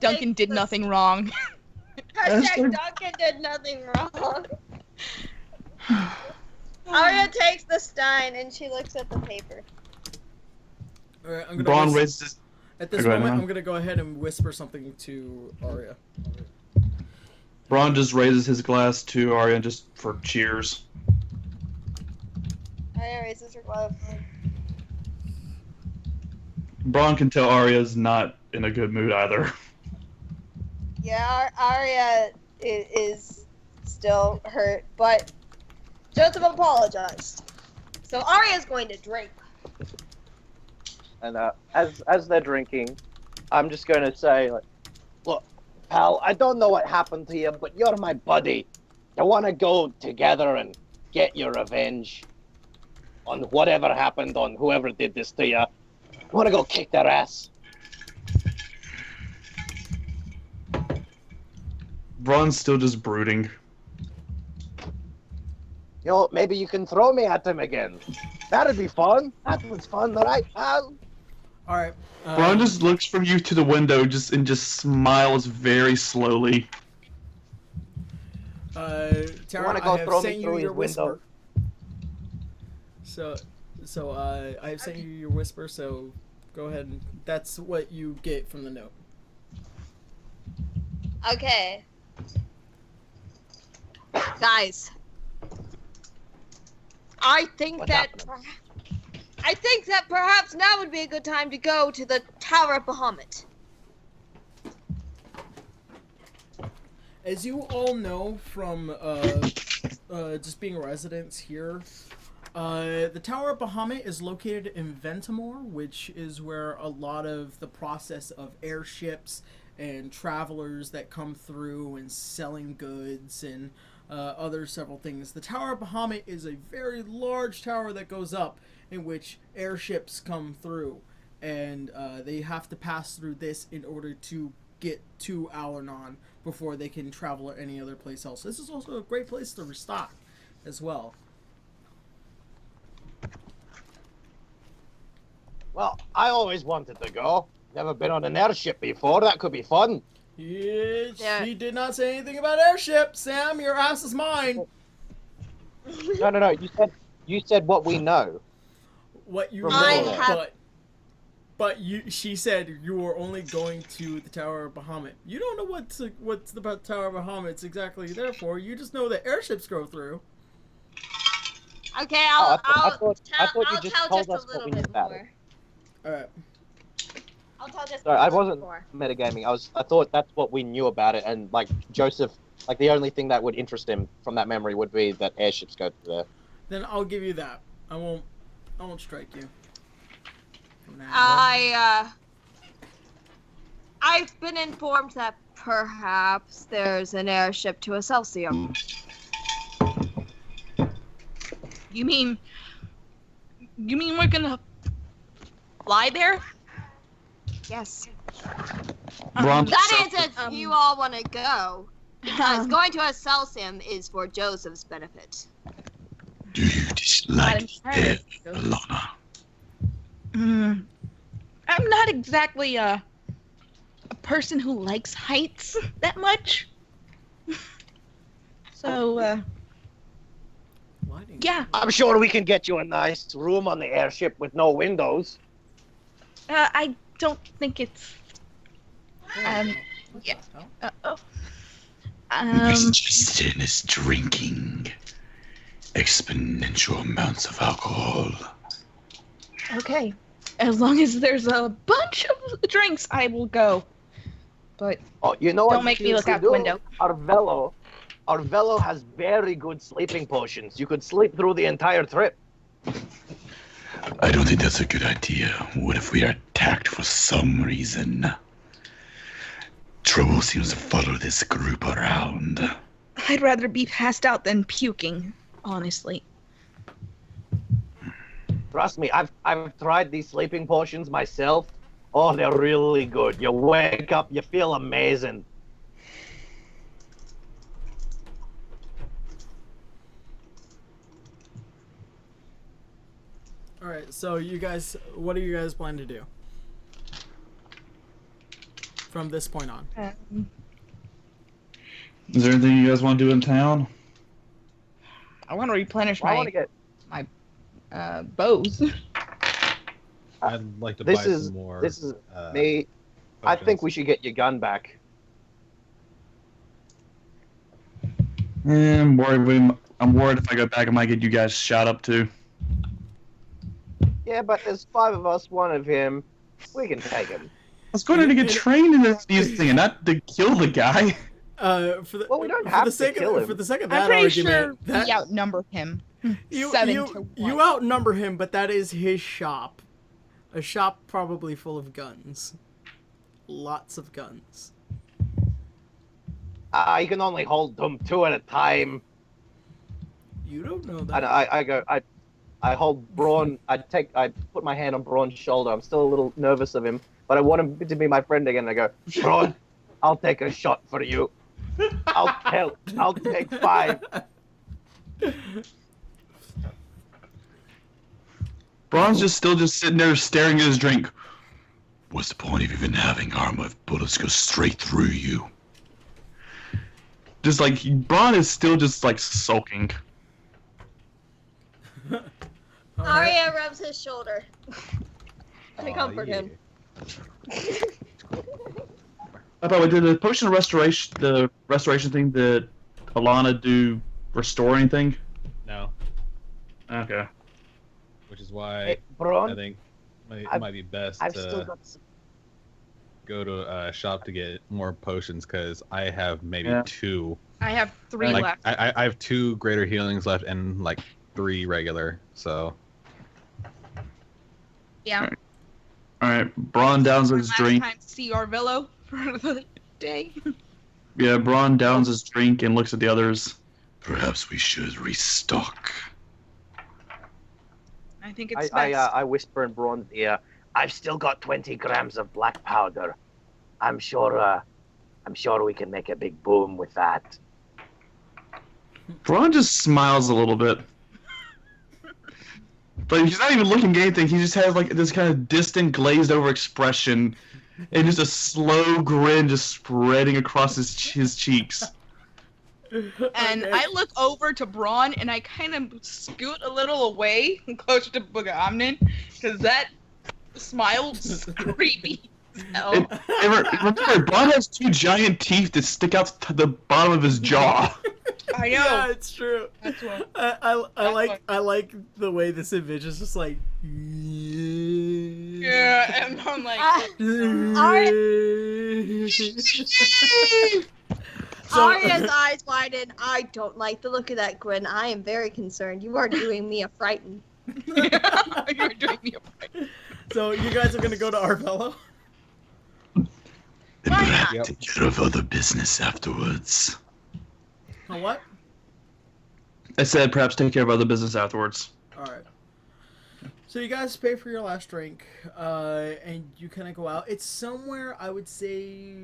Duncan did nothing wrong. Hashtag Duncan did nothing wrong. Arya takes the stein and she looks at the paper. Alright, I'm gonna Braun raises. at this Go ahead, moment, man. I'm gonna go ahead and whisper something to Arya. Braun just raises his glass to Arya just for cheers. Arya raises her glove. Braun can tell Arya's not in a good mood either. Yeah, Arya is still hurt, but Joseph apologized. So Arya's going to drink. And as they're drinking, I'm just going to say, like, look, pal, I don't know what happened to you, but you're my buddy. I want to go together and get your revenge on whatever happened, on whoever did this to you. I want to go kick their ass. Braun's still just brooding. You know, maybe you can throw me at him again. That'd be fun. That was fun, right, pal? Alright. Braun just looks from you to the window and just smiles very slowly. Tara, wanna go I have throw me sent you through your his window? whisper. So I have sent you your whisper, so go ahead and that's what you get from the note. Okay. Guys, I think What that happened? perhaps now would be a good time to go to the Tower of Bahamut. As you all know from just being residents here, the Tower of Bahamut is located in Ventimore, which is where a lot of the process of airships and travelers that come through and selling goods and other several things. The Tower of Bahamut is a very large tower that goes up in which airships come through, and they have to pass through this in order to get to Alanon before they can travel any other place else. This is also a great place to restock as well. Well, I always wanted to go. Never been on an airship before. That could be fun. Yeah. He did not say anything about airships. Sam, your ass is mine. No. You said what we know. What you I know, have- but she said you were only going to the Tower of Bahamut. You don't know what's the Tower of Bahamut's exactly there for. You just know that airships go through. Okay, I I'll thought you tell just just told a us what little we knew bit about more. Alright. I'll tell just Sorry, I a little wasn't more. metagaming. I thought that's what we knew about it, and like Joseph, like the only thing that would interest him from that memory would be that airships go through there. Then I'll give you that. I won't strike you. From now on. I've been informed that perhaps there's an airship to Excelsior. You mean we're gonna fly there? Yes. Braun That is if you all want to go. Because going to assault him is for Joseph's benefit. Do you dislike air, Alana? I'm not exactly a person who likes heights that much. So, yeah. I'm sure we can get you a nice room on the airship with no windows. I don't think it's. Yeah. Suggestion is drinking exponential amounts of alcohol. Okay. As long as there's a bunch of drinks, I will go. But you know don't make me look out the window. Arvello has very good sleeping potions. You could sleep through the entire trip. I don't think that's a good idea. What if we are attacked for some reason? Trouble seems to follow this group around. I'd rather be passed out than puking, honestly. Trust me, I've tried these sleeping potions myself. Oh, they're really good. You wake up, you feel amazing. Alright, so you guys, what do you guys plan to do? From this point on. Is there anything you guys want to do in town? I want to replenish I want to get... my bows. I'd like to buy some more. This is me. I think we should get your gun back. I'm worried if I go back, I might get you guys shot up too. Yeah, but there's 5 of us, 1 of him. We can take him. I was going to get trained in these things, not to kill the guy. We don't have to kill him. For the sake of I'm that pretty argument, sure we outnumber him. you 7-1. You outnumber him, but that is his shop. A shop probably full of guns. Lots of guns. You can only hold them 2 at a time. You don't know that. I hold Braun. I put my hand on Braun's shoulder. I'm still a little nervous of him, but I want him to be my friend again. I go, Braun, I'll take a shot for you. I'll take 5. Braun's still sitting there staring at his drink. What's the point of even having armor if bullets go straight through you? Just like Braun is still just like sulking. Arya rubs his shoulder to comfort him. By the way, did the potion of restoration, the restoration thing, did Alana do restore anything? No. Okay. Which is why Hey, Braun, I think it might be best to go to a shop to get more potions, because I have maybe 2. I have 3 left. I have 2 greater healings left and like 3 regular, so. Yeah. Alright, Braun downs his drink. Last time see Arvello for the day. Yeah, Braun downs his drink and looks at the others. Perhaps we should restock. I think it's best. I whisper in Braun's ear, I've still got 20 grams of black powder. I'm sure we can make a big boom with that. Braun just smiles a little bit. But he's not even looking at anything. He just has like this kind of distant, glazed over expression, and just a slow grin just spreading across his cheeks. And I look over to Braun and I kind of scoot a little away, closer to Bugamnin, because that smile's creepy as hell. Remember, Braun has 2 giant teeth that stick out to the bottom of his jaw. I know. Yeah, it's true. That's what. I like the way this image is just like. Yeah, and I'm like. Arya's eyes widen. I don't like the look of that grin. I am very concerned. You are doing me a frighten. You're doing me a frighten. So you guys are gonna go to Arvello? And perhaps take care of other business afterwards. A what? I said perhaps take care of other business afterwards. Alright. So you guys pay for your last drink, and you kind of go out. It's somewhere, I would say,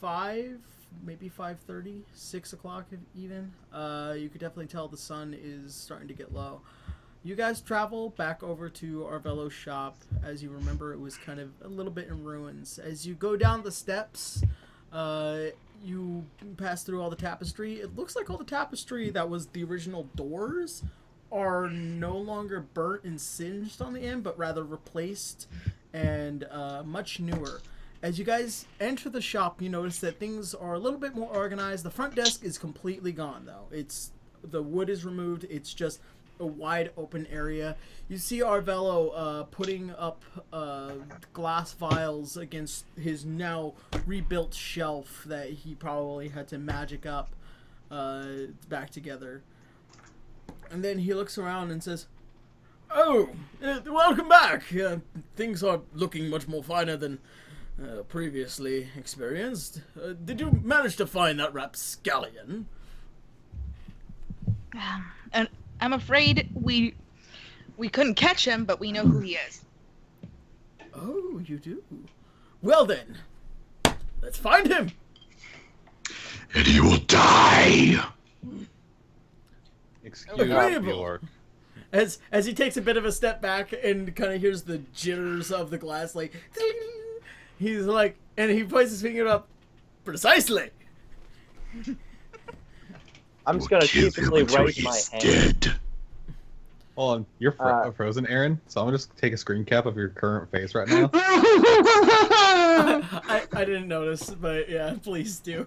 5 maybe 5:30, 6 o'clock even. You could definitely tell the sun is starting to get low. You guys travel back over to Arvello's shop. As you remember, it was kind of a little bit in ruins. As you go down the steps, you pass through all the tapestry. It looks like all the tapestry that was the original doors are no longer burnt and singed on the end, but rather replaced and much newer. As you guys enter the shop, you notice that things are a little bit more organized. The front desk is completely gone, though. The wood is removed. It's just a wide open area. You see Arvello putting up glass vials against his now rebuilt shelf that he probably had to magic up back together. And then he looks around and says, "Oh, welcome back. Things are looking much more finer than previously experienced. Did you manage to find that rapscallion?" And I'm afraid we couldn't catch him, but we know who he is. Oh, you do? Well then, let's find him! And he will die! Excuse Agreeable. As he takes a bit of a step back and kind of hears the jitters of the glass, like, ding, he's like, and he points his finger up, precisely! I'm just gonna stupidly raise my hand. Dead. Hold on, you're frozen, Aaron. So I'm gonna just take a screen cap of your current face right now. I didn't notice, but yeah, please do.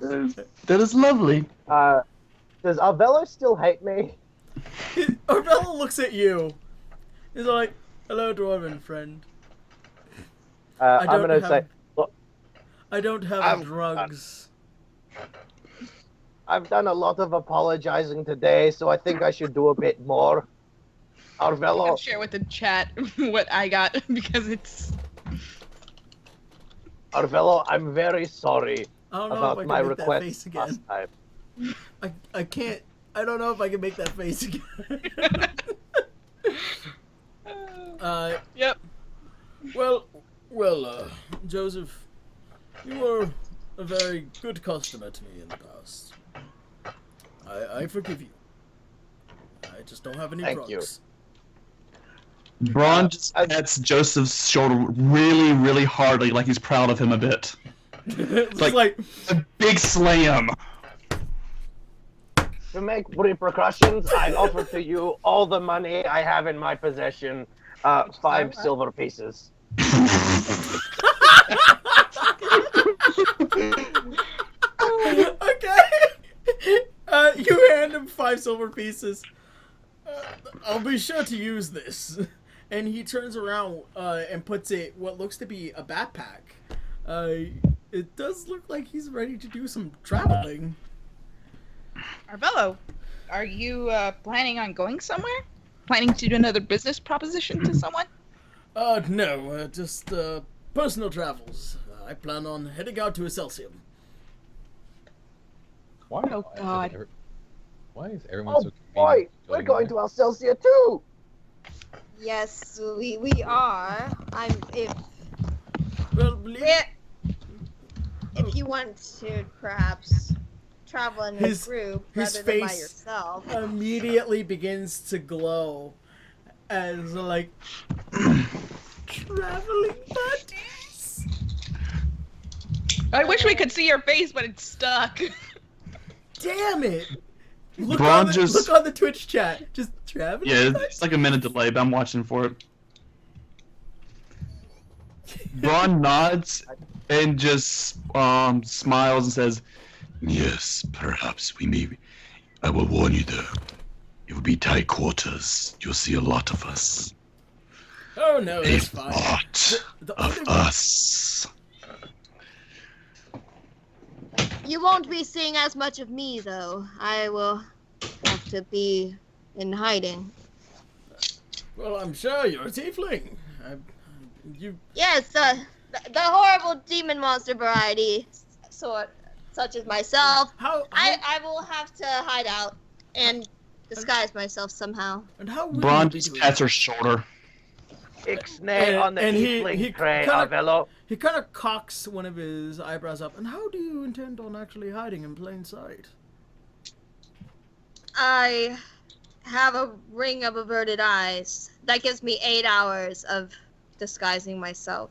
That is lovely. Does Arvello still hate me? Arvello looks at you. He's like, "Hello, dwarven friend. I'm gonna say, look, I don't have drugs." I've done a lot of apologizing today, so I think I should do a bit more. Arvello. I'll share with the chat what I got because it's. Arvello, I'm very sorry I don't know about if I my can make that request face last again. time. I can't. I don't know if I can make that face again. Yep. Well, Joseph, you were a very good customer to me in the past. I forgive you. I just don't have any Thank drugs. Braun just pats Joseph's shoulder really, really hardly, like he's proud of him a bit. It's like a big slam. To make repercussions, I offer to you all the money I have in my possession, 5 silver pieces. Okay. You hand him 5 silver pieces. I'll be sure to use this. And he turns around and puts what looks to be a backpack. It does look like he's ready to do some traveling. Arvello, are you planning on going somewhere? Planning to do another business proposition to someone? No, just personal travels. I plan on heading out to Excelsior. Why? Oh, God. Why is everyone Oh so boy, we're going to Excelsior too! Yes, we are. Well, if you want to perhaps travel in a group rather than by yourself. Immediately begins to glow as like traveling buddies. I wish we could see your face, but it's stuck. Damn it! Look Braun on the Twitch chat. Just traveling. Yeah, buddies? it's like a minute delay, but I'm watching for it. Braun nods and just smiles and says, Yes, perhaps we may. I will warn you though. It will be tight quarters. You'll see a lot of us. Oh no, A it's fine. lot of us. You won't be seeing as much of me, though. I will have to be in hiding. Well, I'm sure you're a tiefling. Yes, the horrible demon monster variety, such as myself. I will have to hide out and disguise myself somehow. And how Braun just pats her shoulder. Ixnay on the tiefling tray, Arvello. He kind of cocks one of his eyebrows up. And how do you intend on actually hiding in plain sight? I have a ring of averted eyes. That gives me 8 hours of disguising myself.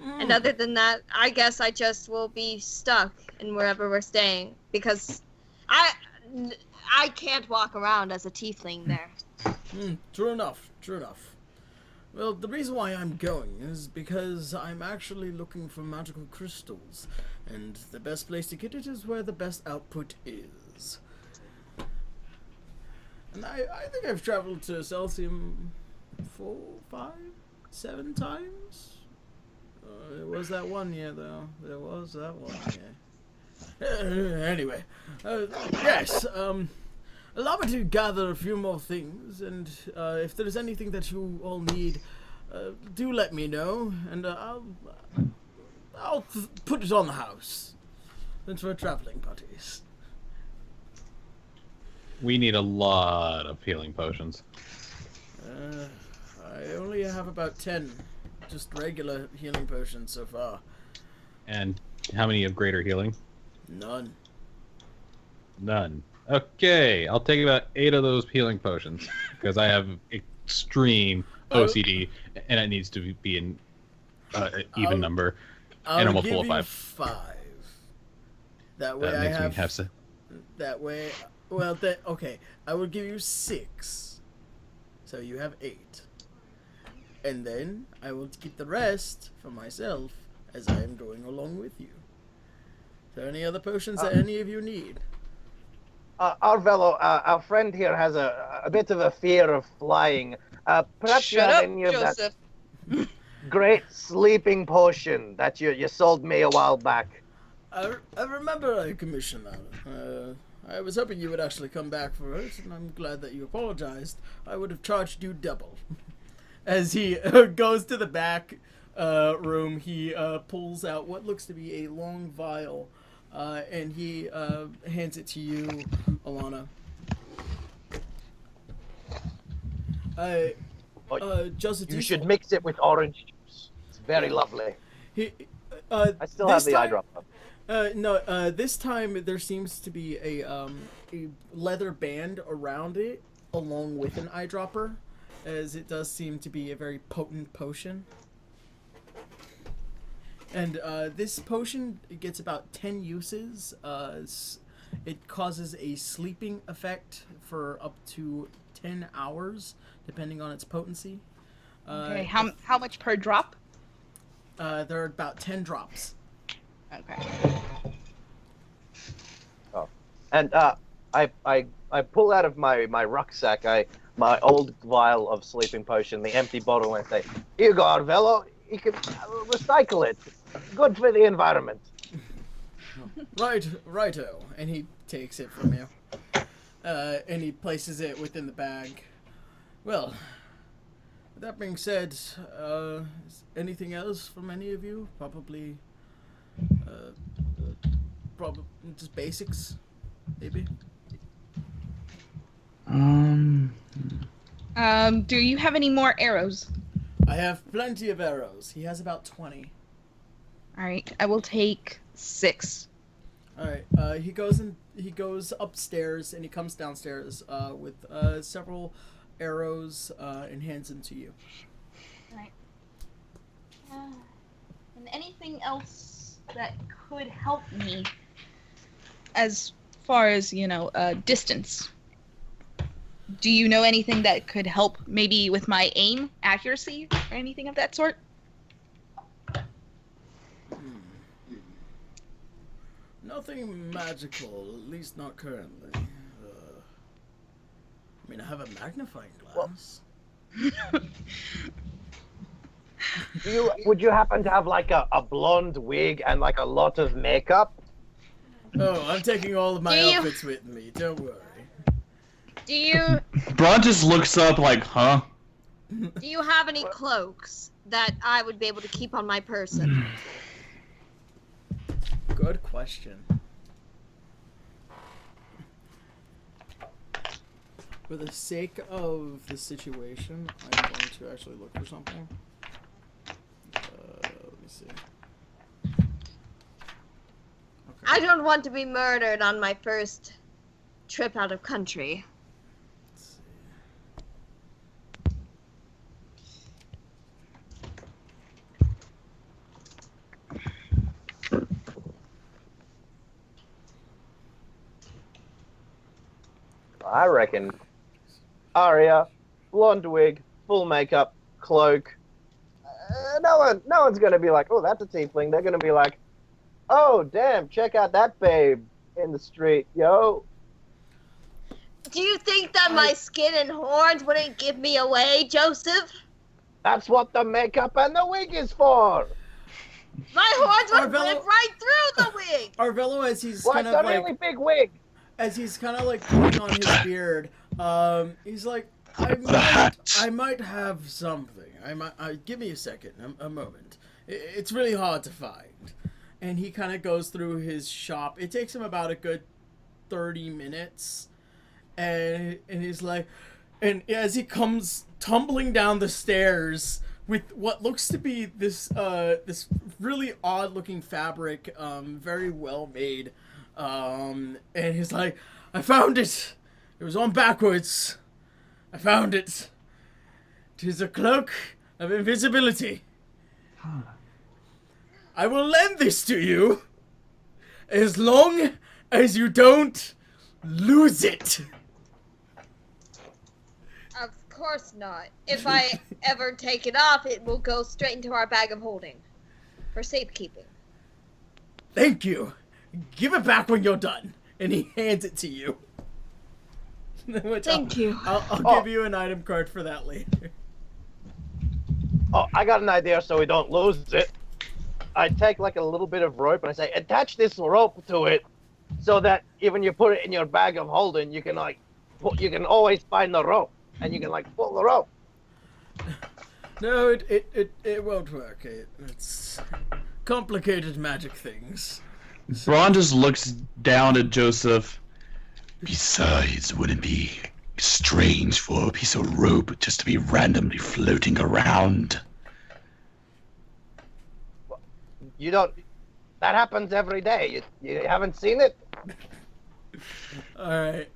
And other than that, I guess I just will be stuck in wherever we're staying. Because I can't walk around as a tiefling there. True enough. Well, the reason why I'm going is because I'm actually looking for magical crystals, and the best place to get it is where the best output is. And I think I've traveled to Celsium 4, 5, 7 times. It was that one year, though. There was that one year. Anyway, yes, allow me to gather a few more things, and if there's anything that you all need, do let me know, and I'll put it on the house, since we're traveling buddies. We need a lot of healing potions. I only have about 10, just regular healing potions so far. And how many of greater healing? None. Okay, I'll take about 8 of those healing potions because I have extreme OCD and it needs to be in an even number. And I'm a full of 5. 5. That way that makes me have to. That way, well, okay. I will give you 6, so you have 8, and then I will keep the rest for myself as I am going along with you. Are there any other potions that any of you need? Arvello, our friend here has a bit of a fear of flying. Perhaps you have any of Joseph. that great sleeping potion that you sold me a while back. I remember I commissioned that. I was hoping you would actually come back for it, and I'm glad that you apologized. I would have charged you double. As he goes to the back room, he pulls out what looks to be a long vial, and he hands it to you, Alana. Joseph, you should mix it with orange juice. It's very lovely. I still have the eyedropper. No, this time there seems to be a leather band around it, along with an eyedropper, as it does seem to be a very potent potion. And this potion gets about 10 uses. It causes a sleeping effect for up to 10 hours, depending on its potency. Okay, how much per drop? There are about 10 drops. Okay. Oh, and I pull out of my rucksack my old vial of sleeping potion, the empty bottle, and say, "Here you go, Arvello. You can recycle it. Good for the environment." Righto. And he takes it from you, and he places it within the bag. Well, that being said, is anything else from any of you? Probably just basics, maybe. Do you have any more arrows? I have plenty of arrows. He has about 20. All right, I will take 6. All right. He goes upstairs and he comes downstairs with several arrows and hands them to you. All right. And anything else that could help me as far as, distance? Do you know anything that could help maybe with my aim, accuracy, or anything of that sort? Nothing magical, at least not currently. I have a magnifying glass. Would you happen to have like a blonde wig and like a lot of makeup? Oh, I'm taking all of my outfits with me. Don't worry. Do you Braun just looks up like, huh? do you have any cloaks that I would be able to keep on my person? Good question. For the sake of the situation, I'm going to actually look for something. Let me see. Okay. I don't want to be murdered on my first trip out of country. Let's see. I reckon Arya, blonde wig, full makeup, cloak. No one's gonna be like, oh, that's a tiefling. They're gonna be like, oh, damn, check out that babe in the street, yo. Do you think that my skin and horns wouldn't give me away, Joseph? That's what the makeup and the wig is for. My horns would Arvello- rip right through the wig. Arvello, as he's Like kind a of like, really big wig. as he's kind of like putting on his beard, he's like, I might have something. Give me a second, a moment. It's really hard to find. And he kind of goes through his shop. It takes him about a good 30 minutes. And he's like, and as he comes tumbling down the stairs with what looks to be this really odd looking fabric, very well made, and he's like, I found it. It was on backwards. I found it. 'Tis a cloak of invisibility. I will lend this to you as long as you don't lose it. Of course not. If I ever take it off, it will go straight into our bag of holding for safekeeping. Thank you. Give it back when you're done. And he hands it to you. Thank you. I'll give you an item card for that later. Oh, I got an idea so we don't lose it. I take like a little bit of rope and I say, attach this rope to it so that even you put it in your bag of holding, you can you can always find the rope and you can like pull the rope. No, it won't work. It's complicated magic things. Braun just looks down at Joseph. Besides, wouldn't it be strange for a piece of rope just to be randomly floating around? You don't. That happens every day. You haven't seen it? Alright.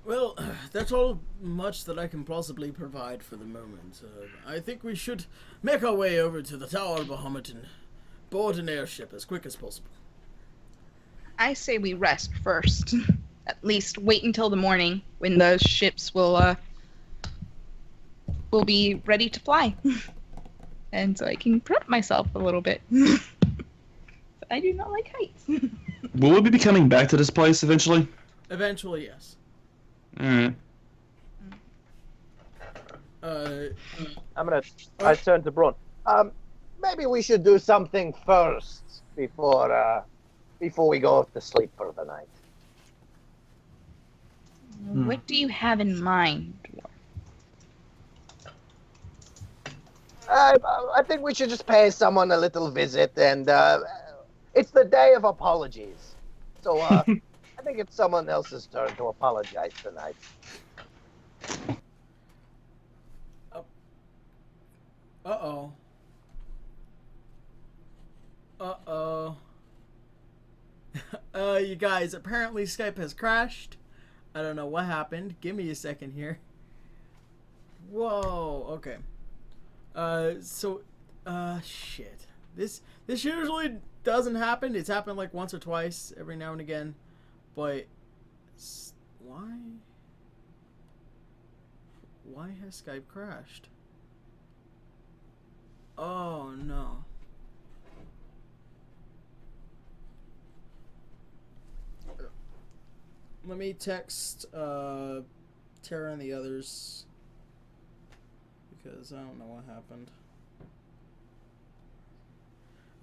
Well, that's all much that I can possibly provide for the moment. I think we should make our way over to the Tower of Bahamut and board an airship as quick as possible. I say we rest first. At least wait until the morning when the ships will be ready to fly. And so I can prep myself a little bit. But I do not like heights. Will we be coming back to this place eventually? Eventually, yes. Alright. I turn to Braun. Maybe we should do something first before we go to sleep for the night. What do you have in mind, Dwarf? I think we should just pay someone a little visit, and it's the day of apologies. So I think it's someone else's turn to apologize tonight. Uh-oh. You guys, apparently Skype has crashed. I don't know what happened. Give me a second here. Whoa, okay. Shit. This usually doesn't happen. It's happened like once or twice every now and again. But why? Why has Skype crashed? Oh no. Let me text Tara and the others because I don't know what happened.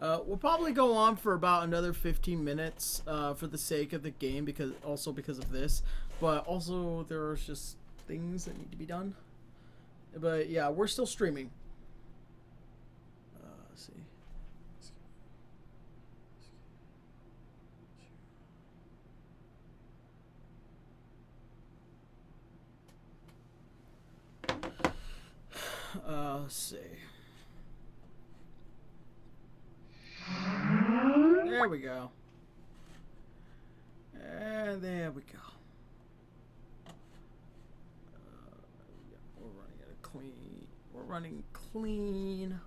We'll probably go on for about another 15 minutes for the sake of the game, because of this, but also there's just things that need to be done. But yeah, we're still streaming. Let's see. Let's see. There we go. And there we go. We're running it clean. We're running clean.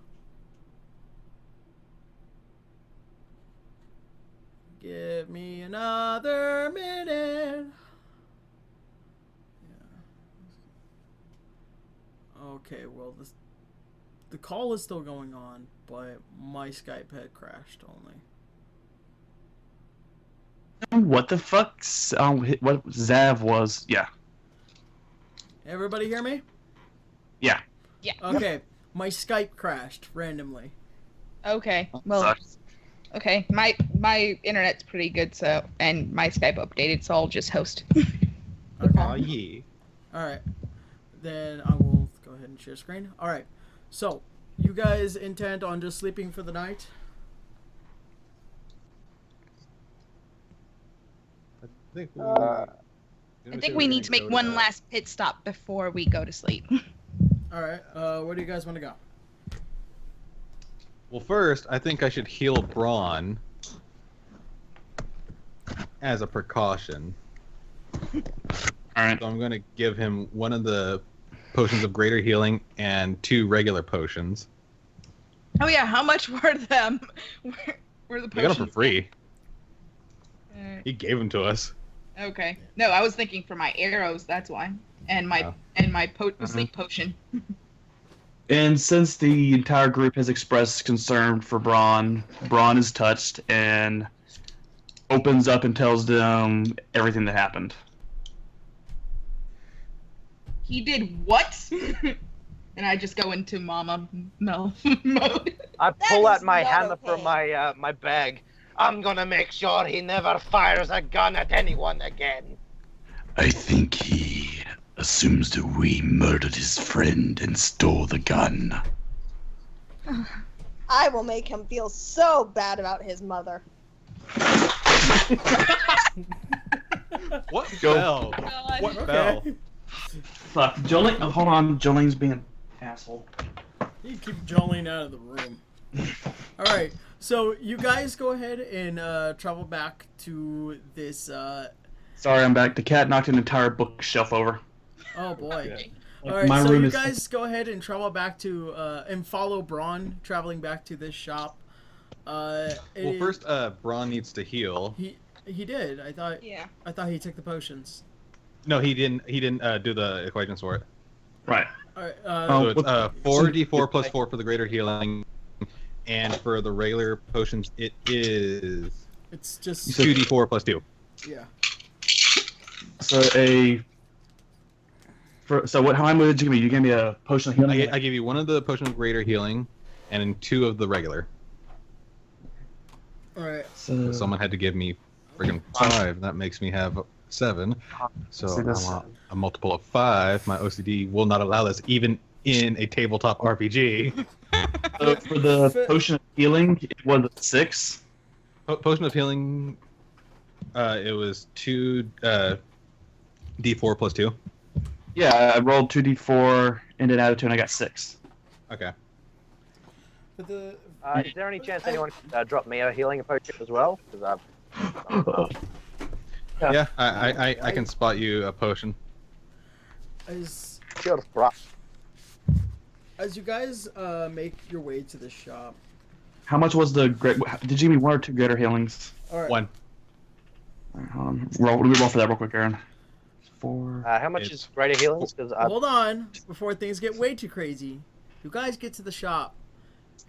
Give me another minute. Yeah. Okay, well, the call is still going on, but my Skype had crashed only. What the fuck? What Zav was? Yeah. Everybody hear me? Yeah. Yeah. Okay, my Skype crashed randomly. Okay. Well. Okay. My internet's pretty good, so and my Skype updated, so I'll just host. Okay. Aw, yeah. Alright. Then I will go ahead and share screen. Alright. So, you guys intend on just sleeping for the night? I think we need to make one last pit stop before we go to sleep. Alright. Where do you guys want to go? Well, first, I think I should heal Braun as a precaution. Alright. So I'm going to give him one of the potions of greater healing and 2 regular potions. Oh yeah, how much were them? Were the We got potions? them for free. He gave them to us. Okay. No, I was thinking for my arrows. That's why, and my sleep potion. And since the entire group has expressed concern for Braun is touched and opens up and tells them everything that happened. He did what? And I just go into Mama Mel mode. I pull out my hammer from my my bag. I'm gonna make sure he never fires a gun at anyone again. I think he assumes that we murdered his friend and stole the gun. I will make him feel so bad about his mother. What fell? What fell? Fuck, Jolene. Oh, hold on, Jolene's being an asshole. You keep Jolene out of the room. Alright, so you guys go ahead and travel back to this. Sorry, I'm back. The cat knocked an entire bookshelf over. Oh boy. Like, Alright, my so room you is- guys go ahead and travel back to, and follow Braun traveling back to this shop. Well, first, Braun needs to heal. He did. I thought he took the potions. No, he didn't. He didn't do the equations for it. Right. Alright, So it's 4d4 plus 4 for the greater healing, and for the regular potions, it is. It's just 2d4 plus 2. Yeah. So what? How many did you give me? You gave me a potion of healing. I give you one of the potions of greater healing, and then 2 of the regular. Alright. So someone had to give me friggin' 5. That makes me have 7. So See, that's- I'm a multiple of 5. My OCD will not allow this, even in a tabletop RPG. For the potion of healing, it was 6. Potion of healing, it was 2 d4 plus 2. Yeah, I rolled 2d4 and then added 2, and I got 6. Okay. But the Is there any chance anyone could drop me a healing potion as well? Because Yeah, I can spot you a potion. As you guys make your way to the shop. How much was the great? Did you give me 1 or 2 greater healings? All right. 1. All right, hold on. Let me roll for that real quick, Aaron. 4. how much is greater healings? Because Hold on, before things get way too crazy. You guys get to the shop,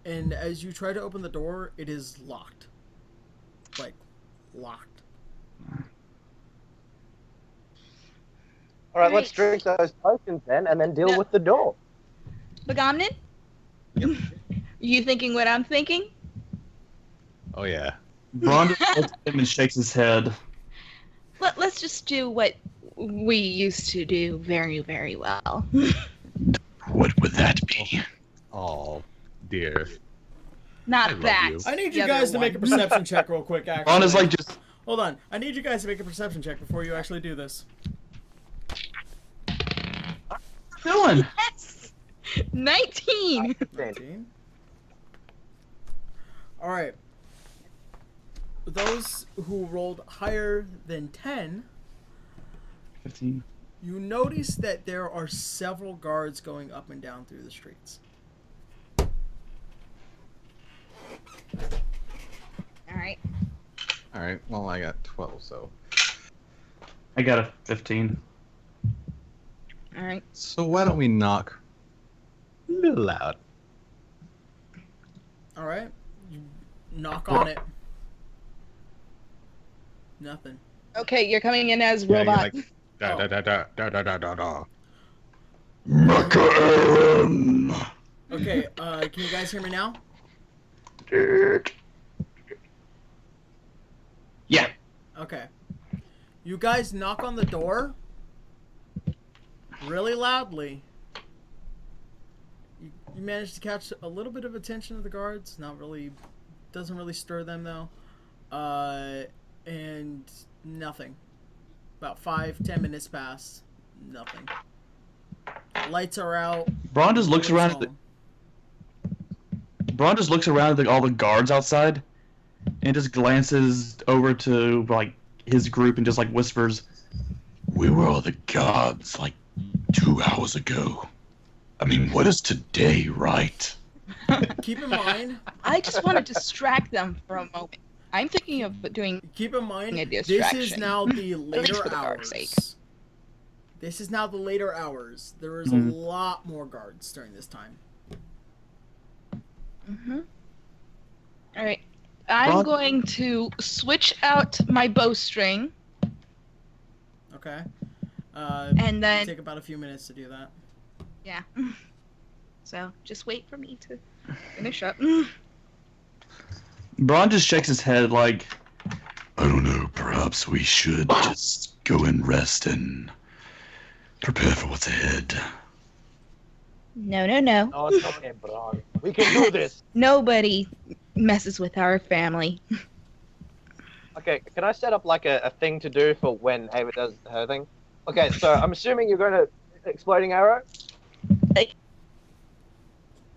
and as you try to open the door, it is locked. Like, locked. all right, let's drink those potions then, and then deal with the door. Bagomnin? Yep. You thinking what I'm thinking? Oh yeah. Braun just looks at him and shakes his head. Let's just do what we used to do very, very well. What would that be? Oh, dear. Not that. you. I need the you guys other to make a one. perception check real quick, actually. Braun is like just. Hold on. I need you guys to make a perception check before you actually do this. Doing? Yes! 19. 19. All right. Those who rolled higher than 10, 15. you notice that there are several guards going up and down through the streets. Alright. Alright, well, I got 12, so. I got a 15. Alright. So why don't we knock a little loud? All right. You knock on it. Nothing. Okay, you're coming in as Yeah, you're robot. like, da da da da da da da da da. Macaron! Okay, can you guys hear me now? Yeah. Okay. You guys knock on the door really loudly. You manage to catch a little bit of attention of the guards. Not really, doesn't really stir them though. And nothing. About 5-10 minutes pass. Nothing. Lights are out. Braun just looks around at all the guards outside, and just glances over to like his group and just like whispers, Where were all the guards like 2 hours ago? I mean, what is today, right? Keep in mind. I just want to distract them for a moment. I'm thinking of doing. Keep in mind, a this distraction. is now the At least later for the guard's hours. sake. This is now the later hours. There is a lot more guards during this time. All right. I'm going to switch out my bowstring. Okay. And then take about a few minutes to do that. Yeah. So just wait for me to finish up. Braun just shakes his head like, I don't know, perhaps we should just go and rest and prepare for what's ahead. No. Oh, it's okay, Braun. We can do this. Nobody messes with our family. Okay, can I set up like a thing to do for when Ava does her thing? Okay, so I'm assuming you're going to exploding arrow.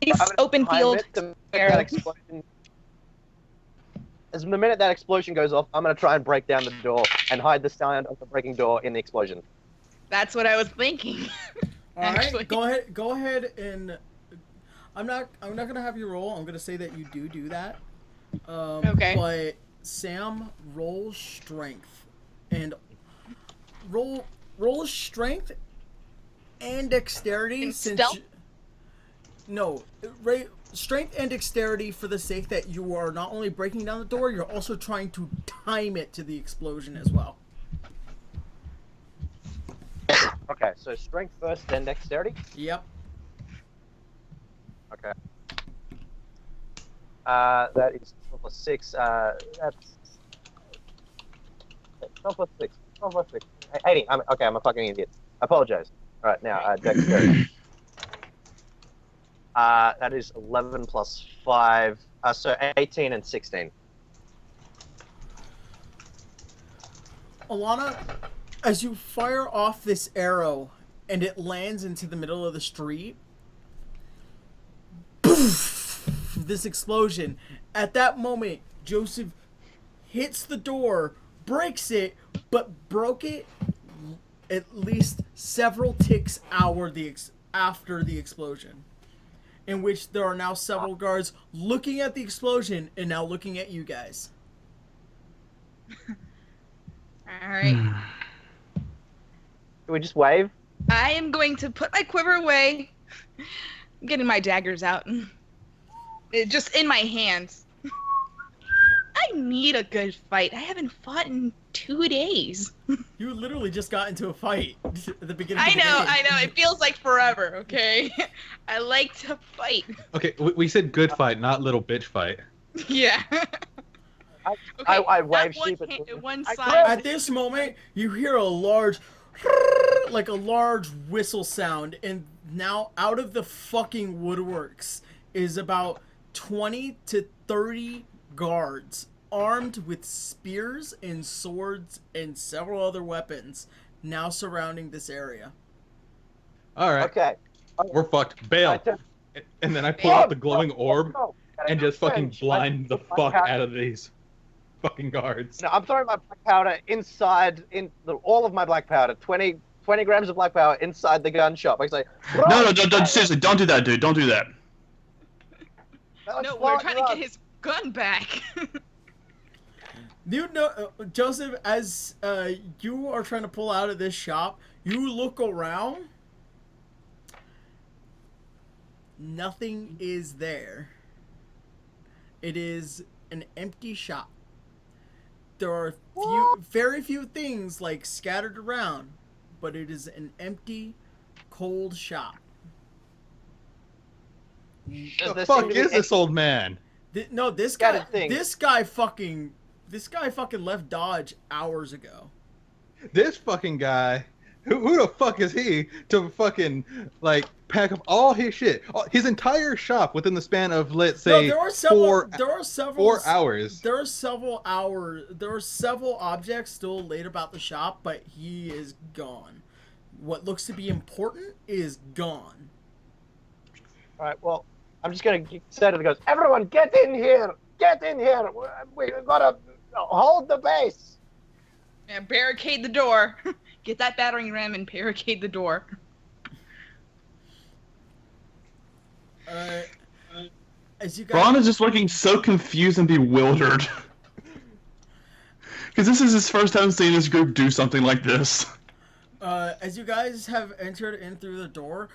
It's open Time field. it to make that explosion. As the minute that explosion goes off, I'm going to try and break down the door and hide the sound of the breaking door in the explosion. That's what I was thinking. All right, go ahead, and I'm not gonna have you roll. I'm gonna say that you do that. Okay. But Sam, roll strength, and roll strength and dexterity. And since stealth? Strength and dexterity for the sake that you are not only breaking down the door, you're also trying to time it to the explosion as well. Okay, so strength first, then dexterity? Yep. Okay. That is 12 plus 6. That's 12 plus 6. 12 plus 6. 80. I'm a fucking idiot. I apologize. Alright, now, dexterity. That is 11 plus 5. So 18 and 16. Alana, as you fire off this arrow and it lands into the middle of the street, poof, this explosion. At that moment, Joseph hits the door, breaks it, but broke it at least several ticks after the explosion, in which there are now several guards looking at the explosion and now looking at you guys. All right. Can we just wave? I am going to put my quiver away. I'm getting my daggers out. Just in my hands. I need a good fight. I haven't fought in 2 days. You literally just got into a fight at the beginning I of the game. know. It feels like forever, okay? I like to fight. Okay, we said good fight, not little bitch fight. Yeah. I wave sheep one side. At this moment, you hear a large, like a large whistle sound, and now out of the fucking woodworks is about 20 to 30 guards armed with spears and swords and several other weapons now surrounding this area. All right. Okay. We're fucked. Bail. And then I pull out the glowing orb and just fucking blind the fuck out of these fucking guards. No, I'm throwing my black powder inside, all of my black powder, 20 grams of black powder inside the gun shop. I say, no, seriously, don't do that, dude. Don't do that. No, we're trying to get his gun back. You know, Joseph, as you are trying to pull out of this shop, you look around. Nothing is there. It is an empty shop. There are very few things like scattered around, but it is an empty, cold shop. The fuck is this old man? This guy fucking left Dodge hours ago. This fucking guy, who the fuck is he to fucking like pack up all his shit, his entire shop within the span of, let's say, 4 hours. There are several objects still laid about the shop, but he is gone. What looks to be important is gone. All right, well, I'm just gonna say to the guys, everyone, get in here! Get in here! We gotta hold the base. Yeah, barricade the door. Get that battering ram and barricade the door. As you guys... Braun is just looking so confused and bewildered. Because this is his first time seeing his group do something like this. As you guys have entered in through the door,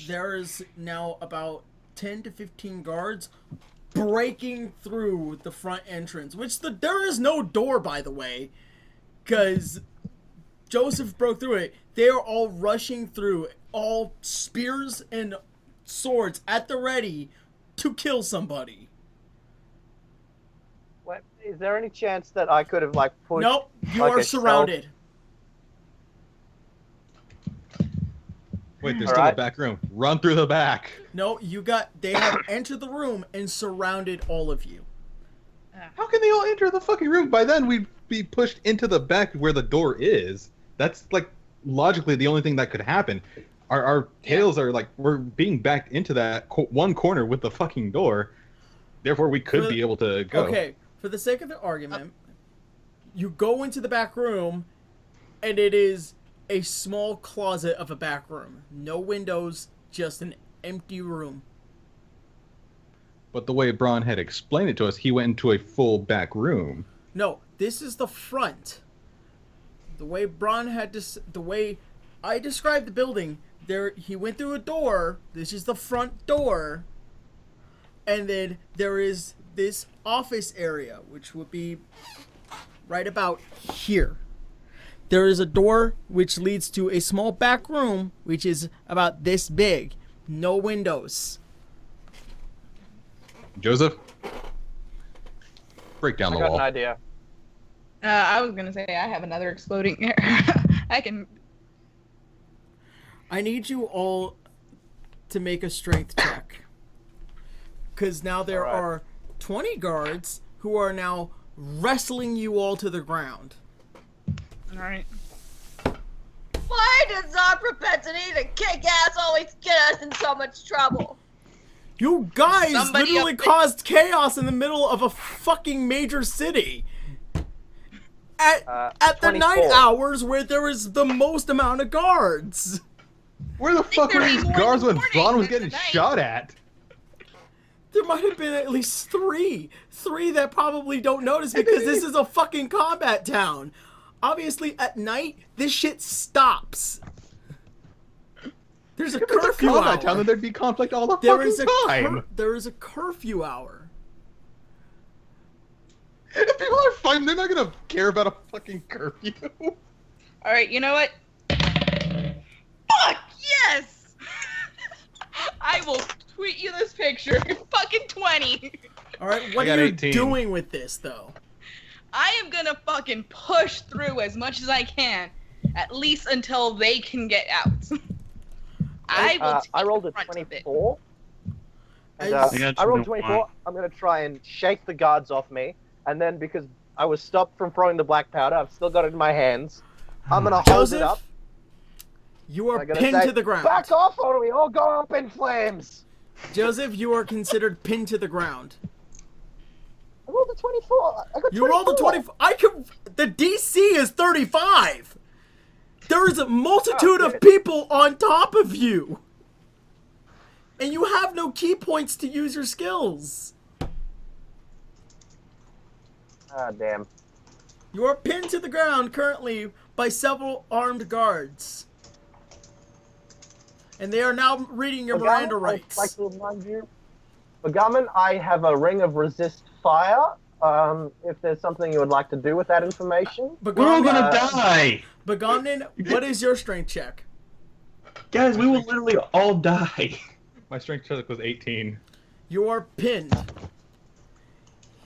there is now about 10 to 15 guards breaking through the front entrance, there is no door, by the way, because Joseph broke through it. They are all rushing through, all spears and swords at the ready to kill somebody. What, is there any chance that I could have pushed? Nope, you are surrounded. Wait, there's still a back room. Run through the back. No, they have entered the room and surrounded all of you. How can they all enter the fucking room? By then we'd be pushed into the back where the door is. That's logically the only thing that could happen. Our tails are we're being backed into that one corner with the fucking door. Therefore, we could be able to go. Okay, for the sake of the argument, you go into the back room, and it is a small closet of a back room. No windows, just an empty room. But the way Braun had explained it to us, he went into a full back room. No, this is the front. The way the way I described the building, he went through a door. This is the front door. And then there is this office area, which would be right about here. There is a door which leads to a small back room, which is about this big. No windows. Joseph? Break down the wall. I got an idea. I was gonna say I have another exploding I need you all to make a strength check. Because now there are 20 guards who are now wrestling you all to the ground. Alright. Why does our propensity to kick ass always get us in so much trouble? You guys literally caused chaos in the middle of a fucking major city. At the night hours where there is the most amount of guards. Where the fuck were these guards when Braun was getting shot at? There might have been at least three. Three that probably don't notice because this is a fucking combat town. Obviously, at night, this shit stops. There's a curfew hour. Town, then there'd be conflict all the fucking time. There is a curfew hour. If people are fighting, they're not gonna care about a fucking curfew. Alright, you know what? Fuck yes! I will tweet you this picture. Fucking 20. Alright, what are you doing with this, though? I am gonna fucking push through as much as I can, at least until they can get out. I rolled a 24. And, I rolled 24. I'm gonna try and shake the guards off me, and then because I was stopped from throwing the black powder, I've still got it in my hands. I'm gonna hold it up. You are pinned to the ground. Back off, or we all go up in flames. Joseph, you are considered pinned to the ground. I rolled a 24. I got 24. You rolled a 24. The DC is 35. There is a multitude of people on top of you. And you have no key points to use your skills. Ah, damn. You are pinned to the ground currently by several armed guards. And they are now reading your Miranda rights. I'd like to remind you, Benjiman, I have a ring of resist fire. If there's something you would like to do with that information. We're all gonna die! Benjiman, what is your strength check? Guys, we will literally all die. My strength check was 18. You are pinned.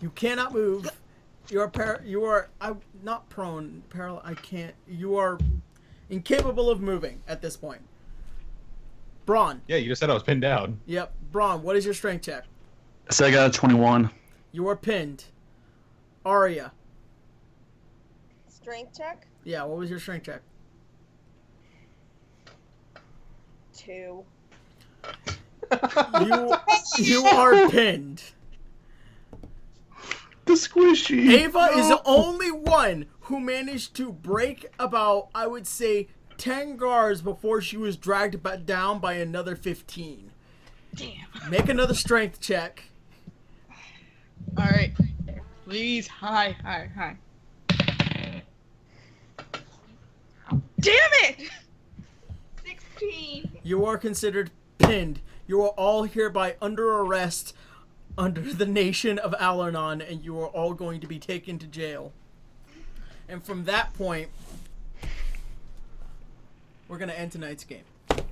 You cannot move. You are not prone. I can't. You are incapable of moving at this point. Braun. Yeah, you just said I was pinned down. Yep. Braun, what is your strength check? So I got a 21. You are pinned. Arya. Strength check? Yeah, what was your strength check? 2. You are pinned. The squishy. Ava is the only one who managed to break about, I would say, 10 guards before she was dragged down by another 15. Damn. Make another strength check. Alright. Please. Hi. Damn it! 16. You are considered pinned. You are all hereby under arrest under the nation of Alernon, and you are all going to be taken to jail. And from that point, we're going to end tonight's game. Fucking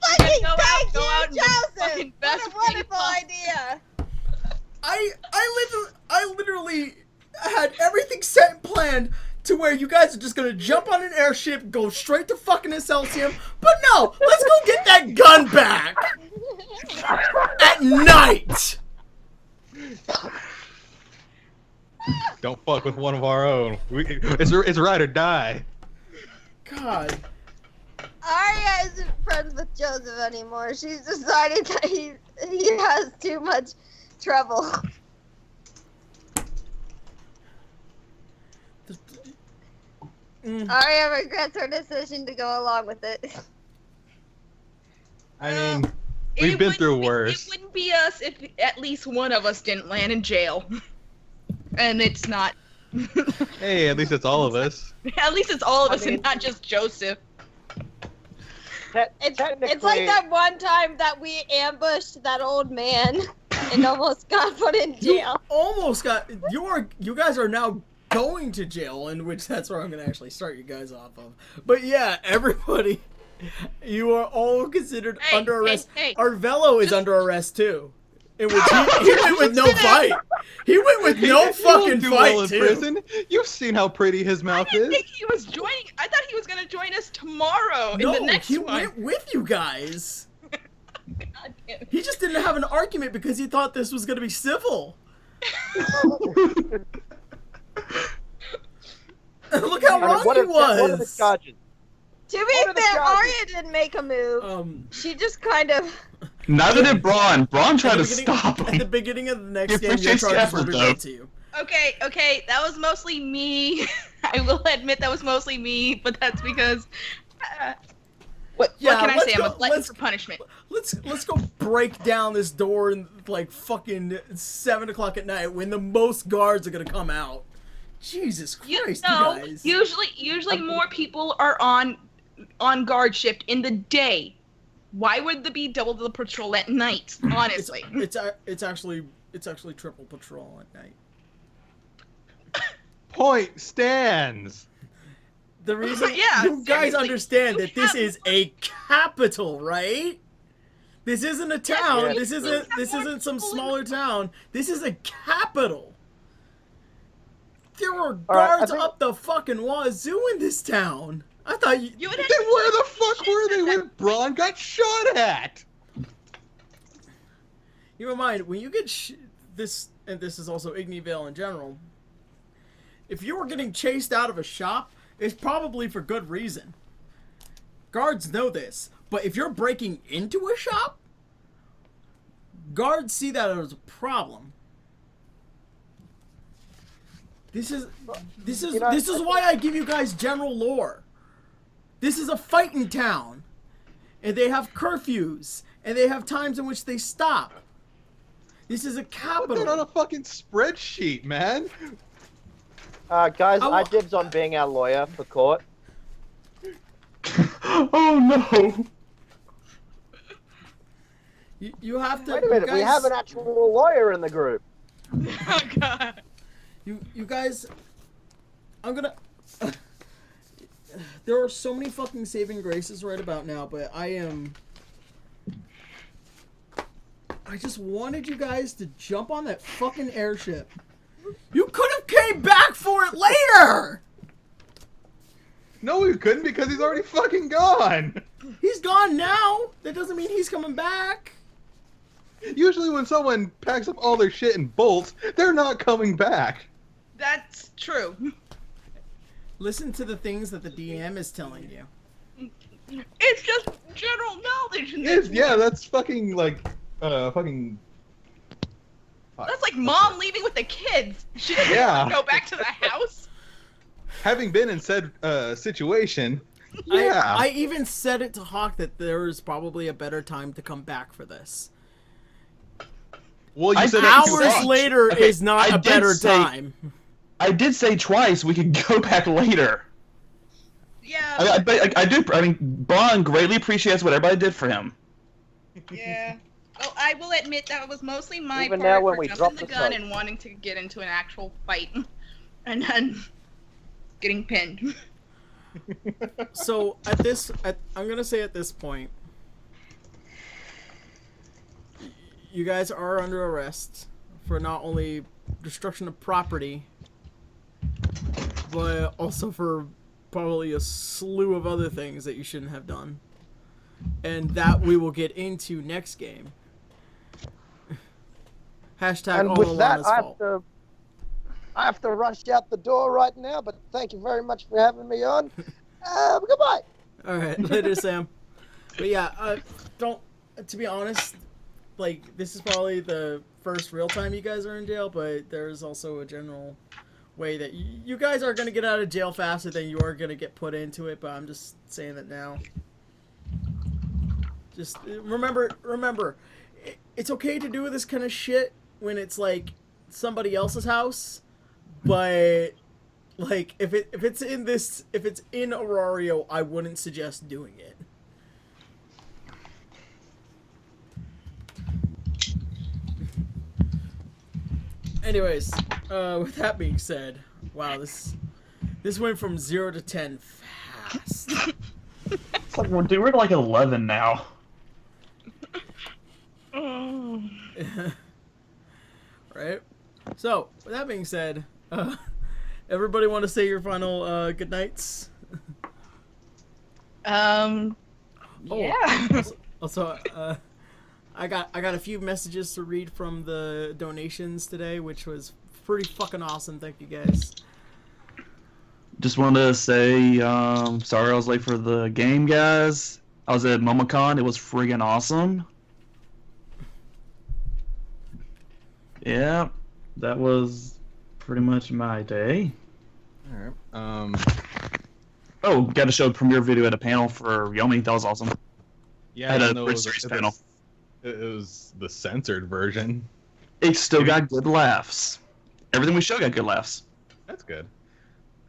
thank you, Joseph! What a wonderful idea! I literally had everything set and planned to where you guys are just gonna jump on an airship, go straight to fucking Excelsior, but no, let's go get that gun back! At night! Don't fuck with one of our own. It's ride or die. God. Arya isn't friends with Joseph anymore. She's decided that he has too much trouble. Arya regrets her decision to go along with it. I mean, we've been through worse. It wouldn't be us if at least one of us didn't land in jail. And it's not. Hey, at least it's all of us. At least it's all of us and not just Joseph. It's like that one time that we ambushed that old man and almost got put in jail. You guys are now going to jail, in which that's where I'm going to actually start you guys off of. But yeah, everybody, you are all considered under arrest. Arvello is under arrest too. In which he went with no fight. He went with no fucking fight, well in prison. You've seen how pretty his mouth I didn't think he was joining. I thought he was going to join us tomorrow in the next one. No, he went with you guys. God damn it. He just didn't have an argument because he thought this was going to be civil. Look how wrong he was. What are the charges? To be fair, Arya didn't make a move. She just kind of... Neither did Braun. Braun tried to stop him. At the beginning of the next game, your charges will be brought to you. Okay, that was mostly me. I will admit that was mostly me, but that's because... what can I say? I'm a glutton for punishment. Let's go break down this door in like fucking 7 o'clock at night when the most guards are gonna come out. Jesus Christ, you guys. Usually more people are on guard shift in the day. Why would there be double the patrol at night? Honestly, it's actually triple patrol at night. Point stands. The reason you guys understand that this is a capital, right? This isn't a town. This isn't some smaller town. This is a capital. There were guards up the fucking wazoo in this town. I thought you. Then where the fuck were they when Braun got shot at? You don't mind when you get this, and this is also Ignyvale in general. If you were getting chased out of a shop, it's probably for good reason. Guards know this, but if you're breaking into a shop, Guards see that as a problem. This is why I give you guys general lore. This is a fighting town, and they have curfews, and they have times in which they stop. This is a capital. Put that on a fucking spreadsheet, man. Guys, I dibs on being our lawyer for court. Oh no! You have to. Wait a minute, we have an actual lawyer in the group. Oh god. You guys, I'm gonna. There are so many fucking saving graces right about now, but I just wanted you guys to jump on that fucking airship. You could have came back for it later! No, we couldn't because he's already fucking gone. He's gone now. That doesn't mean he's coming back. Usually when someone packs up all their shit and bolts, they're not coming back. That's true. Listen to the things that the DM is telling you. It's just general knowledge. Yeah, that's fucking like, fucking. That's like mom leaving with the kids. She doesn't want to go back to the house. Having been in said situation, yeah. I even said it to Hawk that there is probably a better time to come back for this. Well, you said hours later is not a better time. I did say twice we could go back later. Yeah. I do. I mean, Braun greatly appreciates what everybody did for him. Yeah. Well, I will admit that was mostly my Even part now when for we jumping drop the the gun site. and wanting to get into an actual fight, and then getting pinned. So I'm gonna say at this point, you guys are under arrest for not only destruction of property, but also for probably a slew of other things that you shouldn't have done. And that we will get into next game. Hashtag And all with that, Alana's fault. I have to rush out the door right now, but thank you very much for having me on. Goodbye. All right, later, Sam. But yeah, to be honest, like, this is probably the first real time you guys are in jail, but there's also a general way that you guys are going to get out of jail faster than you are going to get put into it, but I'm just saying that now. Just remember, it's okay to do this kind of shit when it's like somebody else's house, but like if it's in Aurario, I wouldn't suggest doing it. Anyways, with that being said, wow, this went from 0 to 10 fast. It's like, dude, we're at like 11 now. Right? So, with that being said, everybody want to say your final good nights? Yeah. Also, I got a few messages to read from the donations today, which was pretty fucking awesome. Thank you guys. Just wanted to say, sorry I was late for the game, guys. I was at MomoCon. It was friggin' awesome. Yeah, that was pretty much my day. Alright. Oh, got to show a premiere video at a panel for Yomi. That was awesome. Yeah, I had even a though Bridge Series panel. it was the censored version. It still got good laughs. Everything we showed got good laughs. That's good.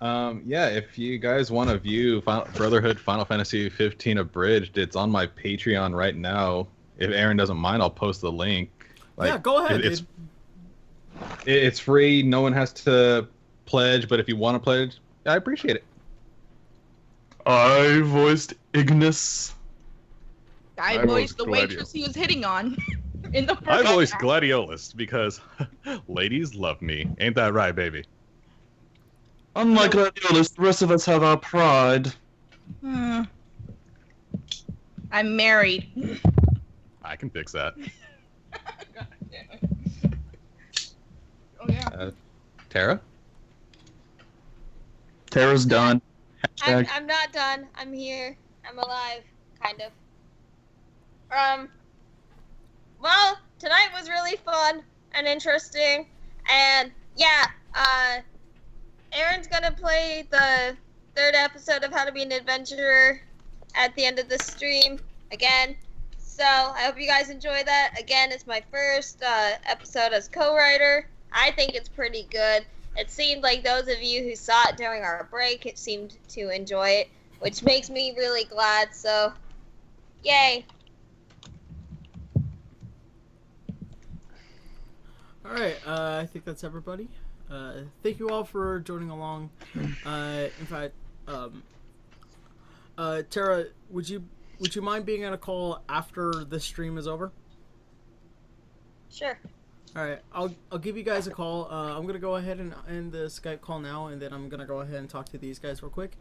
Yeah, if you guys want to view Brotherhood Final Fantasy 15 Abridged, it's on my Patreon right now. If Aaron doesn't mind, I'll post the link. Yeah, go ahead, dude. It's free. No one has to pledge, but if you want to pledge, I appreciate it. I voiced Ignis. I voiced the waitress he was hitting on in the first I voiced Gladiolus because ladies love me. Ain't that right, baby? Unlike Gladiolus, the rest of us have our pride. I'm married. I can fix that. Oh yeah. Tara? Tara's done. I'm not done. I'm here. I'm alive, kind of. Well, tonight was really fun and interesting. And yeah, Aaron's gonna play the 3rd episode of How to Be an Adventurer at the end of the stream again. So I hope you guys enjoy that. Again, it's my first episode as co-writer. I think it's pretty good. It seemed like those of you who saw it during our break, it seemed to enjoy it, which makes me really glad. So, yay. Alright, I think that's everybody. Thank you all for joining along. In fact, Tara, would you mind being on a call after this stream is over? Sure. Alright, I'll give you guys a call. I'm gonna go ahead and end the Skype call now, and then I'm gonna go ahead and talk to these guys real quick,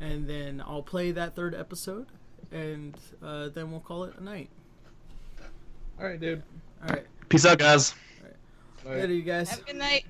and then I'll play that 3rd episode, and then we'll call it a night. Alright, dude. Alright. Peace out, guys. Later, you guys. Have a good night.